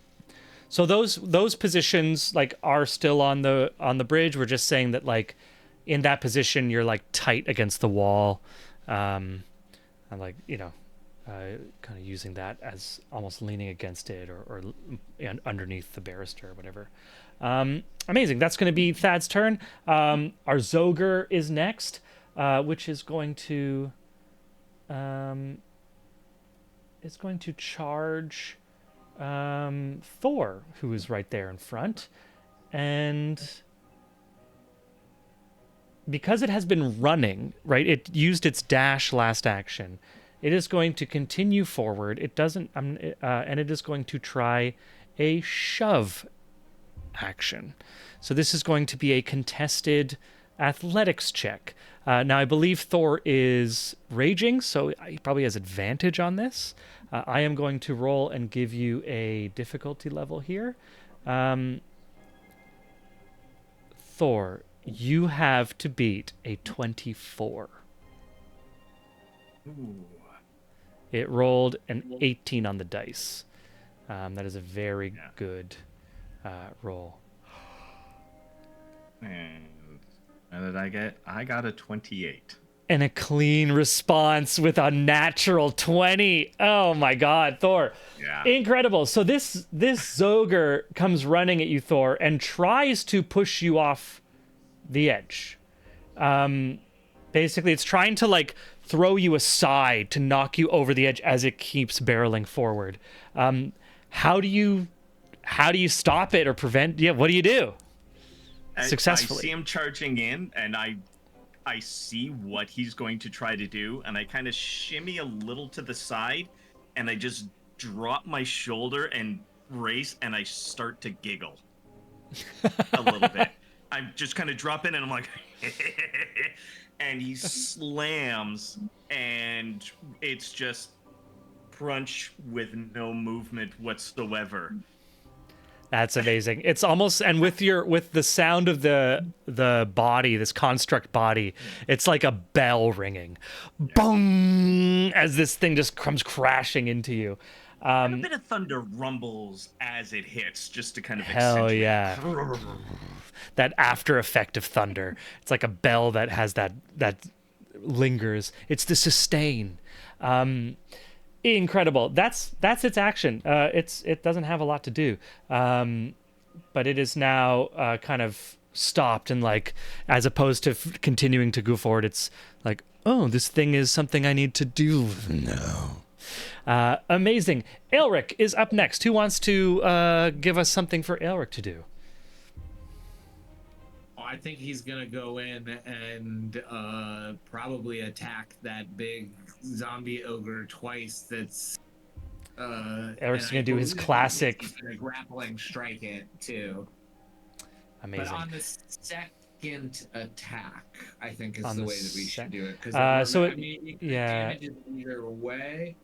So those positions like are still on the bridge. We're just saying that like in that position you're like tight against the wall, and like kind of using that as almost leaning against it or underneath the barrister or whatever. Amazing. That's going to be Thad's turn. Our Zogre is next, which is going to charge Thor, who is right there in front, and because it has been running, right? It used its dash last action. It is going to continue forward. It doesn't, and it is going to try a shove action. So this is going to be a contested athletics check. Now I believe Thor is raging, so he probably has advantage on this. I am going to roll and give you a difficulty level here. Thor, you have to beat a 24. Ooh. It rolled an 18 on the dice. That is a very good roll. And what did I get? I got a 28. And a clean response with a natural 20. Oh my God, Thor. Yeah. Incredible. So this Zogre comes running at you, Thor, and tries to push you off the edge. Basically, it's trying to like throw you aside to knock you over the edge as it keeps barreling forward. How do you stop it or prevent? Yeah, what do you do? Successfully. I see him charging in, and I see what he's going to try to do, and I kind of shimmy a little to the side, and I just drop my shoulder and brace, and I start to giggle a little bit. I just kind of drop in, and I'm like, and he slams, and it's just crunch with no movement whatsoever. That's amazing. It's almost, and with the sound of the body, this construct body, it's like a bell ringing, boom, as this thing just comes crashing into you. And a bit of thunder rumbles as it hits, just to kind of Hell accentuate. yeah. That after effect of thunder. It's like a bell that has that lingers. It's the sustain. Incredible. That's its action. It doesn't have a lot to do, but it is now kind of stopped, and like as opposed to continuing to go forward, it's like, oh, this thing is something I need to do now. Amazing. Elric is up next. Who wants to give us something for Elric to do? I think he's gonna go in and probably attack that big zombie ogre twice. That's Eric's gonna do his classic he's gonna grappling strike it too. Amazing. But on the second attack, I think is On the the way that we should do it. so I mean, you can damage it either way.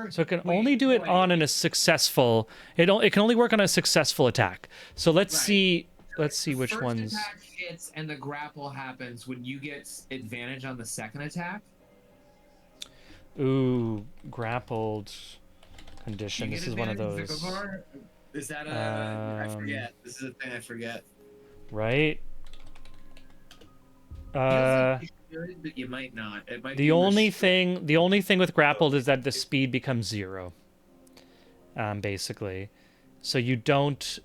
So it can only do it on a successful. It can only work on a successful attack. So let's see. Let's see which First ones. attack hits and the grapple happens. Would you get advantage on the second attack? Ooh, grappled condition. You This get is one of advantage, those. Vigovar? Is that a? I forget. This is a thing I forget. Right. You should, but you might not. It might The be only thing with grappled is that the speed becomes 0. Basically, so you don't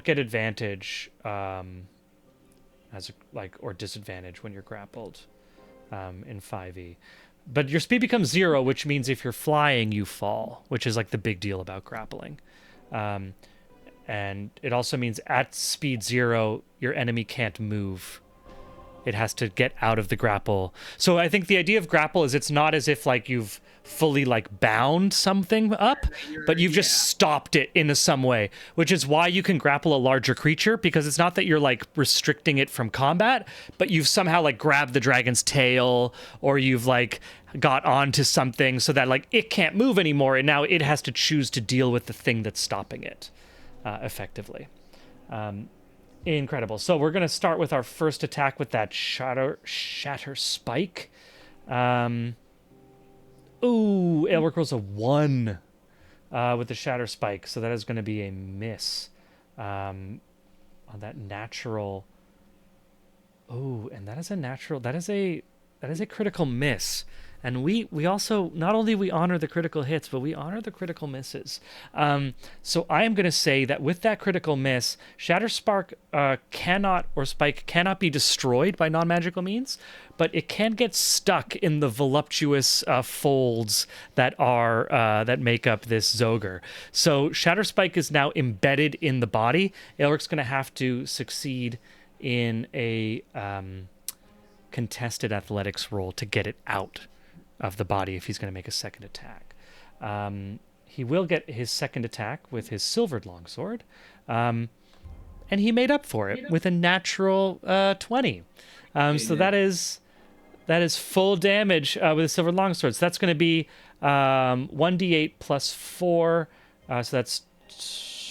get advantage as or disadvantage when you're grappled in 5e. But your speed becomes 0, which means if you're flying, you fall, which is like the big deal about grappling. And it also means at speed 0, your enemy can't move It has to get out of the grapple. So I think the idea of grapple is it's not as if like you've fully like bound something up, but you've just stopped it in some way, which is why you can grapple a larger creature, because it's not that you're like restricting it from combat, but you've somehow like grabbed the dragon's tail, or you've like got onto something so that like it can't move anymore, and now it has to choose to deal with the thing that's stopping it effectively. Incredible. So we're going to start with our first attack with that shatter spike. Ooh, Aelric rolls a 1 with the shatter spike, so that is going to be a miss on that natural. Oh, and that is a natural. That is a critical miss. And we also, not only we honor the critical hits, but we honor the critical misses. So I am going to say that with that critical miss, Shatter Spike cannot be destroyed by non-magical means, but it can get stuck in the voluptuous folds that make up this Zogre. So Shatter Spike is now embedded in the body. Aelric's going to have to succeed in a contested athletics roll to get it out of the body if he's going to make a second attack. He will get his second attack with his silvered longsword, and he made up for it with a natural 20. So that is full damage with a silvered longsword. So that's going to be 1d8 plus 4, so that's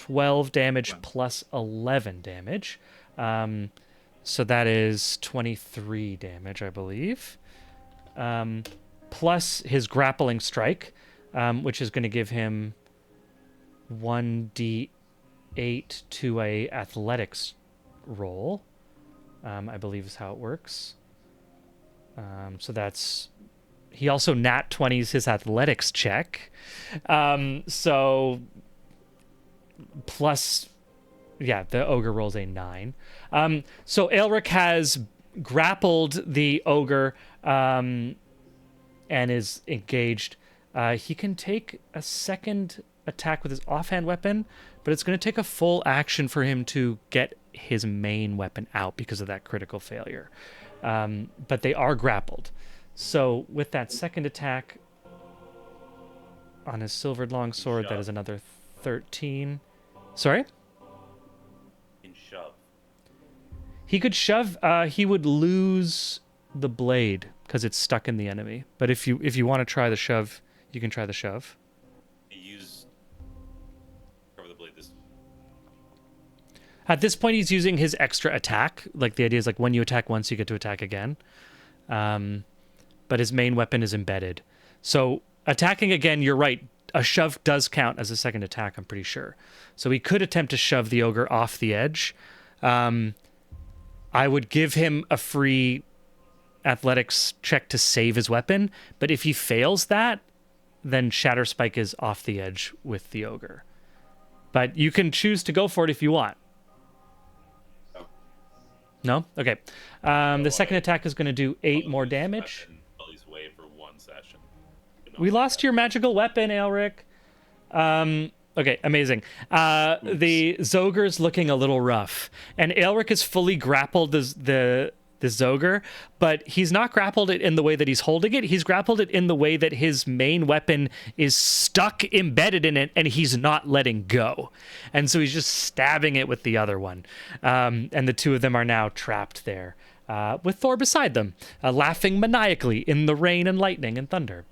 12 damage plus 11 damage. So that is 23 damage, I believe. Plus his grappling strike, which is going to give him 1d8 to a athletics roll, I believe is how it works. So that's... He also nat 20s his athletics check. So plus... Yeah, the ogre rolls a 9. So Aelric has grappled the ogre and is engaged. He can take a second attack with his offhand weapon, but it's going to take a full action for him to get his main weapon out because of that critical failure. But they are grappled. So with that second attack on his silvered longsword, that is another 13. Sorry? Shove. He could shove. He would lose the blade because it's stuck in the enemy. But if you want to try the shove, you can try the shove. Use cover the blade. At this point, he's using his extra attack. Like the idea is like when you attack once, you get to attack again. But his main weapon is embedded. So attacking again, you're right. A shove does count as a second attack, I'm pretty sure. So he could attempt to shove the ogre off the edge. I would give him a free athletics check to save his weapon, but if he fails that, then Shatter Spike is off the edge with the ogre. But you can choose to go for it if you want. No? Okay. The second attack is going to do 8 more damage. He's away for 1 session. We lost your magical weapon, Aelric. Okay, amazing. The Zogre's looking a little rough, and Aelric is fully grappled the Zogre, but he's not grappled it in the way that he's holding it. He's grappled it in the way that his main weapon is stuck, embedded in it, and he's not letting go. And so he's just stabbing it with the other one. And the two of them are now trapped there, with Thor beside them, laughing maniacally in the rain and lightning and thunder.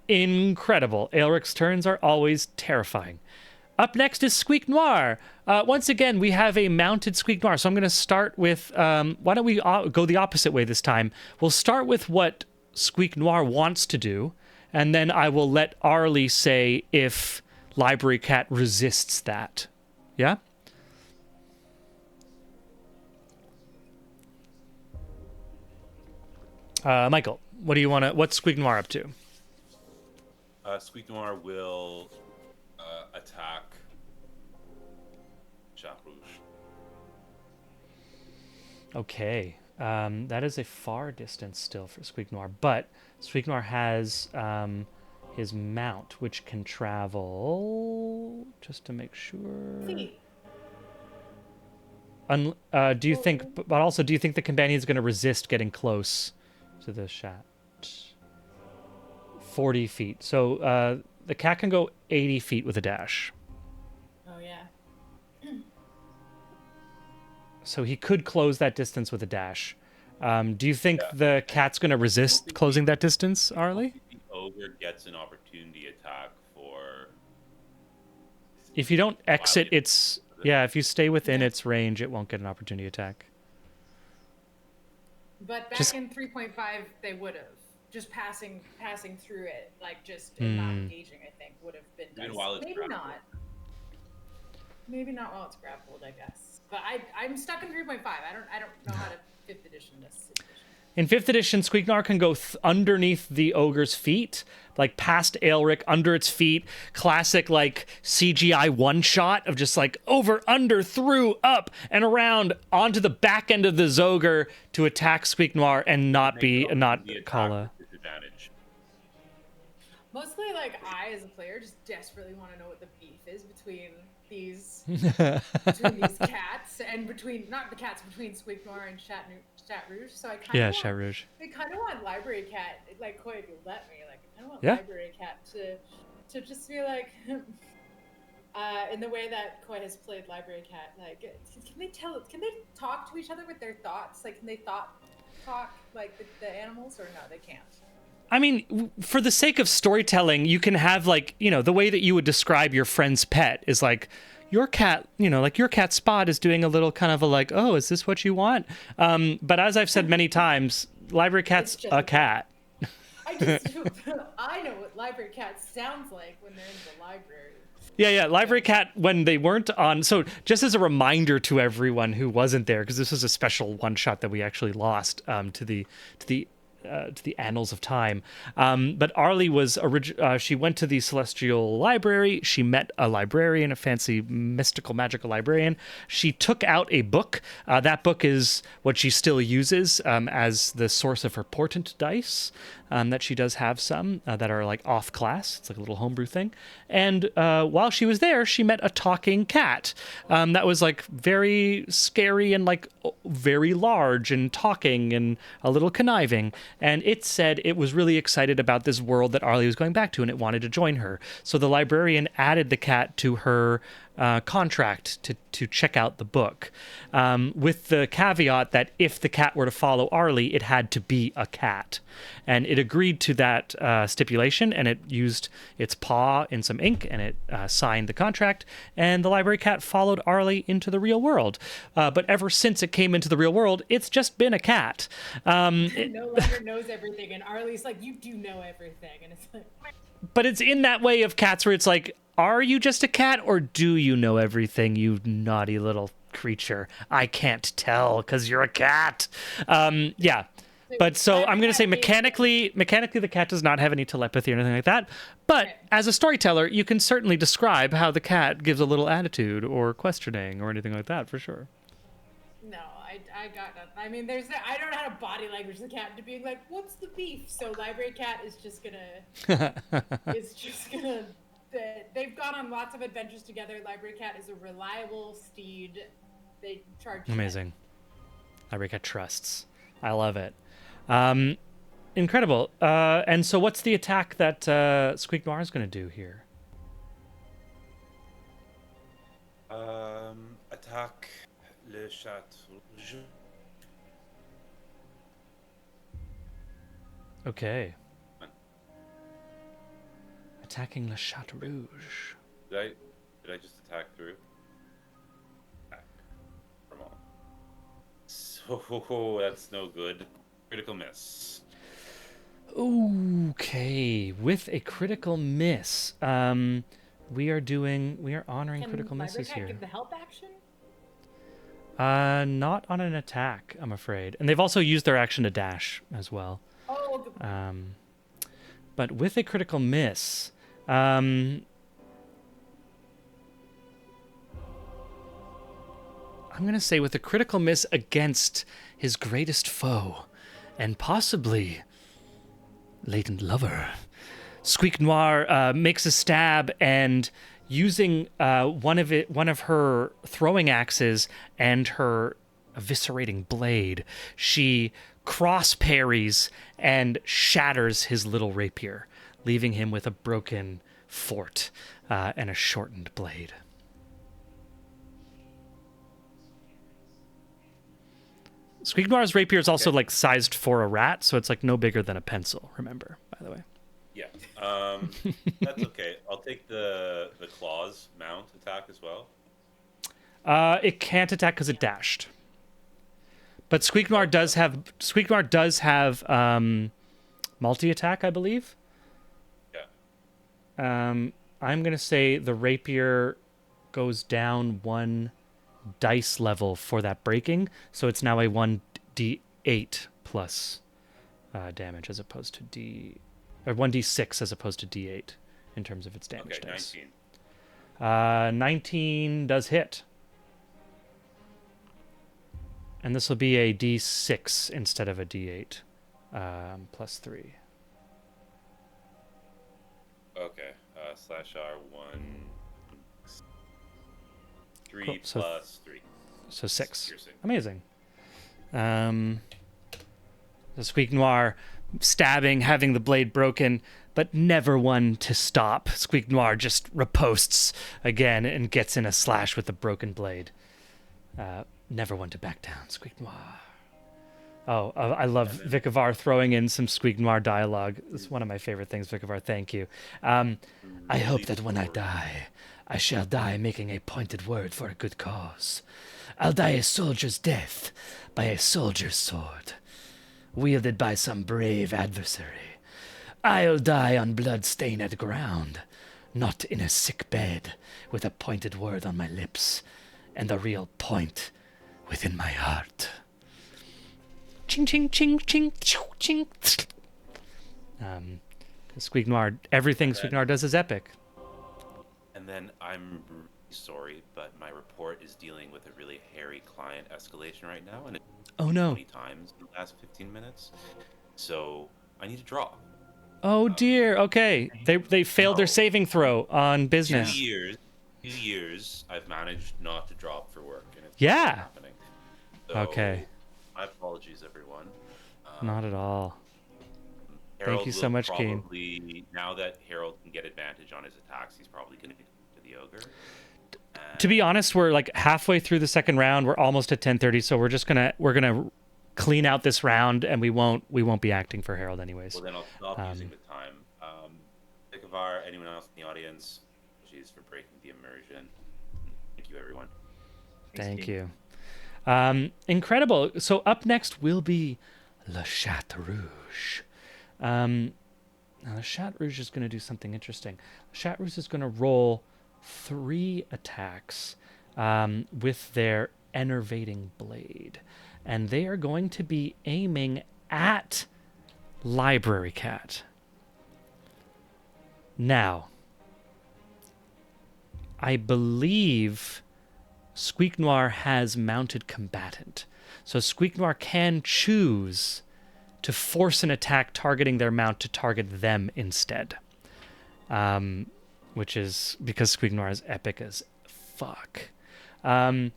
Incredible. Aelric's turns are always terrifying. Up next is Squeak Noir. Once again, we have a mounted Squeak Noir. So I'm going to start with, why don't we go the opposite way this time? We'll start with what Squeak Noir wants to do, and then I will let Arlie say if Library Cat resists that. Yeah? Michael, what's Squeak Noir up to? Squeak Noir will attack Chat Rouge. Okay. That is a far distance still for Squeak Noir, but Squeak Noir has his mount, which can travel, just to make sure. Do you think? But also, do you think the companion is going to resist getting close to the chat? 40 feet. So the cat can go 80 feet with a dash. Oh yeah. So he could close that distance with a dash. Do you think the cat's going to resist closing that distance, Arlie? The ogre gets an opportunity attack for. If you don't exit its... Yeah, if you stay within its range, it won't get an opportunity attack. But back Just- in 3.5, they would have. Just passing through it, like just and not engaging, I think, would have been Even dicey. while it's Maybe grappled. not. Maybe not while it's grappled, I guess. But I'm stuck in 3.5. I don't know how to 5th edition this edition. In 5th edition, Squeaknar can go underneath the ogre's feet, like past Aelric, under its feet. Classic, like, CGI one-shot of just, like, over, under, through, up, and around onto the back end of the Zogre to attack Squeaknoir and not call a... Disadvantage. Mostly, like, I, as a player, just desperately want to know what the beef is between these cats and between, not the cats, between Squeaknoir and Chat Rouge. So I kind of Yeah, want, Chat Rouge. I kind of want Library Cat, like, Koi, if you let me, like, I kind of want Yeah. Library Cat to just be like, in the way that Koi has played Library Cat, like, can they talk to each other with their thoughts? Like, can they talk like the animals, or no, they can't? I mean, for the sake of storytelling, you can have, like, you know, the way that you would describe your friend's pet is like, your cat, you know, like your cat Spot is doing a little kind of a like, oh, is this what you want? But as I've said many times, Library Cat's just a cat. I know what Library Cat sounds like when they're in the library. Yeah, Library Cat, when they weren't on... So just as a reminder to everyone who wasn't there, because this was a special one-shot that we actually lost to the annals of time. But Arlie was she went to the Celestial Library. She met a librarian, a fancy mystical magical librarian. She took out a book. That book is what she still uses as the source of her portent dice. That she does have some that are like off class. It's like a little homebrew thing. And while she was there, she met a talking cat that was like very scary and like very large and talking and a little conniving. And it said it was really excited about this world that Arlie was going back to and it wanted to join her. So the librarian added the cat to her contract to check out the book, with the caveat that if the cat were to follow Arlie, it had to be a cat. And it agreed to that stipulation, and it used its paw in some ink, and it signed the contract, and the library cat followed Arlie into the real world. But ever since it came into the real world, it's just been a cat. It no longer knows everything, and Arlie's like, you do know everything. And it's like... But it's in that way of cats where it's like, are you just a cat or do you know everything, you naughty little creature? I can't tell because you're a cat. Yeah. But so I'm going to say mechanically the cat does not have any telepathy or anything like that. But as a storyteller, you can certainly describe how the cat gives a little attitude or questioning or anything like that for sure. No, I got nothing. I mean, I don't know how to body language the cat to being like, what's the beef? So Library Cat is just gonna, they've gone on lots of adventures together. Library Cat is a reliable steed. They charge. Amazing. Library Cat trusts. I love it. Incredible. And so what's the attack that Squeaknoir is going to do here? Attack le chat rouge. Okay. Attacking Le Chat Rouge. Did I just attack through? Attack. From all. So that's no good. Critical miss. Okay, with a critical miss, we are honoring critical misses here. Give the help action? Not on an attack, I'm afraid. And they've also used their action to dash as well. Oh. But with a critical miss, I'm gonna say with a critical miss against his greatest foe, and possibly latent lover, Squeaknoir makes a stab, and using one of her throwing axes and her eviscerating blade, she cross parries and shatters his little rapier, leaving him with a broken fort and a shortened blade. Squeak Noir's rapier is also like sized for a rat, so it's like no bigger than a pencil. Remember, by the way. Yeah. That's okay. I'll take the claws mount attack as well. It can't attack because it dashed. But Squeak Noir does have multi attack, I believe. Yeah. I'm gonna say the rapier goes down 1 dice level for that breaking, so it's now a 1d8 plus damage as opposed to 1d6 as opposed to d8 in terms of its damage Okay, dice. 19. 19 does hit. And this will be a d6 instead of a d8, plus 3. Okay. Slash R 1. 3 Cool. So- plus 3. So 6. Piercing. Amazing. The Squeak Noir stabbing, having the blade broken, but never one to stop. Squeak Noir just riposts again and gets in a slash with the broken blade. Never one to back down, Squeak Noir. Oh, I love Vikavar throwing in some Squeak Noir dialogue. It's one of my favorite things, Vikavar. Thank you. I hope that when I die, I shall die making a pointed word for a good cause. I'll die a soldier's death by a soldier's sword, wielded by some brave adversary. I'll die on blood-stained ground, not in a sick bed with a pointed word on my lips and a real point within my heart. Ching, ching, ching, ching, ching, ching. Squeak Noir, everything Squeak Noir does is epic. And then I'm really sorry, but my report is dealing with a really hairy client escalation right now, and it's Oh no. 20 times in the last 15 minutes. So I need to draw. Oh dear. Okay. They failed their saving throw on business. 2 years, I've managed not to drop for work, and it's Yeah. happening. So, Okay. My apologies, everyone. Not at all. Harold you so will much, Keen. probably, now that Harold can get advantage on his attacks, he's probably going to be to the ogre. To be honest, we're like halfway through the second round. We're almost at 10:30, so we're gonna clean out this round, and we won't be acting for Harold anyways. Well, then I'll stop using the time. Vikavar, anyone else in the audience, apologies for breaking the immersion. Thank you, everyone. Thank you. Incredible. So up next will be Le Chat Rouge. Now Le Chat Rouge is going to do something interesting. Le Chat Rouge is going to roll 3 attacks with their enervating blade, and they are going to be aiming at Library Cat. Now, I believe Squeak Noir has mounted combatant. So Squeak Noir can choose to force an attack targeting their mount to target them instead. Which is because Squeak Noir is epic as fuck. The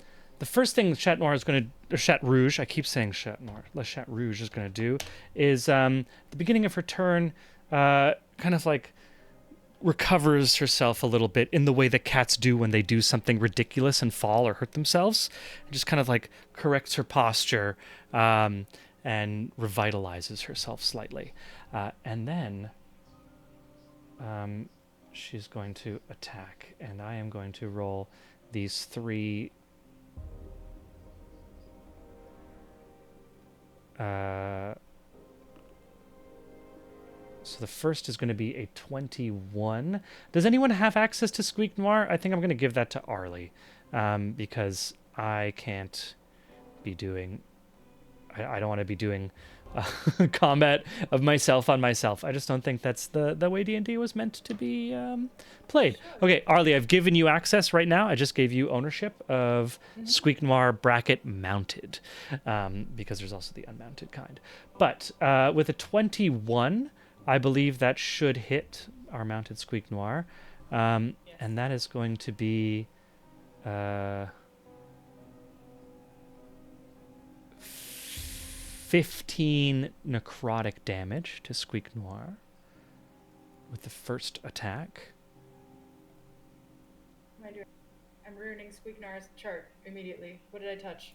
first thing Chat Noir is going to, or Chat Rouge, I keep saying Chat Noir, Le Chat Rouge is going to do, is the beginning of her turn, kind of like recovers herself a little bit in the way that cats do when they do something ridiculous and fall or hurt themselves. And just kind of like corrects her posture and revitalizes herself slightly. And then she's going to attack, and I am going to roll these 3 so the first is going to be a 21. Does anyone have access to Squeak Noir? I think I'm going to give that to Arlie, because I can't be doing... I don't want to be doing combat of myself on myself. I just don't think that's the way D&D was meant to be played. Okay, Arlie, I've given you access right now. I just gave you ownership of Squeak Noir bracket mounted, because there's also the unmounted kind. But with a 21, I believe that should hit our mounted Squeak Noir. And and that is going to be 15 necrotic damage to Squeak Noir with the first attack. What am I doing? I'm ruining Squeak Noir's chart immediately. What did I touch?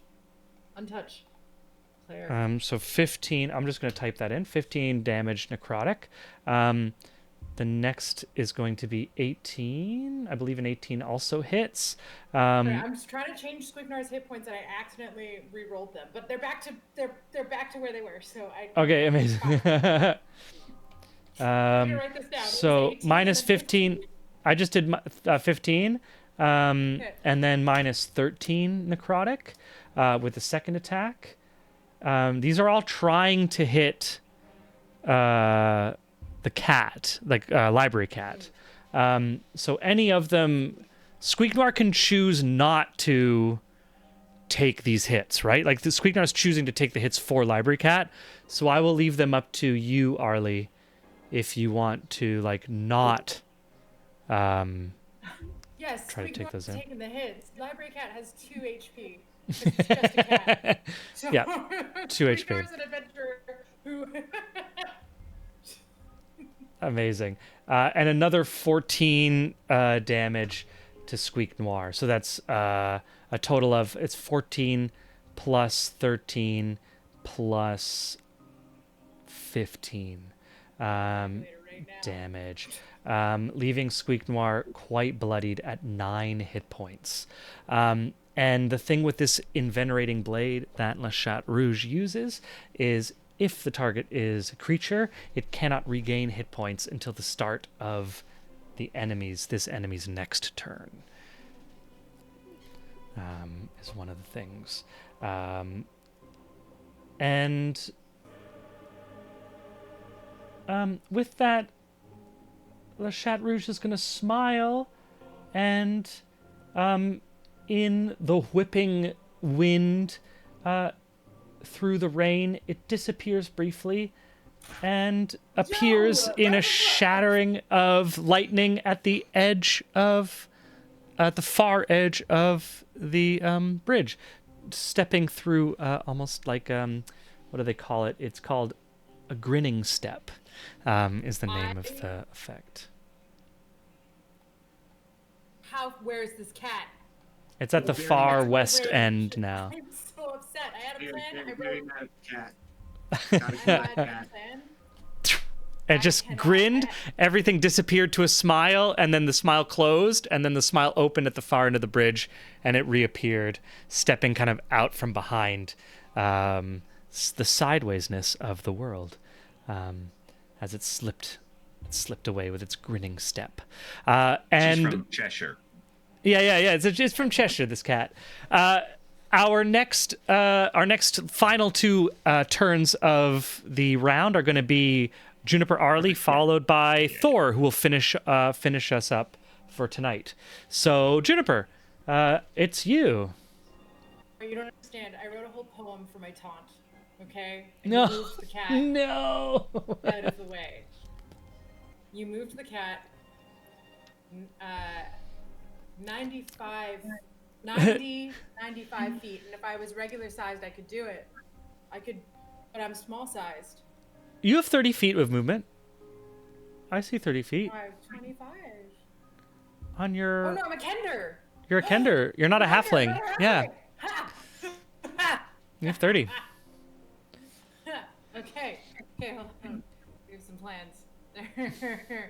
Untouch. Claire. So 15, I'm just going to type that in, 15 damage necrotic. The next is going to be 18. I believe an 18 also hits. Sorry, I'm just trying to change Squeak Noir's hit points and I accidentally re-rolled them, but they're back to back to where they were. So I. Okay, amazing. I'm gonna write this down. It was So 18 minus and then 15. I just did 15, and then minus 13 necrotic with the second attack. These are all trying to hit the cat, like library cat. So any of them, Squeak Noir can choose not to take these hits, right? Like the Squeak Noir is choosing to take the hits for library cat. So I will leave them up to you, Arlie, if you want to like not. Yes, try to Squeak take Noir's those in. taking the hits. Library Cat has 2 HP. It's just a cat. So, Yeah, 2 Squeak HP. Noir's an adventurer who. Amazing. And another 14 damage to Squeak Noir. So that's a total of, it's 14 plus 13 plus 15 damage. Leaving Squeak Noir quite bloodied at 9 hit points. And the thing with this Envenenating Blade that Le Chat Rouge uses is if the target is a creature, it cannot regain hit points until the start of this enemy's next turn. Is one of the things. With that, Le Chat Rouge is going to smile, and in the whipping wind through the rain, it disappears briefly and appears in a shattering of lightning at the far edge of the bridge, stepping through almost like what do they call it? It's called a grinning step. Is the name of the effect. Where's this cat? It's at the far west end now. I'm so upset. I had a plan. I Very wrote. mad at the cat. I had a plan. And it just grinned, everything disappeared to a smile, and then the smile closed, and then the smile opened at the far end of the bridge, and it reappeared, stepping kind of out from behind the sidewaysness of the world as it slipped away with its grinning step. And She's from Cheshire. Yeah. It's from Cheshire, this cat. Our next final 2 turns of the round are going to be Juniper Arlie, followed by Thor, who will finish us up for tonight. So, Juniper, it's you. You don't understand. I wrote a whole poem for my taunt. Okay? And No. You moved the cat No. out of the way. You moved the cat 90, 95 feet. And if I was regular sized, I could do it. But I'm small sized. You have 30 feet of movement. I see 30 feet. I have 25. On your... Oh no, I'm a Kender. You're a Kender. You're not a halfling. Not a Yeah. Ha! You have 30. Okay, hold on. We have some plans. I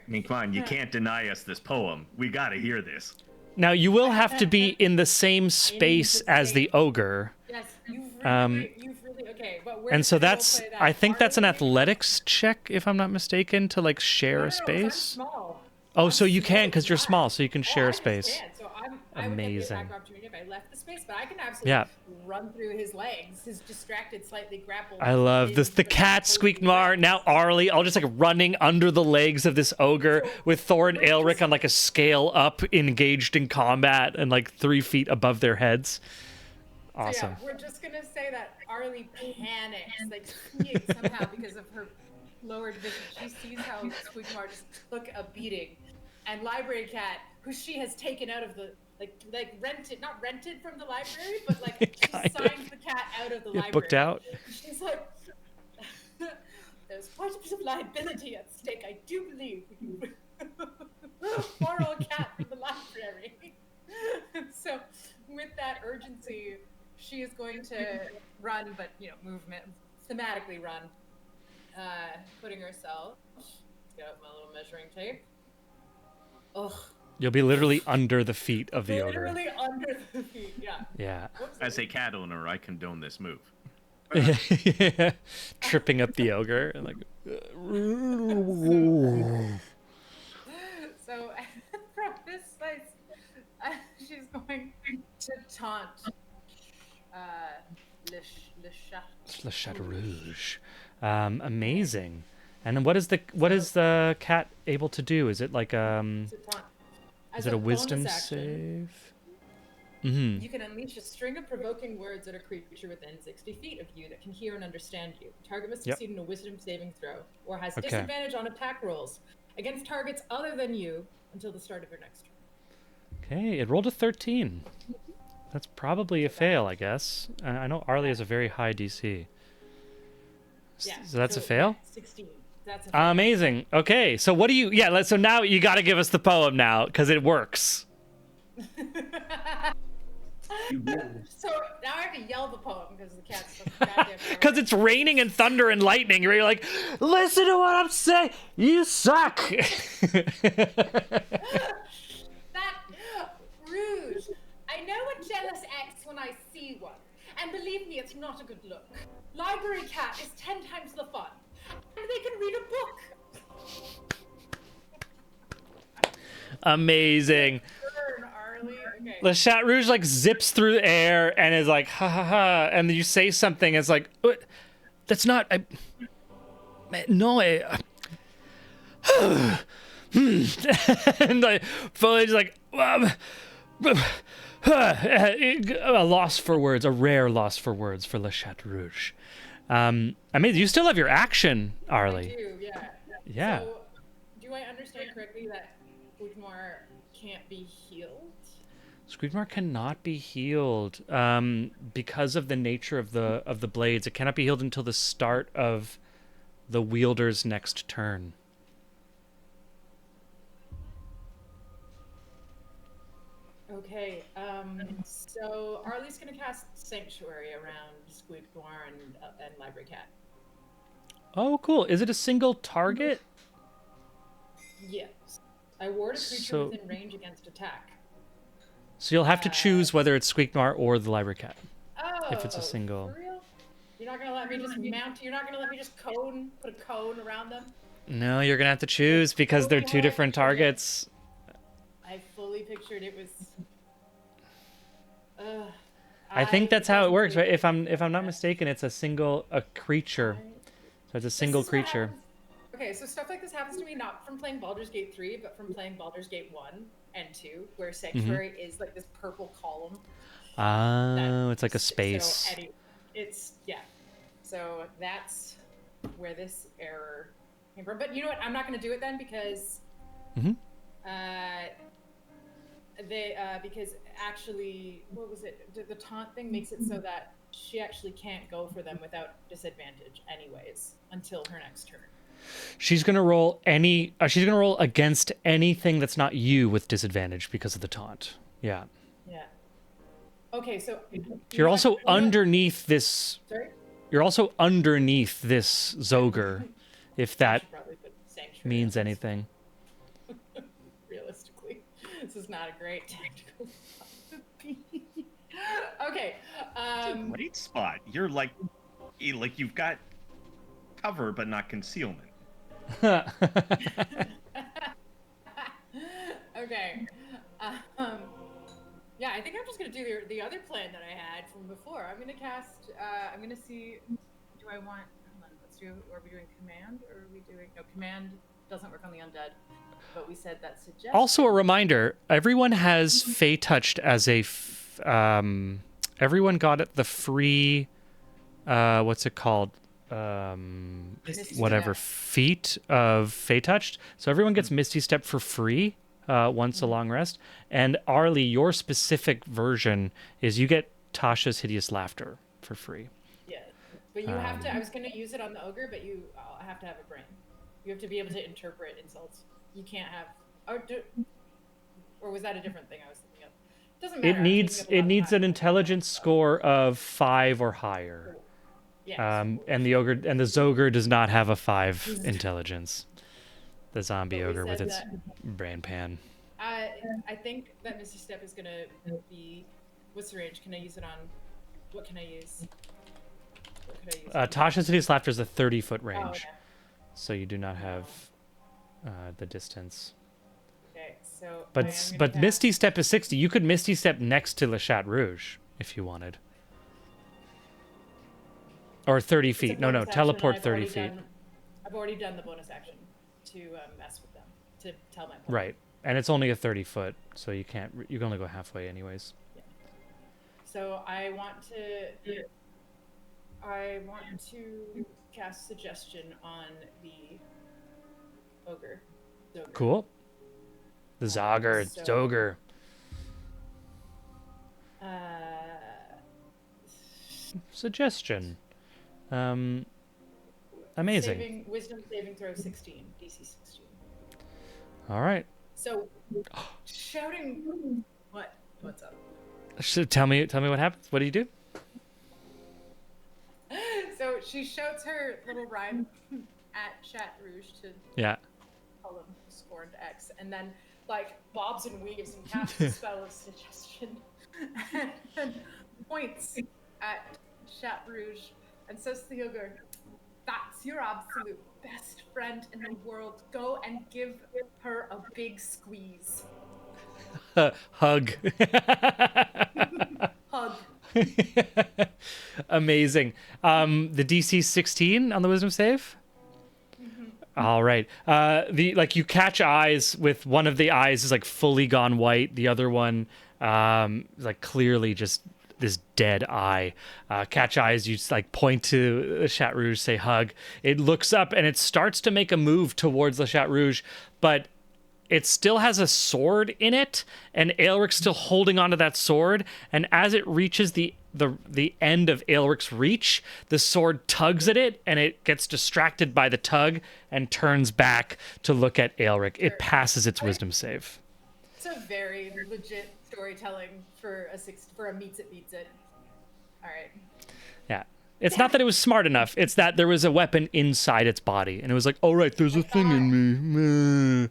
mean, come on, you can't deny us this poem. We gotta hear this. Now, you will have to be in the same space as the ogre. Yes, you've really, okay, but where And so should we that's... roleplay that? I think that's an Arlie? athletics check, if I'm not mistaken, to, like, share a No, I'm space. small. Oh, so you can, because you're small, so you can share I a space. understand. So I would get the Amazing. attack opportunity if I left the space, but I can absolutely Yeah. run through his legs, his distracted, slightly grappled. I love this. The cat Squeak Noir, now Arlie, all just like running under the legs of this ogre with Thor and Aelric on like a scale up, engaged in combat and like 3 feet above their heads. Awesome. So yeah, we're just gonna say that Arlie panics, like seeing somehow because of her lowered vision. She sees how Squeak Noir just took a beating, and Library Cat, who she has taken out of the rented, not rented from the library, but like she Kind of. signed the cat out of the Yeah, library. booked out. She's like, there's quite a bit of liability at stake, I do believe. Borrow a cat from the library. So, with that urgency, she is going to run, but movement thematically run, putting herself. Let's get out my little measuring tape. Ugh. You'll be literally under the feet of the ogre. Literally under the feet. Yeah. Yeah. Whoops. As a cat owner, I condone this move. Tripping up the ogre and like. So from this place, she's going to taunt Le Chat Rouge. Amazing. And what is the cat able to do? Is it like is it a wisdom save? Mm-hmm. You can unleash a string of provoking words at a creature within 60 feet of you that can hear and understand you. Target must succeed in a wisdom saving throw or has disadvantage on attack rolls against targets other than you until the start of your next turn. Okay, it rolled a 13. That's probably a fail, I guess. I know Arlie has a very high DC. Yeah. So that's a fail? 16. That's a fail. Amazing. Okay, so what do you... Yeah, so now you got to give us the poem now, because it works. So now I have to yell the poem because the cat's so goddamn Because it's raining and thunder and lightning. You're like, listen to what I'm saying. You suck. That Rouge. I know a jealous ex when I see one. And believe me, it's not a good look. Library cat is 10 times the fun. And they can read a book. Amazing. Burn, Arlie. Okay. Le Chat Rouge like zips through the air and is like, ha ha ha. And then you say something, it's like, "What? That's not... No, and like, Foliage is like, a loss for words, a rare loss for words for Le Chat Rouge. I mean, you still have your action, Arlie. I do, yeah. Yeah. So, do I understand correctly that Ugmar can't be healed? Squeakmar cannot be healed because of the nature of the blades. It cannot be healed until the start of the wielder's next turn. Okay, so Arlie's gonna cast Sanctuary around Squeakmar and Library Cat. Oh, cool. Is it a single target? Yes. I ward a creature So- within range against attack. So you'll have to choose whether it's Squeakmar or the Library Cat. Oh, If it's a single. For real? You're not gonna let me just mount? You're not gonna let me just put a cone around them? No, you're gonna have to choose because they're two different targets. I fully pictured it was. I think that's how it works, right? If I'm not mistaken, it's a creature. So it's a single This is what creature. happens- Okay, so stuff like this happens to me not from playing Baldur's Gate 3, but from playing Baldur's Gate 1 and 2, where Sanctuary is like this purple column. Oh, it's like a So, space. yeah. So that's where this error came from. But you know what? I'm not going to do it then because Mhm. because actually, what was it? The taunt thing makes it so that she actually can't go for them without disadvantage, anyways, until her next turn. She's gonna roll she's gonna roll against anything that's not you with disadvantage because of the taunt. Yeah. Yeah. Okay, so You're also underneath this. Sorry. You're also underneath this Zoger, if that should probably put Sanctuary means on. anything. Realistically, this is not a great tactical spot to be. Okay. Great spot. You're like you've got cover but not concealment. Okay. Yeah, I think I'm just gonna do the other plan that I had from before. I'm gonna cast. I'm gonna see. Do I want? Hold on. Let's do. Are we doing command or are we doing? No, command doesn't work on the undead. But we said that suggests. Also, a reminder: everyone has Fey touched as a. Everyone got it the free. What's it called? Misty Whatever Step. feat of Fey touched. So everyone gets Misty Step for free. once a long rest. And Arlie, your specific version is you get Tasha's Hideous Laughter for free. Yeah, but you have to. I was gonna use it on the ogre, but you have to have a brain. You have to be able to interpret insults. You can't have. Or was that a different thing I was thinking of? Doesn't matter. It needs an intelligence score of 5 or higher. Yeah. And the Zogre does not have a 5 intelligence. The zombie But we ogre with said its that- brain pan. I think that Misty Step is gonna be. What's the range? Can I use it on? What can I use? What could I use? Tasha's Hideous Laughter is a 30-foot range, Oh, okay. so you do not have the distance. Okay, so. I am But gonna cast- Misty Step is 60. You could Misty Step next to Le Chat Rouge if you wanted. Or 30 It's a feet. No, bonus action, teleport and 30 feet. I've already done the bonus action to mess with them, to tell my plan. Right. And it's only a 30-foot, so you can't. You can only go halfway, anyways. So I want to cast suggestion on the ogre. Zogre. Cool. The Zogre, So- Zogre. Suggestion. Amazing. Wisdom saving throw 16, DC 16. All right. So shouting. What's up? Tell me what happens. What do you do? So she shouts her little rhyme at Chat Rouge to Yeah. call him scorned X, and then like bobs and weaves and casts a spell of suggestion, and points at Chat Rouge and says to the ogre, "That's your absolute best friend in the world. Go and give her a big squeeze." Hug. Hug. Amazing. The DC 16 on the wisdom save. All right. You catch eyes with one of the eyes is like fully gone white. The other one, like clearly just this dead eye. Catch eyes. You just, like point to the Chat Rouge, say hug. It looks up and it starts to make a move towards the Chat Rouge, but it still has a sword in it, and Aelric's still holding onto that sword. And as it reaches the end of Aelric's reach, the sword tugs at it, and it gets distracted by the tug and turns back to look at Aelric. It passes its wisdom save. It's a very legit storytelling for a meets it beats it. All right. Yeah. It's not that it was smart enough. It's that there was a weapon inside its body, and it was like, "Oh right, there's a thing in me."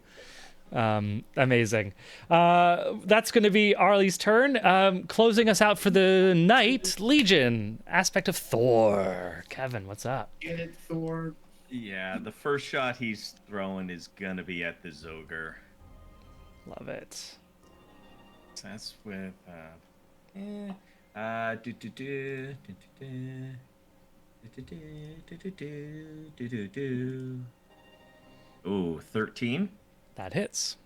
Amazing. That's going to be Arlie's turn. Closing us out for the night, Legion, aspect of Thor. Kevin, what's up? Get it, Thor. Yeah, the first shot he's throwing is gonna be at the Zogre. Love it. So that's with Ooh, 13. That hits.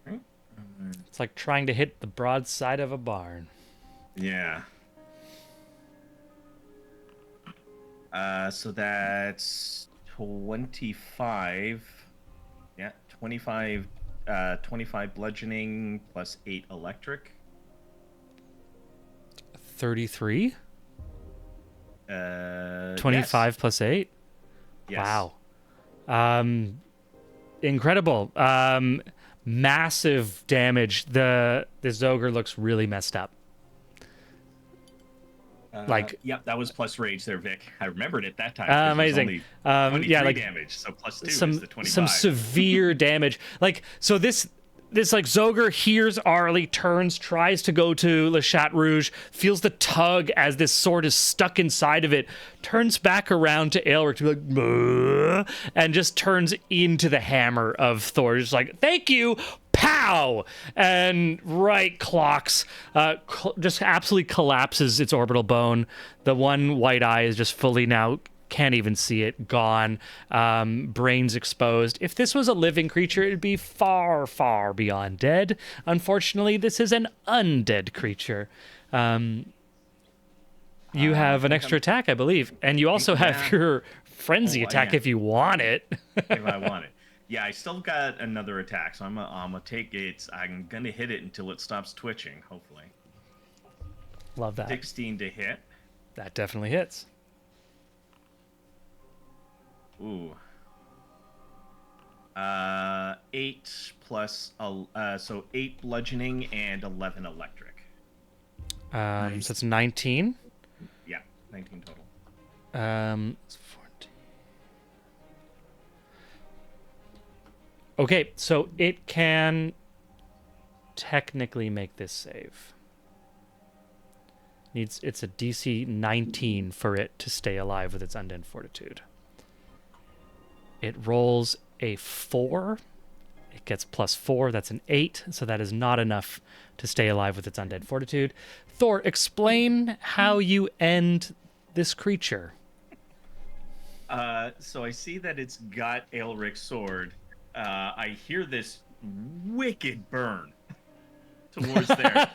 Right. It's like trying to hit the broadside of a barn. Yeah. So that's 25. Yeah, 25 bludgeoning plus 8 electric. 33? 25 yes. plus 8? Yes. Wow. Incredible. Massive damage. The Zogre looks really messed up. Yep, that was plus rage there, Vic. I remembered it that time. Amazing. Yeah, like damage. So plus 2 some is the 25. some severe damage. So this like Zogre hears Arlie, turns, tries to go to Le Chat Rouge, feels the tug as this sword is stuck inside of it, turns back around to Aelric to be like, "Bleh," and just turns into the hammer of Thor. Just like, "Thank you." Pow! And right clocks, just absolutely collapses its orbital bone. The one white eye is just fully now, can't even see it, gone. Brains exposed. If this was a living creature, it'd be far, far beyond dead. Unfortunately, this is an undead creature. You have an extra attack, I believe. And you also have your frenzy attack yeah. if you want it. If I want it. Yeah, I still got another attack, so I'm gonna take it. I'm gonna hit it until it stops twitching. Hopefully, Love that. 16 to hit. That definitely hits. Ooh. 8 plus so 8 bludgeoning and 11 electric. So it's 19. Yeah, 19 total. It's 14. Okay, so it can technically make this save. It's a DC 19 for it to stay alive with its undead fortitude. It rolls a 4. It gets +4. That's an 8. So that is not enough to stay alive with its undead fortitude. Thor, explain how you end this creature. So I see that it's got Aelric's sword. I hear this wicked burn towards there.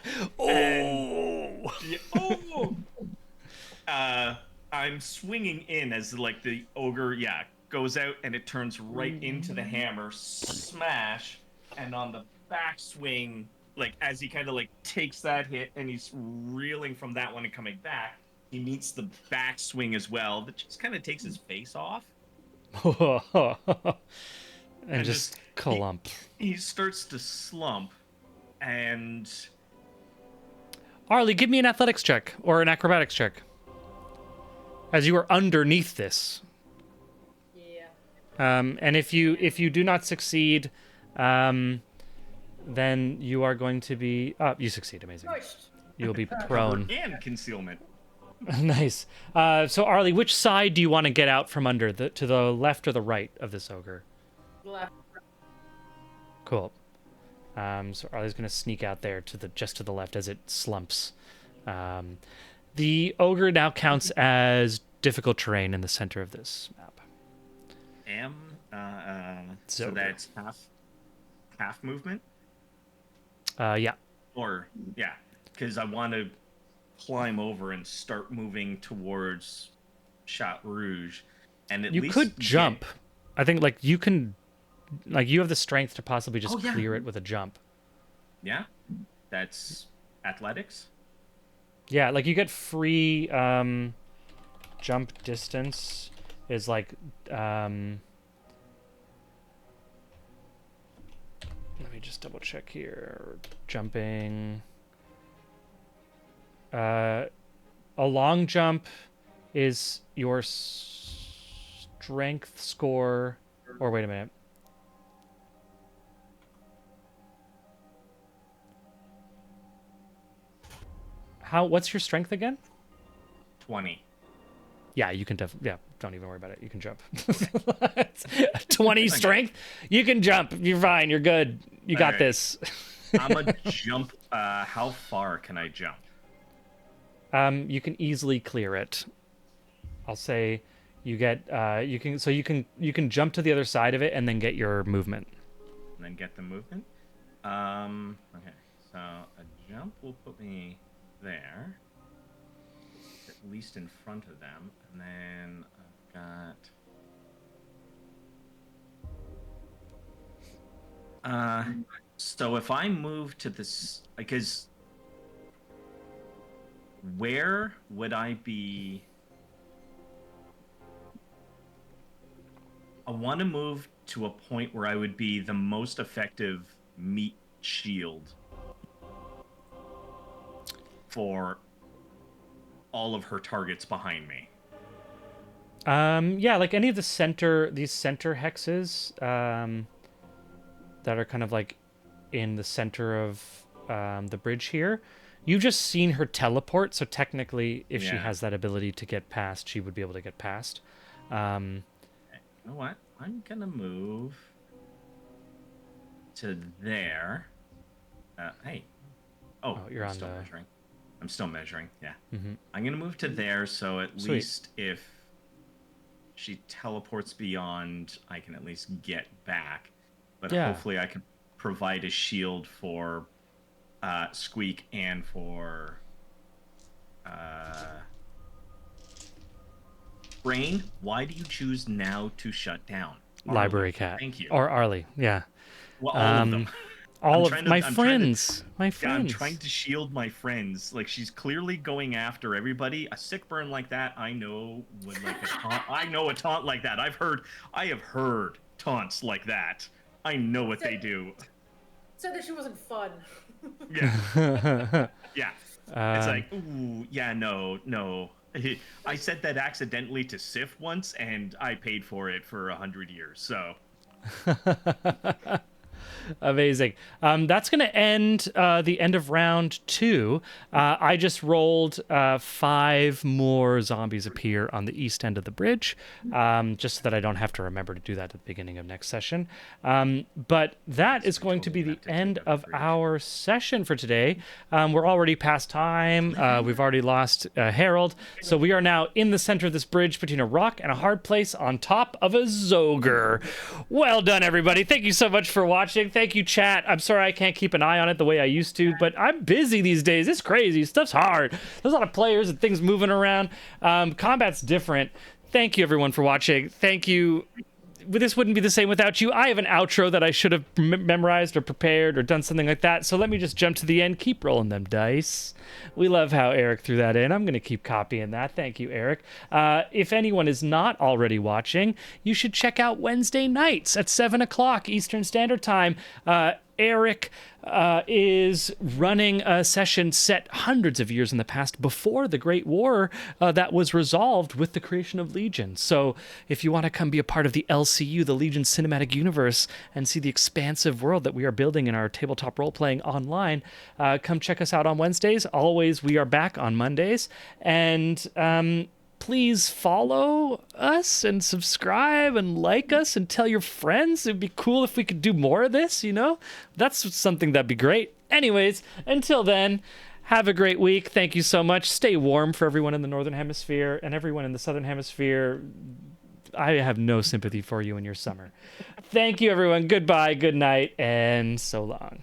I'm swinging in as like the ogre, goes out and it turns right into the hammer, smash, and on the backswing, like as he kind of like takes that hit and he's reeling from that one and coming back, he meets the backswing as well. That just kind of takes his face off. and just clump. He starts to slump, and Arlie, give me an athletics check or an acrobatics check. As you are underneath this. Yeah. And if you do not succeed, then you are going to be. You succeed, amazing. You'll be prone. And concealment. Nice. So Arlie, which side do you want to get out from under? To the left or the right of this ogre? Left. Cool. So Arlie's gonna sneak out there just to the left as it slumps. The ogre now counts as difficult terrain in the center of this map. So that's half movement? Yeah. Or, yeah, because I want to climb over and start moving towards Chat Rouge. And at you least could jump. I think, like, you can... Like, you have the strength to possibly just clear it with a jump. Yeah? That's athletics? Yeah, like, you get free jump distance is, like... Let me just double check here. Jumping... a long jump is your strength score... Or wait a minute. What's your strength again? 20. Yeah, you can don't even worry about it. You can jump. 20 strength? You can jump. You're fine. You're good. You got this. I'm a jump. How far can I jump? You can easily clear it. I'll say you get you can jump to the other side of it and then get your movement. And then get the movement? Okay. So a jump will put me there, at least in front of them, and then I've got so if I move to this, because where would I be? I want to move to a point where I would be the most effective meat shield for all of her targets behind me. Yeah, like any of these center hexes that are kind of like in the center of the bridge here. You've just seen her teleport, so technically if she has that ability to get past, she would be able to get past. You know what? I'm gonna move to there. Hey. Oh, you're on still the... measuring. I'm still measuring, yeah. Mm-hmm. I'm going to move to there, so at Sweet. least if she teleports beyond, I can at least get back. But hopefully I can provide a shield for Squeak and for Brain. Why do you choose now to shut down? library cat. Thank you. Or Arlie, yeah. Well, all of them. All of trying to- my I'm trying to- friends. My Yeah, friends. I'm trying to shield my friends. Like, she's clearly going after everybody. A sick burn like that, I know would like a taunt. I know a taunt like that. I have heard taunts like that. I know what they do. Said that she wasn't fun. Yeah. Yeah. It's Um, like, ooh, yeah, no. I said that accidentally to Sif once, and I paid for it for 100 years. So. Amazing. That's going to end the end of round 2. I just rolled 5 more zombies appear on the east end of the bridge, just so that I don't have to remember to do that at the beginning of next session. But that is going to be the end of our session for today. We're already past time. We've already lost Harold. So we are now in the center of this bridge between a rock and a hard place on top of a Zogre. Well done, everybody. Thank you so much for watching. Thank you, chat. I'm sorry I can't keep an eye on it the way I used to, but I'm busy these days. It's crazy. Stuff's hard. There's a lot of players and things moving around. Combat's different. Thank you, everyone, for watching. Thank you. This wouldn't be the same without you. I have an outro that I should have memorized or prepared or done something like that. So let me just jump to the end. Keep rolling them dice. We love how Eric threw that in. I'm going to keep copying that. Thank you, Eric. If anyone is not already watching, you should check out Wednesday nights at 7 o'clock Eastern Standard Time. Eric is running a session set hundreds of years in the past before the Great War that was resolved with the creation of Legion. So if you want to come be a part of the LCU, the Legion Cinematic Universe, and see the expansive world that we are building in our tabletop role-playing online, come check us out on Wednesdays. Always, we are back on Mondays. And please follow us and subscribe and like us and tell your friends. It'd be cool if we could do more of this, you know? That's something that'd be great. Anyways, until then, have a great week. Thank you so much. Stay warm for everyone in the Northern Hemisphere and everyone in the Southern Hemisphere. I have no sympathy for you in your summer. Thank you, everyone. Goodbye, good night, and so long.